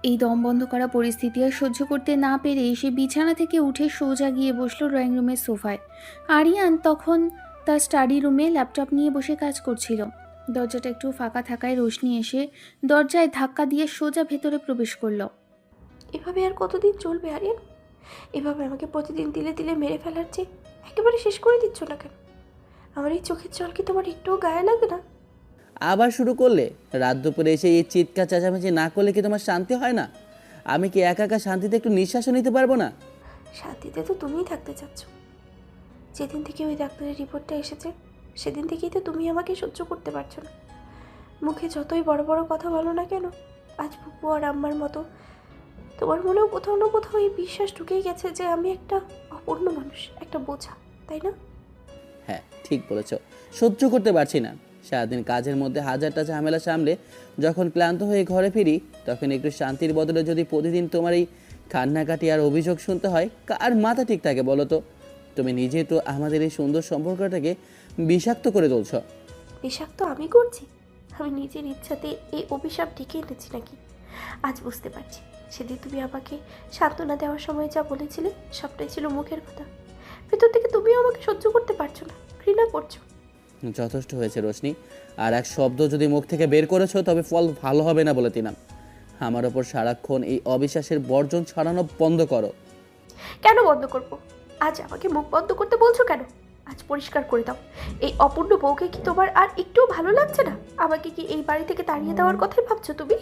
এই দম বন্ধ করা পরিস্থিতি আর সহ্য করতে না পেরে সে বিছানা থেকে উঠে সোজা গিয়ে বসলো ড্রয়িং রুমের সোফায়। আরিয়ান তখন তার স্টাডি রুমে ল্যাপটপ নিয়ে বসে কাজ করছিল। দরজাটা একটু ফাঁকা থাকায় রোশনি এসে দরজায় ধাক্কা দিয়ে সোজা ভেতরে প্রবেশ করলো। এভাবে আর কতদিন চলবে আরিয়ান? এভাবে আমাকে প্রতিদিন তিলে তিলে মেরে ফেলার চেয়ে একেবারে শেষ করে দিচ্ছ না কেন? আমার এই চোখের জল কি তোমার একটুও গায়ে লাগে না? আবার শুরু করলে? রাত দুপুরে এসে এই চিৎকার চেঁচামেচি না করলে কি তোমার শান্তি হয় না? আমি কি একা একা শান্তিতে একটু নিঃশ্বাসও নিতে পারবো না? শান্তিতে তো তুমিই থাকতে চাচ্ছ। যেদিন থেকে ওই ডাক্তারের রিপোর্টটা এসেছে, সেদিন থেকেই তো তুমি আমাকে সহ্য করতে পারছো না। মুখে যতই বড় বড় কথা বলো না কেন, আজ ফুপু আর আম্মার মতো তোমার মনেও কোথাও না কোথাও এই বিশ্বাস ঢুকেই গেছে যে আমি একটা অপূর্ণ মানুষ, একটা বোঝা, তাই না? হ্যাঁ, ঠিক বলেছ। সহ্য করতে পারছি না। সারাদিন কাজের মধ্যে হাজারটা ঝামেলা সামলে যখন ক্লান্ত হয়ে ঘরে ফিরি, তখন একটু শান্তির বদলে যদি প্রতিদিন তোমার এই কান্নাকাটি আর অভিযোগ শুনতে হয়, কার মাথা ঠিক থাকে বলো তো? তুমি নিজে তো আমাদের এই সুন্দর সম্পর্কটাকে বিষাক্ত করে তুলছ। বিষাক্ত আমি করছি? আমি নিজের ইচ্ছাতে এই অভিশাপ ডেকে এনেছি নাকি? আজ বুঝতে পারছি, সেদিন তুমি আমাকে সান্ত্বনা দেওয়ার সময় যা বলেছিলে সবটাই ছিল মুখের কথা। ভেতর থেকে তুমিও আমাকে সহ্য করতে পারছো না, ঘৃণা করছো। যথেষ্ট হয়েছে রোশনি। আর এক শব্দ যদি মুখ থেকে বের করেছো, তবে ফল ভালো হবে না বলে দিলাম। আমার ওপর সারাক্ষণ এই অবিশ্বাসের বর্জন ছড়ানো বন্ধ করো। কেন বন্ধ করবো? আজ আমাকে মুখ বন্ধ করতে বলছো কেন? আজ পরিষ্কার করে দাও, এই অপূর্ণ বউকে কি তোমার আর একটুও ভালো লাগছে না? আমাকে কি এই বাড়ি থেকে তাড়িয়ে দেওয়ার কথাই ভাবছো তুমি?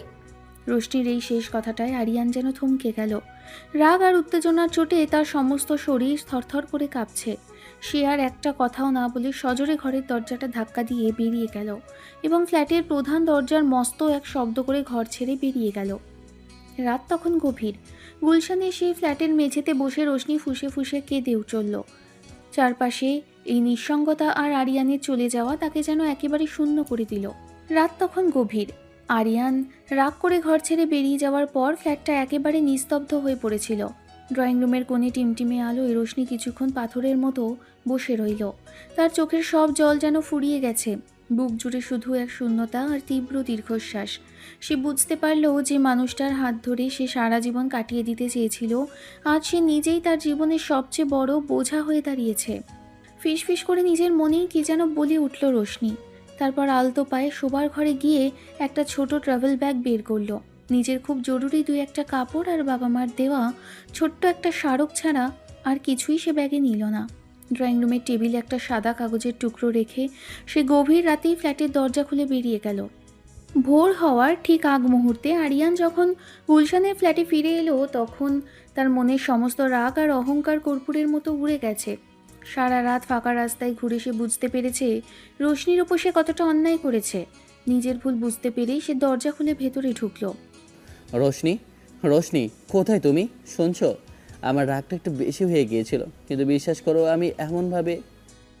রোশনির এই শেষ কথাটায় আরিয়ান যেন থমকে গেল। রাগ আর উত্তেজনার চোটে তার সমস্ত শরীর থরথর করে কাঁপছে। সে আর একটা কথাও না বলে সজোরে ঘরের দরজাটা ধাক্কা দিয়ে বেরিয়ে গেল এবং ফ্ল্যাটের প্রধান দরজার মস্ত এক শব্দ করে ঘর ছেড়ে বেরিয়ে গেল। রাত তখন গভীর। গুলশানে সেই ফ্ল্যাটের মেঝেতে বসে রোশনি ফুঁসে ফুঁসে কেঁদে চলল। চারপাশে এই নিঃসঙ্গতা আর আরিয়ানের চলে যাওয়া তাকে যেন একেবারে শূন্য করে দিল। রাত তখন গভীর। আরিয়ান রাগ করে ঘর ছেড়ে বেরিয়ে যাওয়ার পর ফ্ল্যাটটা একেবারে নিস্তব্ধ হয়ে পড়েছিল। ড্রয়িং রুমের কোণে টিমটিমে আলোয় রোশনি কিছুক্ষণ পাথরের মতো বসে রইল। তার চোখের সব জল যেন ফুরিয়ে গেছে। বুক জুড়ে শুধু এক শূন্যতা আর তীব্র দীর্ঘশ্বাস। সে বুঝতে পারল যে মানুষটার হাত ধরে সে সারা জীবন কাটিয়ে দিতে চেয়েছিল, আজ সে নিজেই তার জীবনের সবচেয়ে বড় বোঝা হয়ে দাঁড়িয়েছে। ফিসফিস করে নিজের মনেই কি যেন বলে উঠল রোশনি। তারপর আলতো পায়ে শোবার ঘরে গিয়ে একটা ছোট ট্রাভেল ব্যাগ বের করলো। নিজের খুব জরুরি 2-1টা কাপড় আর বাবা মার দেওয়া ছোট্ট একটা স্মারক ছাড়া আর কিছুই সে ব্যাগে নিল না। ড্রয়িং রুমের টেবিলে একটা সাদা কাগজের টুকরো রেখে সে গভীর রাতেই ফ্ল্যাটের দরজা খুলে বেরিয়ে গেল। ভোর হওয়ার ঠিক আগ মুহূর্তে আরিয়ান যখন গুলশানের ফ্ল্যাটে ফিরে এলো, তখন তার মনের সমস্ত রাগ আর অহংকার কর্পূরের মতো উড়ে গেছে। সারা রাত ফাঁকা রাস্তায় ঘুরে সে বুঝতে পেরেছে রোশনির ওপর সে কতটা অন্যায় করেছে। নিজের ভুল বুঝতে পেরেই সে দরজা খুলে ভেতরে ঢুকলো। রোশনি, রোশনি, কোথায় তুমি? শুনছো? আমার রাগটা একটু বেশি হয়ে গিয়েছিল, কিন্তু বিশ্বাস করো আমি এমনভাবে।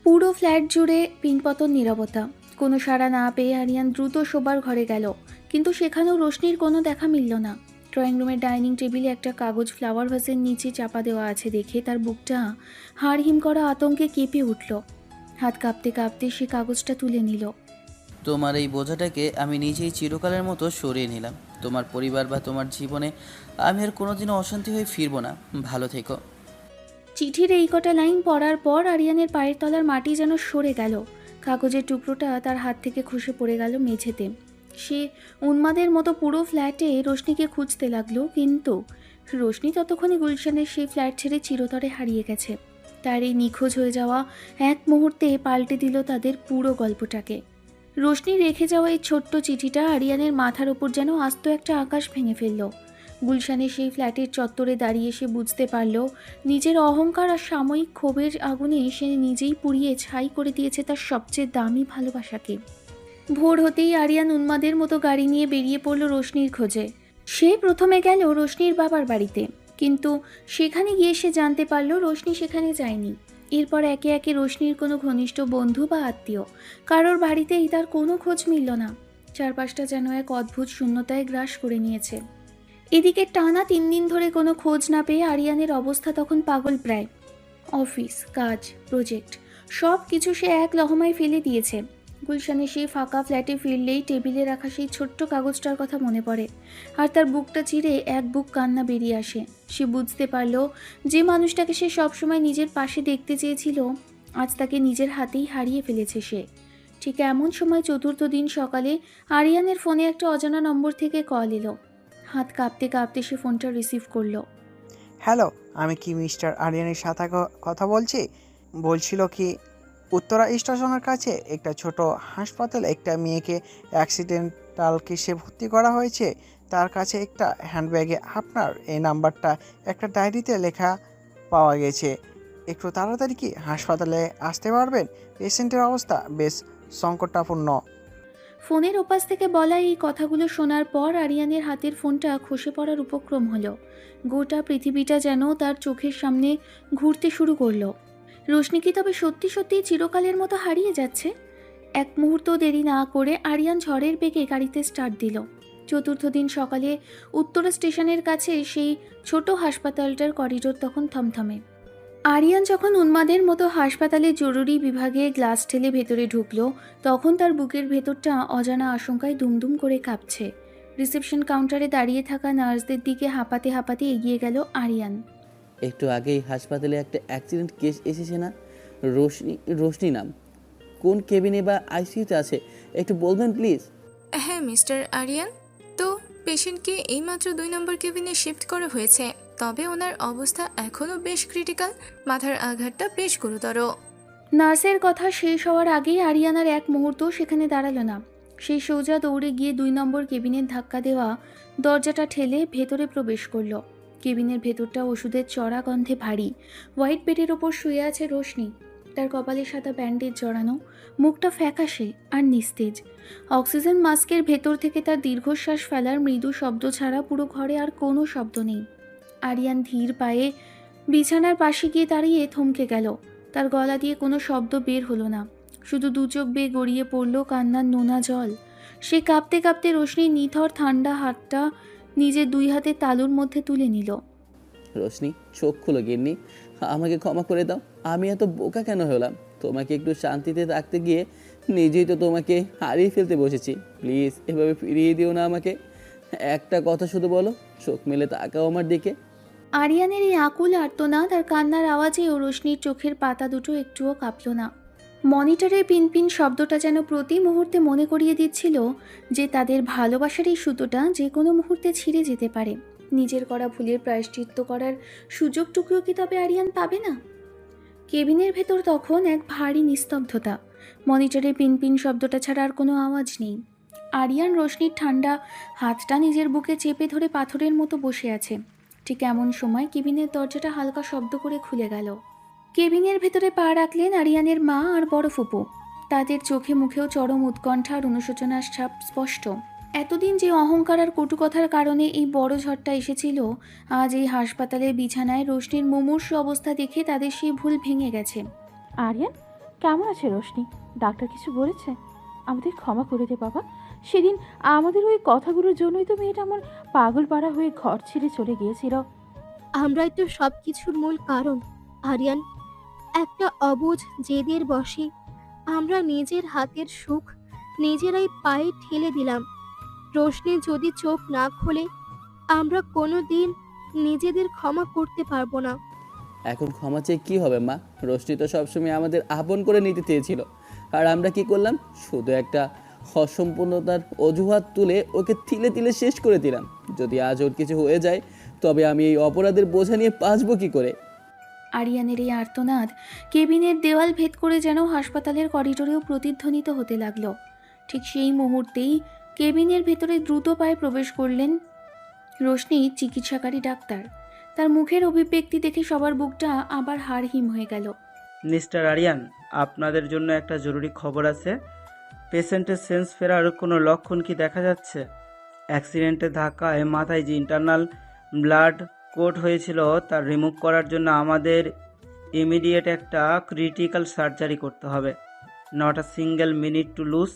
পুরো ফ্ল্যাট জুড়ে পিনপতন নীরবতা। কোনো সাড়া না পেয়ে আরিয়ান দ্রুত শোবার ঘরে গেল, কিন্তু সেখানেও রোশনির কোনো দেখা মিলল না। ড্রয়িং রুমের ডাইনিং টেবিলে একটা কাগজ ফ্লাওয়ার ভাসের নিচে চাপা দেওয়া আছে দেখে তার বুকটা হাড়হিম করা আতঙ্কে কেঁপে উঠল। হাত কাঁপতে কাঁপতে সে কাগজটা তুলে নিল। তোমার এই বোঝাটাকে আমি নিজেই চিরকালের মতো সরিয়ে নিলাম। তোমার পরিবার বা তোমার জীবনে আমি আর কোনোদিনও অশান্তি হয়ে ফিরবো না। ভালো থেকো। চিঠির এই কটা লাইন পড়ার পর আরিয়ানের পায়ের তলার মাটি যেন সরে গেল। কাগজের টুকরোটা তার হাত থেকে খসে পড়ে গেল মেঝেতে। সে উন্মাদের মতো পুরো ফ্ল্যাটে রোশনিকে খুঁজতে লাগলো, কিন্তু রোশনি ততক্ষণে গুলশানের সেই ফ্ল্যাট ছেড়ে চিরতরে হারিয়ে গেছে। তার এই নিখোঁজ হয়ে যাওয়া এক মুহূর্তে পাল্টে দিল তাদের পুরো গল্পটাকে। রোশনি রেখে যাওয়া এই ছোট্ট চিঠিটা আরিয়ানের মাথার ওপর যেন আস্ত একটা আকাশ ভেঙে ফেলল। গুলশানের সেই ফ্ল্যাটের চত্বরে দাঁড়িয়ে সে বুঝতে পারল নিজের অহংকার আর সাময়িক ক্ষোভের আগুনে সে নিজেই পুড়িয়ে ছাই করে দিয়েছে তার সবচেয়ে দামি ভালোবাসাকে। ভোর হতেই আরিয়ান উন্মাদের মতো গাড়ি নিয়ে বেরিয়ে পড়ল রোশনির খোঁজে। সে প্রথমে গেল রোশনির বাবার বাড়িতে, কিন্তু সেখানে গিয়ে সে জানতে পারল রোশনি সেখানে যায়নি। এরপর একে একে রোশনির কোনো ঘনিষ্ঠ বন্ধু বা আত্মীয় কারোর বাড়িতেই তার কোনো খোঁজ মিলল না। চারপাশটা যেন এক অদ্ভুত শূন্যতায় গ্রাস করে নিয়েছে। এদিকে টানা 3 দিন ধরে কোনো খোঁজ না পেয়ে আরিয়ানের অবস্থা তখন পাগল প্রায়। অফিস, কাজ, প্রজেক্ট সব কিছু সে এক লহমায় ফেলে দিয়েছে। গুলশানে সেই ফাঁকা ফ্ল্যাটে ফিরলেই টেবিলে রাখা সেই ছোট্ট কাগজটার কথা মনে পড়ে, আর তার বুকটা চিরে এক বুক কান্না বেরিয়ে আসে। সে বুঝতে পারল যে মানুষটাকে সে সবসময় নিজের পাশে দেখতে চেয়েছিল, আজ তাকে নিজের হাতেই হারিয়ে ফেলেছে সে। ঠিক এমন সময় চতুর্থ দিন সকালে আরিয়ানের ফোনে একটা অজানা নম্বর থেকে কল এলো। হাত কাঁপতে কাঁপতে সে ফোনটা রিসিভ করলো। হ্যালো, আমি কি মিস্টার আরিয়ানের সাথে কথা বলছি? বলছিল কি, উত্তরা স্টেশনের কাছে একটা ছোট হাসপাতালে একটা মেয়েকে অ্যাক্সিডেন্টাল কেসে ভর্তি করা হয়েছে। তার কাছে একটা হ্যান্ডব্যাগে আপনার এই নাম্বারটা একটা ডায়েরিতে লেখা পাওয়া গেছে। একটু তাড়াতাড়ি কি হাসপাতালে আসতে পারবেন? পেশেন্টের অবস্থা বেশ সংকটাপূর্ণ। ফোনের ওপাশ থেকে বলা এই কথাগুলো শোনার পর আরিয়ানের হাতের ফোনটা খসে পড়ার উপক্রম হলো। গোটা পৃথিবীটা যেন তার চোখের সামনে ঘুরতে শুরু করলো। রোশনি কি তবে সত্যি সত্যি চিরকালের মতো হারিয়ে যাচ্ছে? এক মুহূর্ত দেরি না করে আরিয়ান ঝড়ের বেগে গাড়িতে স্টার্ট দিল। চতুর্থ দিন সকালে উত্তরা স্টেশনের কাছে সেই ছোট হাসপাতালটার করিডোর তখন থমথমে। আরিয়ান যখন উন্মাদের মতো হাসপাতালের জরুরি বিভাগে গ্লাস ঠেলে ভেতরে ঢুকলো, তখন তার বুকের ভেতরটা অজানা আশঙ্কায় দুমদুম করে কাঁপছে। রিসেপশন কাউন্টারে দাঁড়িয়ে থাকা নার্সদের দিকে হাঁপাতে হাঁপাতে এগিয়ে গেল আরিয়ান। একটু আগেই হাসপাতালে একটা অ্যাক্সিডেন্ট কেস এসেছে না? রোশনি নাম। কোন কেবিনে বা আইসিইউতে আছে একটু বলবেন প্লিজ? হ্যাঁ মিস্টার আরিয়ান, তো পেশেন্টকে এইমাত্র 2 নম্বর কেবিনে শিফট করা হয়েছে, তবে ওনার অবস্থা এখনও বেশ ক্রিটিক্যাল। মাথার আঘাতটা বেশ গুরুতর। নার্সের কথা শেষ হওয়ার আগেই আরিয়ানার এক মুহূর্ত সেখানে দাঁড়ালো না। সেই সোজা দৌড়ে গিয়ে 2 নম্বর কেবিনের ধাক্কা দেওয়া দরজাটা ঠেলে ভেতরে প্রবেশ করলো। কেবিনের ভেতরটা ওষুধের চড়া গন্ধে ভারী। হোয়াইট বেডের ওপর শুয়ে আছে রোশনি। তার কপালে সাদা ব্যান্ডেজ জড়ানো, মুখটা ফ্যাকাশে আর নিস্তেজ। অক্সিজেন মাস্কের ভেতর থেকে তার দীর্ঘশ্বাস ফেলার মৃদু শব্দ ছাড়া পুরো ঘরে আর কোনো শব্দ নেই। আরিয়ান ধীর পায়ে বিছানার পাশে গিয়ে দাঁড়িয়ে থমকে গেল। তার গলা দিয়ে কোনো শব্দ বের হলো না, শুধু 2 চোখ বেয়ে গড়িয়ে পড়ল কান্নার নোনা জল। সে কাঁপতে কাঁপতে রোশনির নিথর ঠান্ডা হাতটা নিজের 2 হাতে তালুর মধ্যে তুলে নিল। রোশনি, চোখ খুলো গিন্নি, আমাকে ক্ষমা করে দাও। আমি এত বোকা কেন হলাম? তোমাকে একটু শান্তিতে রাখতে গিয়ে নিজেই তো তোমাকে হারিয়ে ফেলতে বসেছি। প্লিজ এভাবে ফিরিয়ে দিও না আমাকে। একটা কথা শুধু বলো, চোখ মেলে তাকাও আমার দিকে। আরিয়ানের এই আকুল আর্তনাদ আর কান্নার আওয়াজেও রোশনির চোখের পাতা দুটো একটুও কাঁপল না। মনিটরের পিনপিন শব্দটা যেন প্রতি মুহূর্তে মনে করিয়ে দিচ্ছিল যে তাদের ভালোবাসার এই সুতোটা যে কোনো মুহূর্তে ছিঁড়ে যেতে পারে। নিজের করা ভুলের প্রায়শ্চিত্ত করার সুযোগটুকুও কি তবে আরিয়ান পাবে না? কেবিনের ভেতর তখন এক ভারী নিস্তব্ধতা। মনিটরের পিনপিন শব্দটা ছাড়া আর কোনো আওয়াজ নেই। আরিয়ান রোশনির ঠান্ডা হাতটা নিজের বুকে চেপে ধরে পাথরের মতো বসে আছে। ঠিক এমন সময় কেবিনের দরজাটা হালকা শব্দ করে খুলে গেল। কেবিনের ভেতরে পা রাখলেন আরিয়ানের মা আর বড় ফুপু। তাদের চোখে মুখেও চরম উৎকণ্ঠা আর অনুশোচনার ছাপ স্পষ্ট। এতদিন যে অহংকার আর কটুকথার কারণে এই বড় ঝড়টা এসেছিল, আজ এই হাসপাতালের বিছানায় রোশনির মুমূর্ষু অবস্থা দেখে তাদের সেই ভুল ভেঙে গেছে। আরিয়ান, কেমন আছে রোশনি? ডাক্তার কিছু বলেছে? আমাদের ক্ষমা করে দে বাবা। সেদিন আমাদের ওই কথাগুলোর জন্যই তো মেয়েটা এমন পাগল পাড়া হয়ে ঘর ছেড়ে চলে গিয়েছিল। আমরাই তো সব কিছুর মূল কারণ আরিয়ান। একটা অবুঝ জেদের বশে আমরা নিজের হাতের সুখ নিজেরাই পায়ে ঠেলে দিলাম। রোশনি যদি চোখ না খোলে আমরা কোনো দিন নিজেদের ক্ষমা করতে পারবো না। এখন ক্ষমা চেয়ে কী হবে মা? রোশনি তো সবসময় আমাদের আপন করে নিতে চেয়েছিল, আর আমরা কি করলাম? শুধু একটা অসম্পূর্ণতার অজুহাত তুলে ওকে তিলে তিলে শেষ করে দিলাম। যদি আজ ওর কিছু হয়ে যায় তবে আমি এই অপরাধের বোঝা নিয়ে বাঁচবো কী করে? আরিয়ানের এই আর্তনাদ কেবিনের দেওয়াল ভেদ করে যেন হাসপাতালের করিডোরেও প্রতিধ্বনিত হতে লাগলো। ঠিক সেই মুহূর্তেই কেবিনের ভেতরে দ্রুত পায়ে প্রবেশ করলেন রোশনি চিকিৎসাকারী ডাক্তার। তার মুখের অভিব্যক্তি দেখে সবার বুকটা আবার হাড়হিম হয়ে গেল। মিস্টার আরিয়ান, আপনাদের জন্য একটা জরুরি খবর আছে। পেশেন্টের সেন্স ফেরার কোনো লক্ষণ কি দেখা যাচ্ছে? অ্যাক্সিডেন্টের ধাক্কায় মাথায় যে ইন্টারনাল ব্লাড কোট হয়েছিল তা রিমুভ করার জন্য আমাদের ইমিডিয়েট একটা ক্রিটিক্যাল সার্জারি করতে হবে। Not a single minute to lose.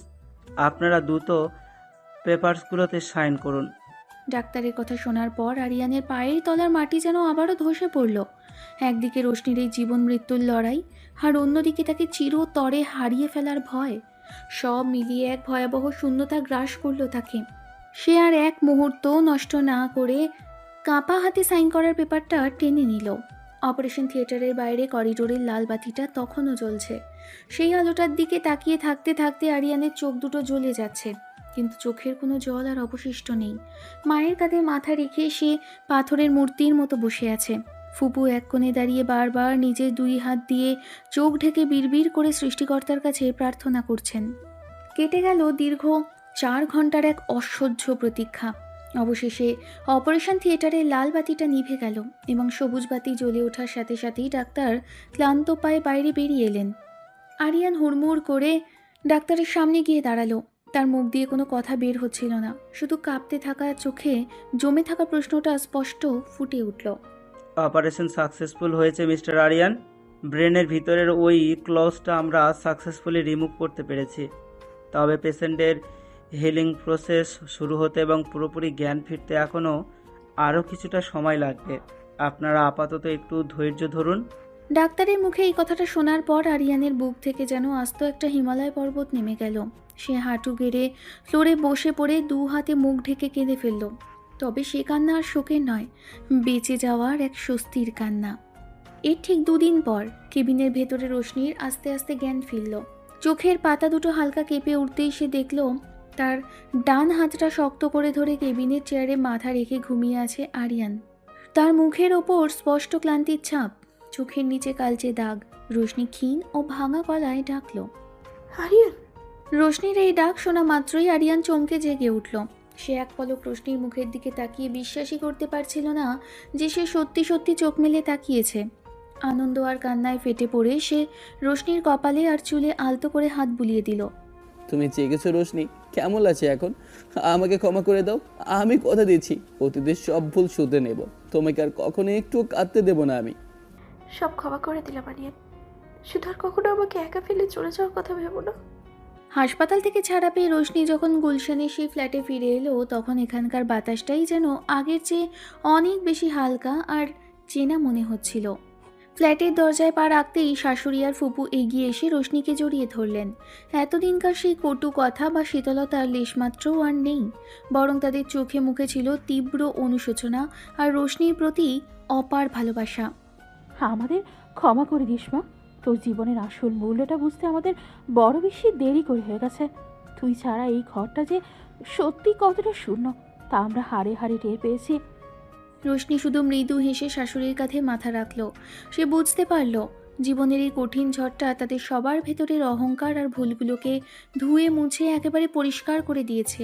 আপনারা দ্রুত পেপারসগুলোতে সাইন করুন। ডাক্তারের কথা শোনার পর আরিয়ানের পায়ের তলার মাটি যেন আবারও ধসে পড়ল। একদিকে রোশনির এই জীবন মৃত্যুর লড়াই, আর অন্যদিকে তাকে চিরতরে হারিয়ে ফেলার ভয়। সব মিলিয়ে এক ভয়াবহ শূন্যতা গ্রাস করল তাকে। সে আর এক মুহূর্ত নষ্ট না করে কাঁপা হাতে সাইন করার পেপারটা টেনে নিল। অপারেশন থিয়েটারের বাইরে করিডোরের লাল বাতিটা তখনও জ্বলছে। সেই আলোটার দিকে তাকিয়ে থাকতে থাকতে আরিয়ানের চোখ দুটো জ্বলে যাচ্ছে, কিন্তু চোখের কোনো জল আর অবশিষ্ট নেই। মায়ের কাঁধে মাথা রেখে সে পাথরের মূর্তির মতো বসে আছে। ফুপু এক কোণে দাঁড়িয়ে বারবার নিজের 2 হাত দিয়ে চোখ ঢেকে বিড়বিড় করে সৃষ্টিকর্তার কাছে প্রার্থনা করছেন। কেটে গেল দীর্ঘ 4 ঘন্টার এক অসহ্য প্রতীক্ষা। অবশেষে অপারেশন থিয়েটারের লাল বাতিটা নিভে গেল এবং সবুজ বাতি জ্বলে ওঠার সাথে সাথেই ডাক্তার ক্লান্ত পায়ে বাইরে বেরিয়ে এলেন। আরিয়ান হুড়মুড় করে ডাক্তারের সামনে গিয়ে দাঁড়ালো। তার মুখ দিয়ে কোনো কথা বের হচ্ছিল না, শুধু কাঁপতে থাকা চোখে জমে থাকা প্রশ্নটা স্পষ্ট ফুটে উঠল। অপারেশন সাকসেসফুল হয়েছে মিস্টার আরিয়ান। ব্রেনের ভিতরের ওই ক্লজটা আমরা সাকসেসফুলি রিমুভ করতে পেরেছি। তবে পেশেন্টের হিলিং প্রসেস শুরু হতে এবং পুরোপুরি জ্ঞান ফিরতে এখনও আরও কিছুটা সময় লাগবে। আপনারা আপাতত একটু ধৈর্য ধরুন। ডাক্তারের মুখে এই কথাটা শোনার পর আরিয়ানের বুক থেকে যেন আস্ত একটা হিমালয় পর্বত নেমে গেল। সে হাঁটু গেড়ে ফ্লোরে বসে পড়ে 2 হাতে মুখ ঢেকে কেঁদে ফেলল। তবে সে কান্না আর শোকের নয়, বেঁচে যাওয়ার এক স্বস্তির কান্না। এর ঠিক 2 দিন পর কেবিনের ভেতরে রোশনির আস্তে আস্তে জ্ঞান ফিরল। চোখের পাতা দুটো হালকা কেঁপে উঠতেই সে দেখল তার ডান হাতটা শক্ত করে ধরে কেবিনের চেয়ারে মাথা রেখে ঘুমিয়ে আছে আরিয়ান। তার মুখের ওপর স্পষ্ট ক্লান্তির ছাপ, চোখের নিচে কালচে দাগ। রোশনি ক্ষীণ ও ভাঙা গলায় ডাকল, আরিয়ান। রোশনির এই ডাক শোনা মাত্রই আরিয়ান চমকে জেগে উঠল। সে এক পলক রোশনির মুখের দিকে তাকিয়ে বিশ্বাসই করতে পারছিল না যে সে সত্যি সত্যি চোখ মেলে তাকিয়েছে। আনন্দ আর কান্নায় ফেটে পড়ে সে রোশনির কপালে আর চুলে আলতো করে হাত বুলিয়ে দিল। তুমি জেগেছো রোশনি? কেমন লাগছে এখন? আমাকে ক্ষমা করে দাও। আমি কথা দিচ্ছি অতীতের সব ভুল শুধরে নেব। তোমাকে আর কখনো একটু কাঁদতে দেব না আমি। সব ক্ষমা করে দিলাম আরিয়ান, শুধু আর কখনো আমাকে একা ফেলে চলে যাওয়ার কথা ভেবো না। হাসপাতাল থেকে ছাড়া পেয়ে রোশনি যখন গুলশানের সেই ফ্ল্যাটে ফিরে এলো তখন এখানকার বাতাসটাই যেন আগের চেয়ে অনেক বেশি হালকা আর চেনা মনে হচ্ছিল। ফ্ল্যাটের দরজায় পা রাখতেই শাশুড়ি আর ফুপু এগিয়ে এসে রোশনিকে জড়িয়ে ধরলেন। এতদিনকার সেই কটু কথা বা শীতলতার লেশমাত্রও আর নেই, বরং তাদের চোখে মুখে ছিল তীব্র অনুশোচনা আর রোশনির প্রতি অপার ভালোবাসা। আমাদের ক্ষমা করে দিস মা, তোর জীবনের আসল মূল্যটা বুঝতে আমাদের বড় বেশি দেরি করে হয়ে গেছে। তুই ছাড়া এই ঘরটা যে সত্যি কতটা শূন্য তা আমরা হাড়ে হাড়ে টের পেয়েছি। রোশনি শুধু মৃদু হেসে শাশুড়ির কাঁধে মাথা রাখল। সে বুঝতে পারল জীবনের এই কঠিন ঝড়টা তাদের সবার ভেতরের অহংকার আর ভুলগুলোকে ধুয়ে মুছে একেবারে পরিষ্কার করে দিয়েছে।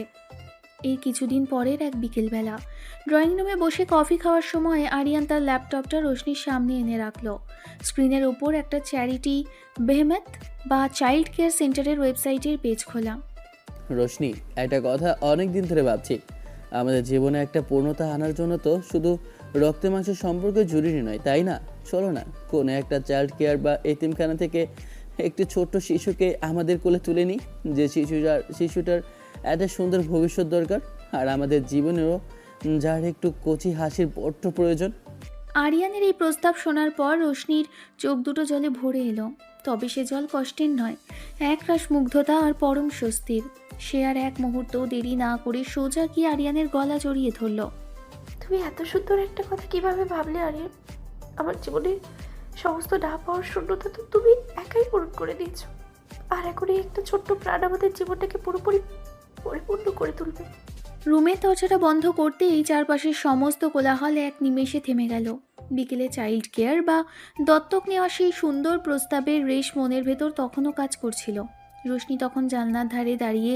এই কিছুদিন পরের এক বিকেলবেলা ড্রয়িং রুমে বসে কফি খাওয়ার সময় আরিয়ান তার ল্যাপটপটা রোশনির সামনে এনে রাখল। স্ক্রিনের ওপর একটা চ্যারিটি বেহেমত বা চাইল্ড কেয়ার সেন্টারের ওয়েবসাইটের পেজ খোলা। রোশনি, একটা কথা অনেক দিন ধরে ভাবছি। আমাদের জীবনে একটা পূর্ণতা আনার জন্য তো শুধু রক্তে মাংসের সম্পর্ক জরুরি নয়, তাই না? চলো না কোনো একটা চাইল্ড কেয়ার বা এতিমখানা থেকে একটি ছোট্ট শিশুকে আমাদের কোলে তুলে নিই, যে শিশুটার একটা সুন্দর ভবিষ্যৎ দরকার, আর আমাদের জীবনেরও যার একটু কচি হাসির বড্ড প্রয়োজন। আরিয়ানের এই প্রস্তাব শোনার পর রোশনির চোখ দুটো জলে ভরে এলো। তবে সে জল কষ্টের নয়, একরাশ মুগ্ধতা আর পরম স্বস্তির। সে আর এক মুহূর্ত দেরি না করে সোজা গিয়ে আরিয়ানের গলা জড়িয়ে ধরল। তুমি এত সুন্দর একটা কথা কিভাবে ভাবলে আরিয়ান? আমার জীবনে সমস্ত না পাওয়ার শূন্যতা তো তুমি একাই পূরণ করে দিয়েছ, আর এখন এই একটা ছোট্ট প্রাণ আমাদের জীবনটাকে পুরোপুরি পরিপূর্ণ করে তুলবে। রুমের দরজাটা বন্ধ করতেই চারপাশের সমস্ত কোলাহল এক নিমেষে থেমে গেল। বিকেলে চাইল্ড কেয়ার বা দত্তক নেওয়া সেই সুন্দর প্রস্তাবের রেশ মনের ভেতর তখনও কাজ করছিল। রোশনি তখন জানলার ধারে দাঁড়িয়ে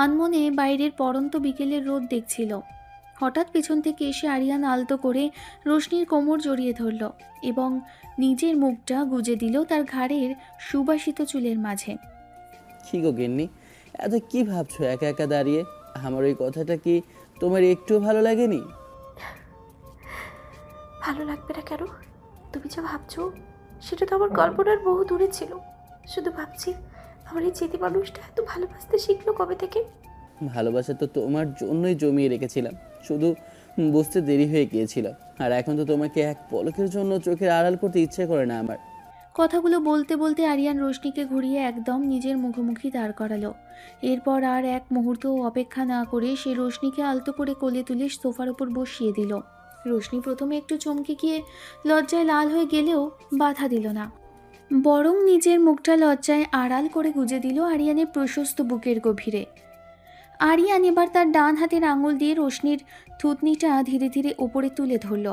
আনমনে বাইরের পড়ন্ত বিকেলের রোদ দেখছিল। হঠাৎ পেছন থেকে এসে আরিয়ান আলতো করে রোশনির কোমর জড়িয়ে ধরল এবং নিজের মুখটা গুজে দিল তার ঘাড়ের সুবাসিত চুলের মাঝে। কি গো গিন্নি, এত কি ভাবছো একা একা দাঁড়িয়ে? আমার ওই কথাটা কি তোমার একটু ভালো লাগেনি? ভালো লাগবে না কেন? তুমি যা ভাবছো সেটা তো আমার কল্পনার বহু দূরে ছিল। শুধু ভাবছি আমার এই চেতি মানুষটা এত ভালোবাসতে শিখলো কবে থেকে। ভালোবাসা তো তোমার জন্যই জমিয়ে রেখেছিলাম, শুধু বুঝতে দেরি হয়ে গিয়েছিল। আর এখন তো তোমাকে এক পলকের জন্য চোখের আড়াল করতে ইচ্ছে করে না আমার। কথাগুলো বলতে বলতে আরিয়ান রোশনিকে ঘুরিয়ে একদম নিজের মুখোমুখি দাঁড় করালো। এরপর আর এক মুহূর্ত অপেক্ষা না করে সে রোশনিকে আলতো করে কোলে তুলে সোফার ওপর বসিয়ে দিল। রোশনি প্রথমে একটু চমকে গিয়ে লজ্জায় লাল হয়ে গেলেও বাধা দিল না, বরং নিজের মুখটা লজ্জায় আড়াল করে গুজে দিল আরিয়ানের প্রশস্ত বুকের গভীরে। আরিয়ান এবার তার ডান হাতের আঙুল দিয়ে রোশনির থুতনিটা ধীরে ধীরে ওপরে তুলে ধরল।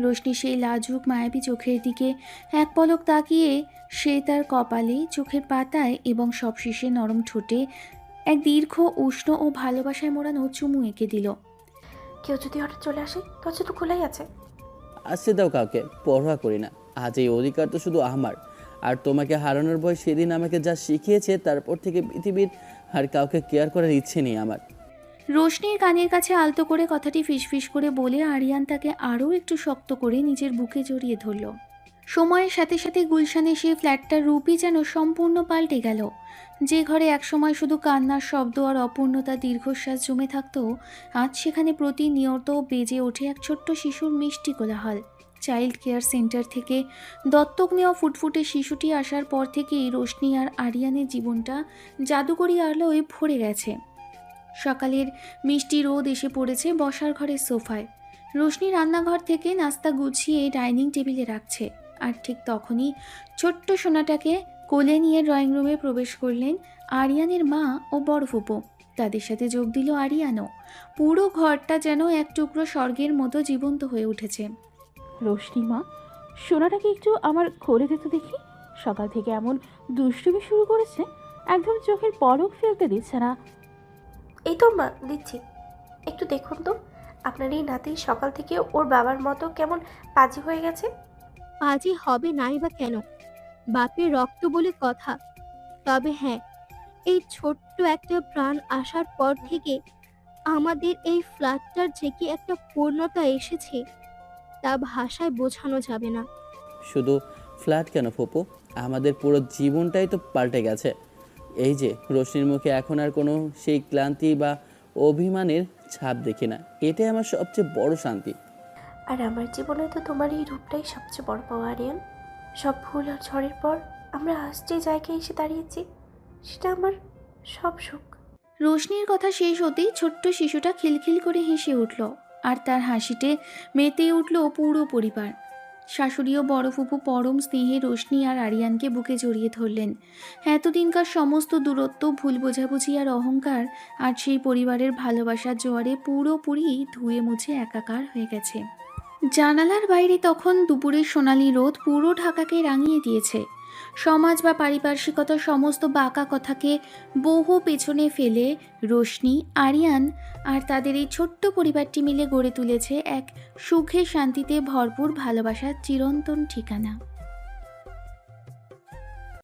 রোশনি সেই লাজুক মায়াবী চোখের দিকে এক পলক তাকিয়ে সে তার কপালে, চোখের পাতায় এবং সবশেষে নরম ঠোঁটে এক দীর্ঘ উষ্ণ ও ভালোবাসায় মোড়ানো চুমু এঁকে দিল। কেউ যদি হঠাৎ চলে আসে দরজা তো খোলাই আছে। আসতে দাও, কাউকে পরোয়া করি না। আজ এই অধিকার তো শুধু আমার, আর তোমাকে হারানোর ভয় সেদিন আমাকে যা শিখিয়েছে তারপর থেকে পৃথিবীর আর কাউকে কেয়ার করার ইচ্ছে নেই আমার। রোশনির কানের কাছে আলতো করে কথাটি ফিসফিস করে বলে আরিয়ান তাকে আরও একটু শক্ত করে নিজের বুকে জড়িয়ে ধরল। সময়ের সাথে সাথে গুলশানের সেই ফ্ল্যাটটার রূপই যেন সম্পূর্ণ পাল্টে গেল। যে ঘরে একসময় শুধু কান্নার শব্দ আর অপূর্ণতা দীর্ঘশ্বাস জমে থাকতো, আজ সেখানে প্রতিনিয়ত বেজে ওঠে এক ছোট্ট শিশুর মিষ্টি কোলাহল। চাইল্ড কেয়ার সেন্টার থেকে দত্তক নেওয়া ফুটফুটে শিশুটি আসার পর থেকেই রোশনি আর আরিয়ানের জীবনটা জাদুকরি আলোয় ভরে গেছে। সকালের মিষ্টি রোদ এসে পড়েছে বসার ঘরের সোফায়। রোশনি রান্নাঘর থেকে নাস্তা গুছিয়ে ডাইনিং টেবিলে রাখছে, আর ঠিক তখনই ছোট্ট সোনাটাকে কোলে নিয়ে ড্রয়িং রুমে প্রবেশ করলেন আরিয়ানের মা ও বড় ফুপু। তাদের সাথে যোগ দিল আরিয়ানও। পুরো ঘরটা যেন এক টুকরো স্বর্গের মতো জীবন্ত হয়ে উঠেছে। রোশনি মা, সোনাটাকে একটু আমার কোলে দিতে দেখি। সকাল থেকে এমন দুষ্টুমি শুরু করেছে, একদম চোখের পলক ফেলতে দিচ্ছে না। এই তো মা, দিচ্ছি, একটু দেখুন তো আপনার এই নাতি সকাল থেকে ওর বাবার মতো কেমন পাজি হয়ে গেছে। পাজি হবে নাই বা কেন, বাপের রক্ত বলে কথা। তবে হ্যাঁ, এই ছোট্ট একটা প্রাণ আসার পর থেকে আমাদের এই ফ্ল্যাটটার যে কি একটা পূর্ণতা এসেছে তা ভাষায় বোঝানো যাবে না। শুধু ফ্ল্যাট কেন ফুপু, আমাদের পুরো জীবনটাই তো পাল্টে গেছে। এই যে রোশনির মুখে এখন আর কোনো সেই ক্লান্তি বা অভিমানের ছাপ দেখি না, এটাই আমার সবচেয়ে বড় শান্তি। আর আমার জীবনে তো তোমার এই রূপটাই সবচেয়ে বড় পাওয়া আরিয়ান। সব ভুল আর ঝড়ের পর আমরা আজ যে জায়গায় এসে দাঁড়িয়েছি সেটা আমার সব সুখ। রোশনির কথা শেষ হতেই ছোট্ট শিশুটা খিলখিল করে হেসে উঠল, আর তার হাসিতে মেতে উঠল পুরো পরিবার। শাশুড়ি ও বড় ফুপু পরম স্নেহে রোশনি আর আরিয়ানকে বুকে জড়িয়ে ধরলেন। এতদিনকার সমস্ত দূরত্ব, ভুল বোঝাবুঝি আর অহংকার আর সেই পরিবারের ভালোবাসার জোয়ারে পুরোপুরি ধুয়ে মুছে একাকার হয়ে গেছে। জানালার বাইরে তখন দুপুরের সোনালি রোদ পুরো ঢাকাকে রাঙিয়ে দিয়েছে। সমাজ বা পারিপার্শ্বিকতার সমস্ত বাঁকা কথাকে বহু পেছনে ফেলে রোশনি, আরিয়ান আর তাদের এই ছোট্ট পরিবারটি মিলে গড়ে তুলেছে এক সুখে শান্তিতে ভরপুর ভালোবাসার চিরন্তন ঠিকানা।